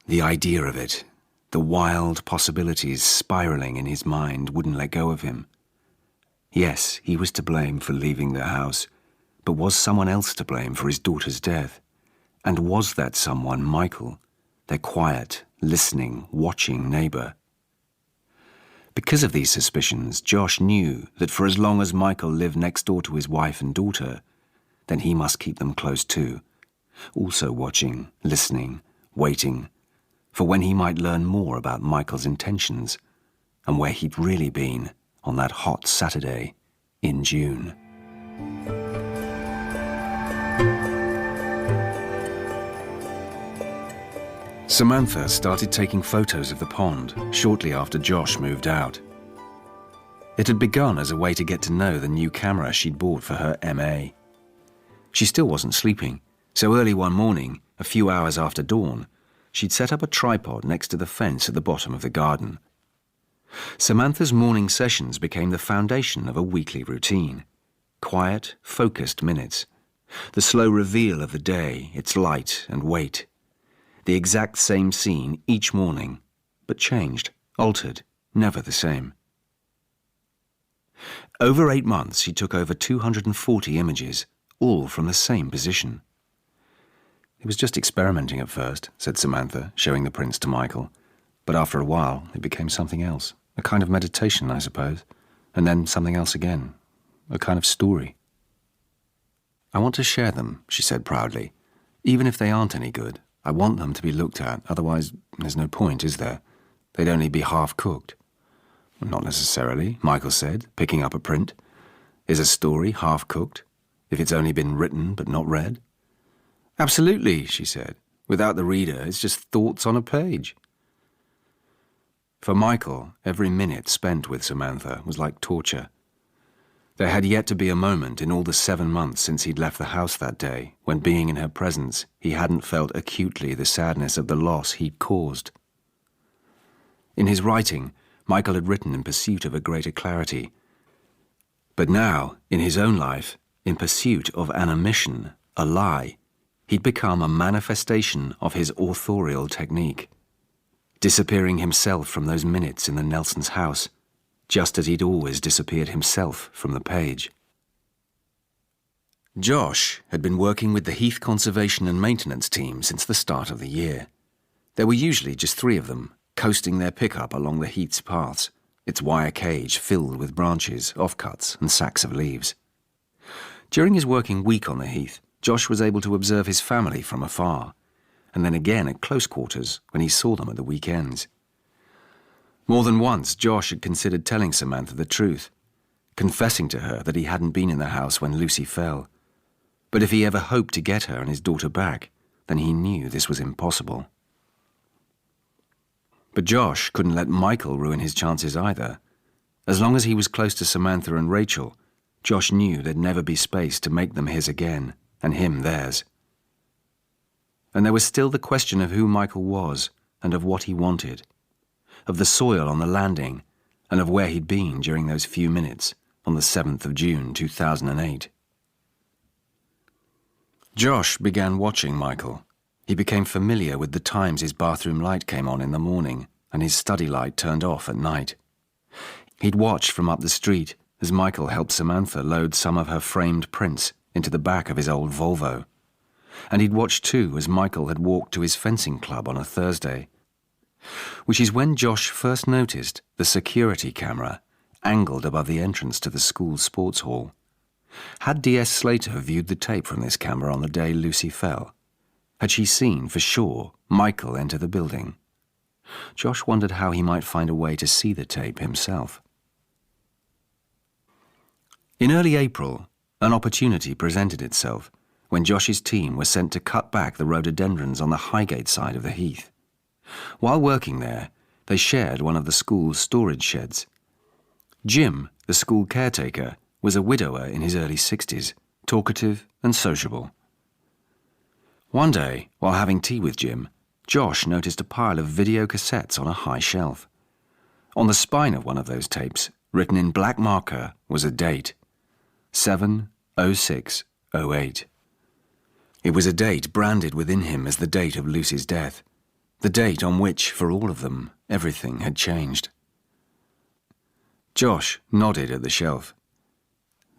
The idea of it, the wild possibilities spiraling in his mind, wouldn't let go of him. Yes, he was to blame for leaving the house, but was someone else to blame for his daughter's death? And was that someone Michael, their quiet, listening, watching neighbor? Because of these suspicions, Josh knew that for as long as Michael lived next door to his wife and daughter, then he must keep them close too, also watching, listening, waiting, for when he might learn more about Michael's intentions and where he'd really been on that hot Saturday in June. Samantha started taking photos of the pond shortly after Josh moved out. It had begun as a way to get to know the new camera she'd bought for her MA. She still wasn't sleeping, so early one morning, a few hours after dawn, she'd set up a tripod next to the fence at the bottom of the garden. Samantha's morning sessions became the foundation of a weekly routine. Quiet, focused minutes. The slow reveal of the day, its light and weight. The exact same scene each morning, but changed, altered, never the same. Over 8 months, she took over 240 images, all from the same position. It was just experimenting at first, said Samantha, showing the prints to Michael. But after a while, it became something else. A kind of meditation, I suppose. And then something else again. A kind of story. I want to share them, she said proudly. Even if they aren't any good, I want them to be looked at. Otherwise, there's no point, is there? They'd only be half-cooked. Not necessarily, Michael said, picking up a print. Is a story half-cooked, if it's only been written but not read? Absolutely, she said. Without the reader, it's just thoughts on a page. For Michael, every minute spent with Samantha was like torture. There had yet to be a moment in all the 7 months since he'd left the house that day when, being in her presence, he hadn't felt acutely the sadness of the loss he'd caused. In his writing, Michael had written in pursuit of a greater clarity. But now, in his own life, in pursuit of an omission, a lie, he'd become a manifestation of his authorial technique, disappearing himself from those minutes in the Nelsons' house, just as he'd always disappeared himself from the page. Josh had been working with the Heath Conservation and Maintenance team since the start of the year. There were usually just 3 of them, coasting their pickup along the Heath's paths, its wire cage filled with branches, offcuts, and sacks of leaves. During his working week on the Heath, Josh was able to observe his family from afar, and then again at close quarters when he saw them at the weekends. More than once, Josh had considered telling Samantha the truth, confessing to her that he hadn't been in the house when Lucy fell. But if he ever hoped to get her and his daughter back, then he knew this was impossible. But Josh couldn't let Michael ruin his chances either. As long as he was close to Samantha and Rachel, Josh knew there'd never be space to make them his again, and him theirs. And there was still the question of who Michael was and of what he wanted, of the soil on the landing and of where he'd been during those few minutes on the 7th of June 2008. Josh began watching Michael. He became familiar with the times his bathroom light came on in the morning and his study light turned off at night. He'd watched from up the street as Michael helped Samantha load some of her framed prints into the back of his old Volvo. And he'd watched too as Michael had walked to his fencing club on a Thursday, which is when Josh first noticed the security camera angled above the entrance to the school sports hall. Had D.S. Slater viewed the tape from this camera on the day Lucy fell? Had she seen, for sure, Michael enter the building? Josh wondered how he might find a way to see the tape himself. In early April, an opportunity presented itself when Josh's team was sent to cut back the rhododendrons on the Highgate side of the Heath. While working there, they shared one of the school's storage sheds. Jim, the school caretaker, was a widower in his early 60s, talkative and sociable. One day, while having tea with Jim, Josh noticed a pile of video cassettes on a high shelf. On the spine of one of those tapes, written in black marker, was a date: 7/06/08. It was a date branded within him as the date of Lucy's death, the date on which, for all of them, everything had changed. Josh nodded at the shelf.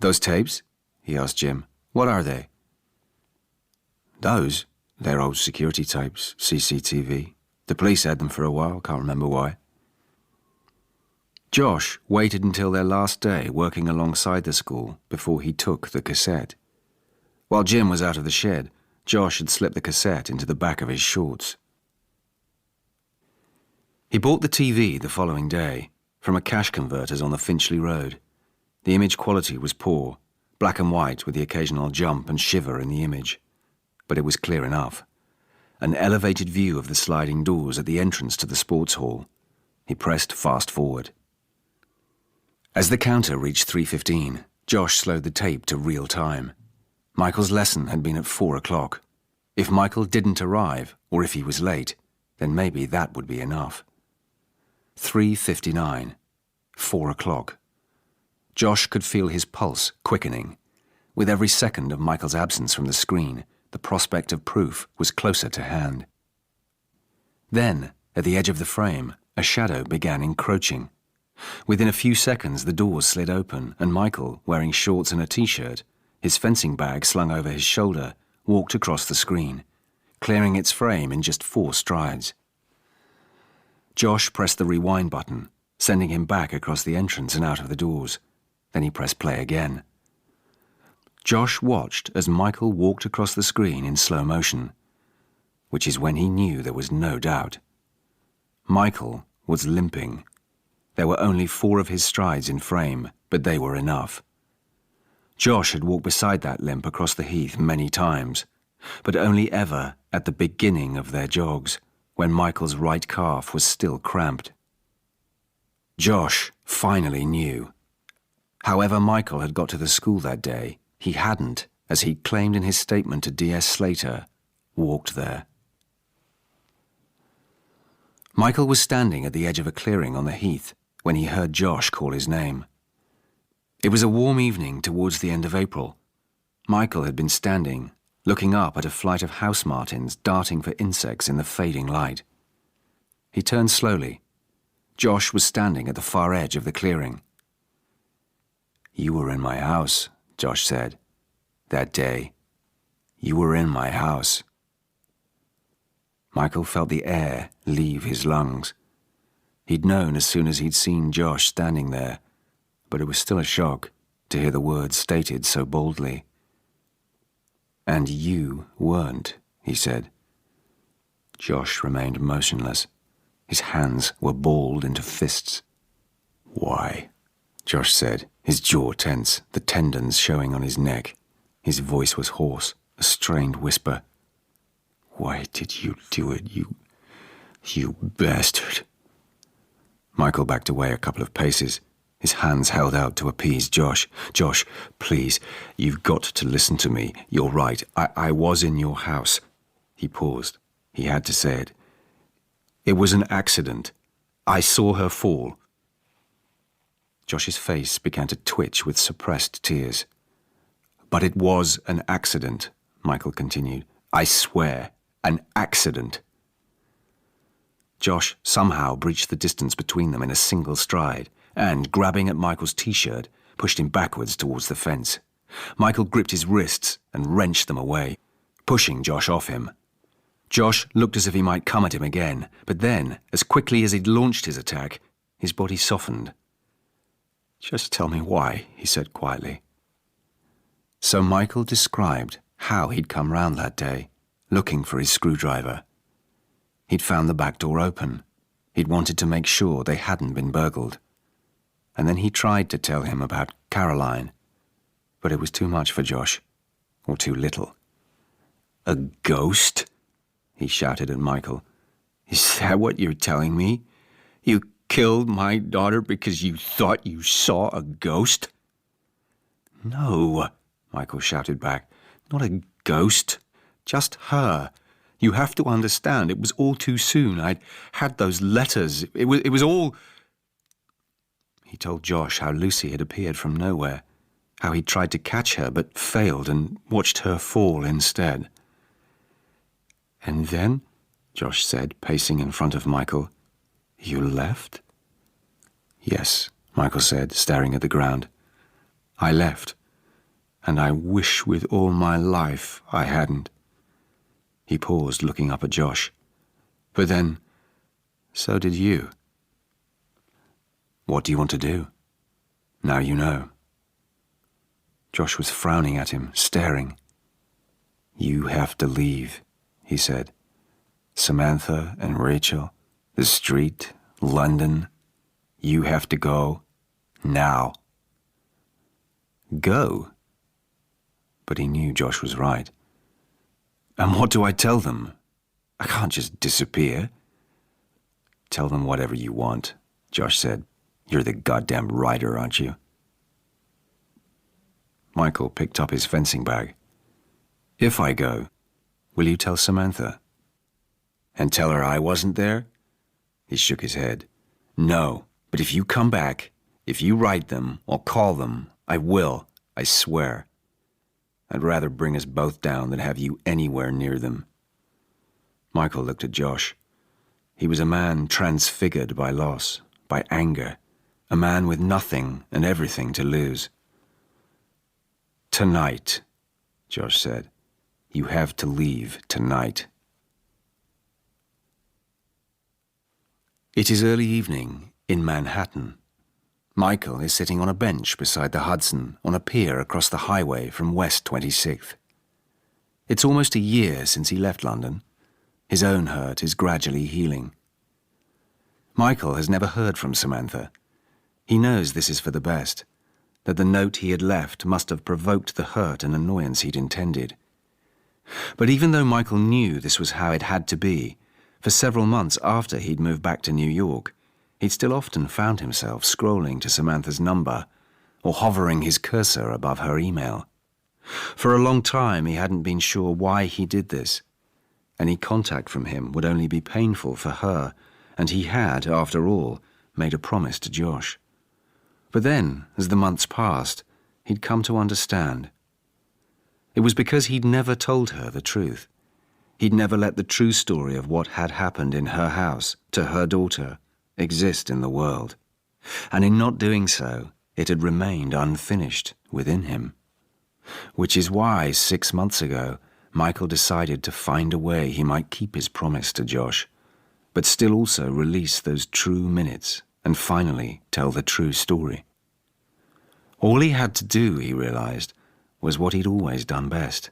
"Those tapes?" he asked Jim. "What are they?" "Those? They're old security tapes, CCTV. The police had them for a while, can't remember why." Josh waited until their last day working alongside the school before he took the cassette. While Jim was out of the shed, Josh had slipped the cassette into the back of his shorts. He bought the TV the following day from a cash converters on the Finchley Road. The image quality was poor, black and white with the occasional jump and shiver in the image. But it was clear enough. An elevated view of the sliding doors at the entrance to the sports hall. He pressed fast forward. As the counter reached 3:15, Josh slowed the tape to real time. Michael's lesson had been at 4 o'clock. If Michael didn't arrive, or if he was late, then maybe that would be enough. 3:59. 4 o'clock. Josh could feel his pulse quickening. With every second of Michael's absence from the screen, the prospect of proof was closer to hand. Then, at the edge of the frame, a shadow began encroaching. Within a few seconds, the doors slid open, and Michael, wearing shorts and a t-shirt, his fencing bag slung over his shoulder, walked across the screen, clearing its frame in just 4 strides. Josh pressed the rewind button, sending him back across the entrance and out of the doors. Then he pressed play again. Josh watched as Michael walked across the screen in slow motion, which is when he knew there was no doubt. Michael was limping. There were only 4 of his strides in frame, but they were enough. Josh had walked beside that limp across the Heath many times, but only ever at the beginning of their jogs, when Michael's right calf was still cramped. Josh finally knew. However Michael had got to the school that day, he hadn't, as he claimed in his statement to D.S. Slater, walked there. Michael was standing at the edge of a clearing on the Heath when he heard Josh call his name. It was a warm evening towards the end of April. Michael had been standing, looking up at a flight of house martins darting for insects in the fading light. He turned slowly. Josh was standing at the far edge of the clearing. "You were in my house," Josh said. That day, you were in my house." Michael felt the air leave his lungs. He'd known as soon as he'd seen Josh standing there, but it was still a shock to hear the words stated so boldly. "And you weren't," he said. Josh remained motionless. His hands were balled into fists. "Why?" Josh said, his jaw tense, the tendons showing on his neck. His voice was hoarse, a strained whisper. "Why did you do it, you bastard?" Michael backed away a couple of paces, his hands held out to appease Josh. "Josh, please, you've got to listen to me. You're right, I was in your house." He paused. He had to say it. "It was an accident. I saw her fall." Josh's face began to twitch with suppressed tears. "But it was an accident," Michael continued. "I swear, an accident." Josh somehow breached the distance between them in a single stride and, grabbing at Michael's t-shirt, pushed him backwards towards the fence. Michael gripped his wrists and wrenched them away, pushing Josh off him. Josh looked as if he might come at him again, but then, as quickly as he'd launched his attack, his body softened. "Just tell me why," he said quietly. So Michael described how he'd come round that day, looking for his screwdriver. He'd found the back door open. He'd wanted to make sure they hadn't been burgled. And then he tried to tell him about Caroline, but it was too much for Josh, or too little. "A ghost?" he shouted at Michael. "Is that what you're telling me? You killed my daughter because you thought you saw a ghost?" "No," Michael shouted back. "Not a ghost. Just her. You have to understand, it was all too soon. I'd had those letters. It was all..." He told Josh how Lucy had appeared from nowhere, how he'd tried to catch her but failed and watched her fall instead. "And then," Josh said, pacing in front of Michael, "you left?" "Yes," Michael said, staring at the ground. "I left, and I wish with all my life I hadn't." He paused, looking up at Josh. "But then, so did you. What do you want to do? Now you know." Josh was frowning at him, staring. "You have to leave," he said. "Samantha and Rachel, the street, London. You have to go. Now." "Go?" But he knew Josh was right. "And what do I tell them? I can't just disappear." "Tell them whatever you want," Josh said. "You're the goddamn writer, aren't you?" Michael picked up his fencing bag. "If I go, will you tell Samantha?" "And tell her I wasn't there?" He shook his head. "No, but if you come back, if you write them or call them, I will, I swear. I'd rather bring us both down than have you anywhere near them." Michael looked at Josh. He was a man transfigured by loss, by anger, a man with nothing and everything to lose. "Tonight," Josh said. "You have to leave tonight." It is early evening in Manhattan. Michael is sitting on a bench beside the Hudson on a pier across the highway from West 26th. It's almost a year since he left London. His own hurt is gradually healing. Michael has never heard from Samantha. He knows this is for the best, that the note he had left must have provoked the hurt and annoyance he'd intended. But even though Michael knew this was how it had to be, for several months after he'd moved back to New York, he'd still often found himself scrolling to Samantha's number or hovering his cursor above her email. For a long time he hadn't been sure why he did this. Any contact from him would only be painful for her, and he had, after all, made a promise to Josh. But then, as the months passed, he'd come to understand. It was because he'd never told her the truth. He'd never let the true story of what had happened in her house to her daughter exist in the world. And in not doing so, it had remained unfinished within him. Which is why 6 months ago, Michael decided to find a way he might keep his promise to Josh, but still also release those true minutes and finally tell the true story. All he had to do, he realized, was what he'd always done best,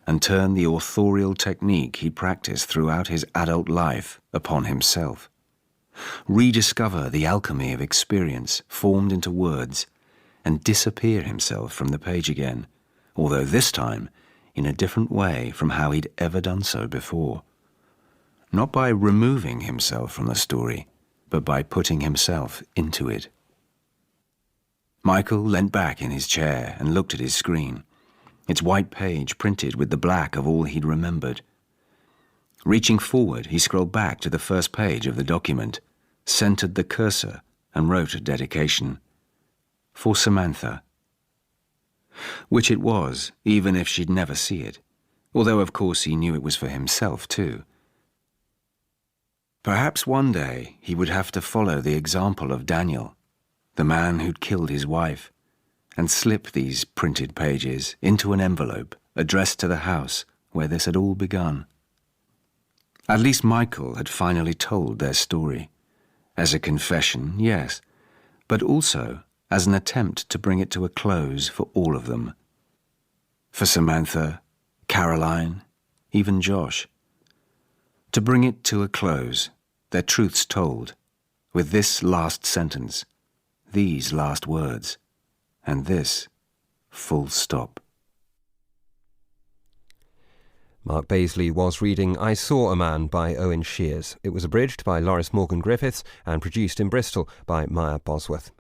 and turn the authorial technique he practiced throughout his adult life upon himself. Rediscover the alchemy of experience formed into words and disappear himself from the page again, although this time in a different way from how he'd ever done so before. Not by removing himself from the story, but by putting himself into it. Michael leant back in his chair and looked at his screen, its white page printed with the black of all he'd remembered. Reaching forward, he scrolled back to the first page of the document, centered the cursor, and wrote a dedication. For Samantha. Which it was, even if she'd never see it, although of course he knew it was for himself too. Perhaps one day he would have to follow the example of Daniel, the man who'd killed his wife, and slip these printed pages into an envelope addressed to the house where this had all begun. At least Michael had finally told their story. As a confession, yes, but also as an attempt to bring it to a close for all of them. For Samantha, Caroline, even Josh. To bring it to a close, their truths told, with this last sentence, these last words, and this full stop. Mark Bazeley was reading I Saw a Man by Owen. It was abridged by Loris Morgan Griffiths and produced in Bristol by Maya Bosworth.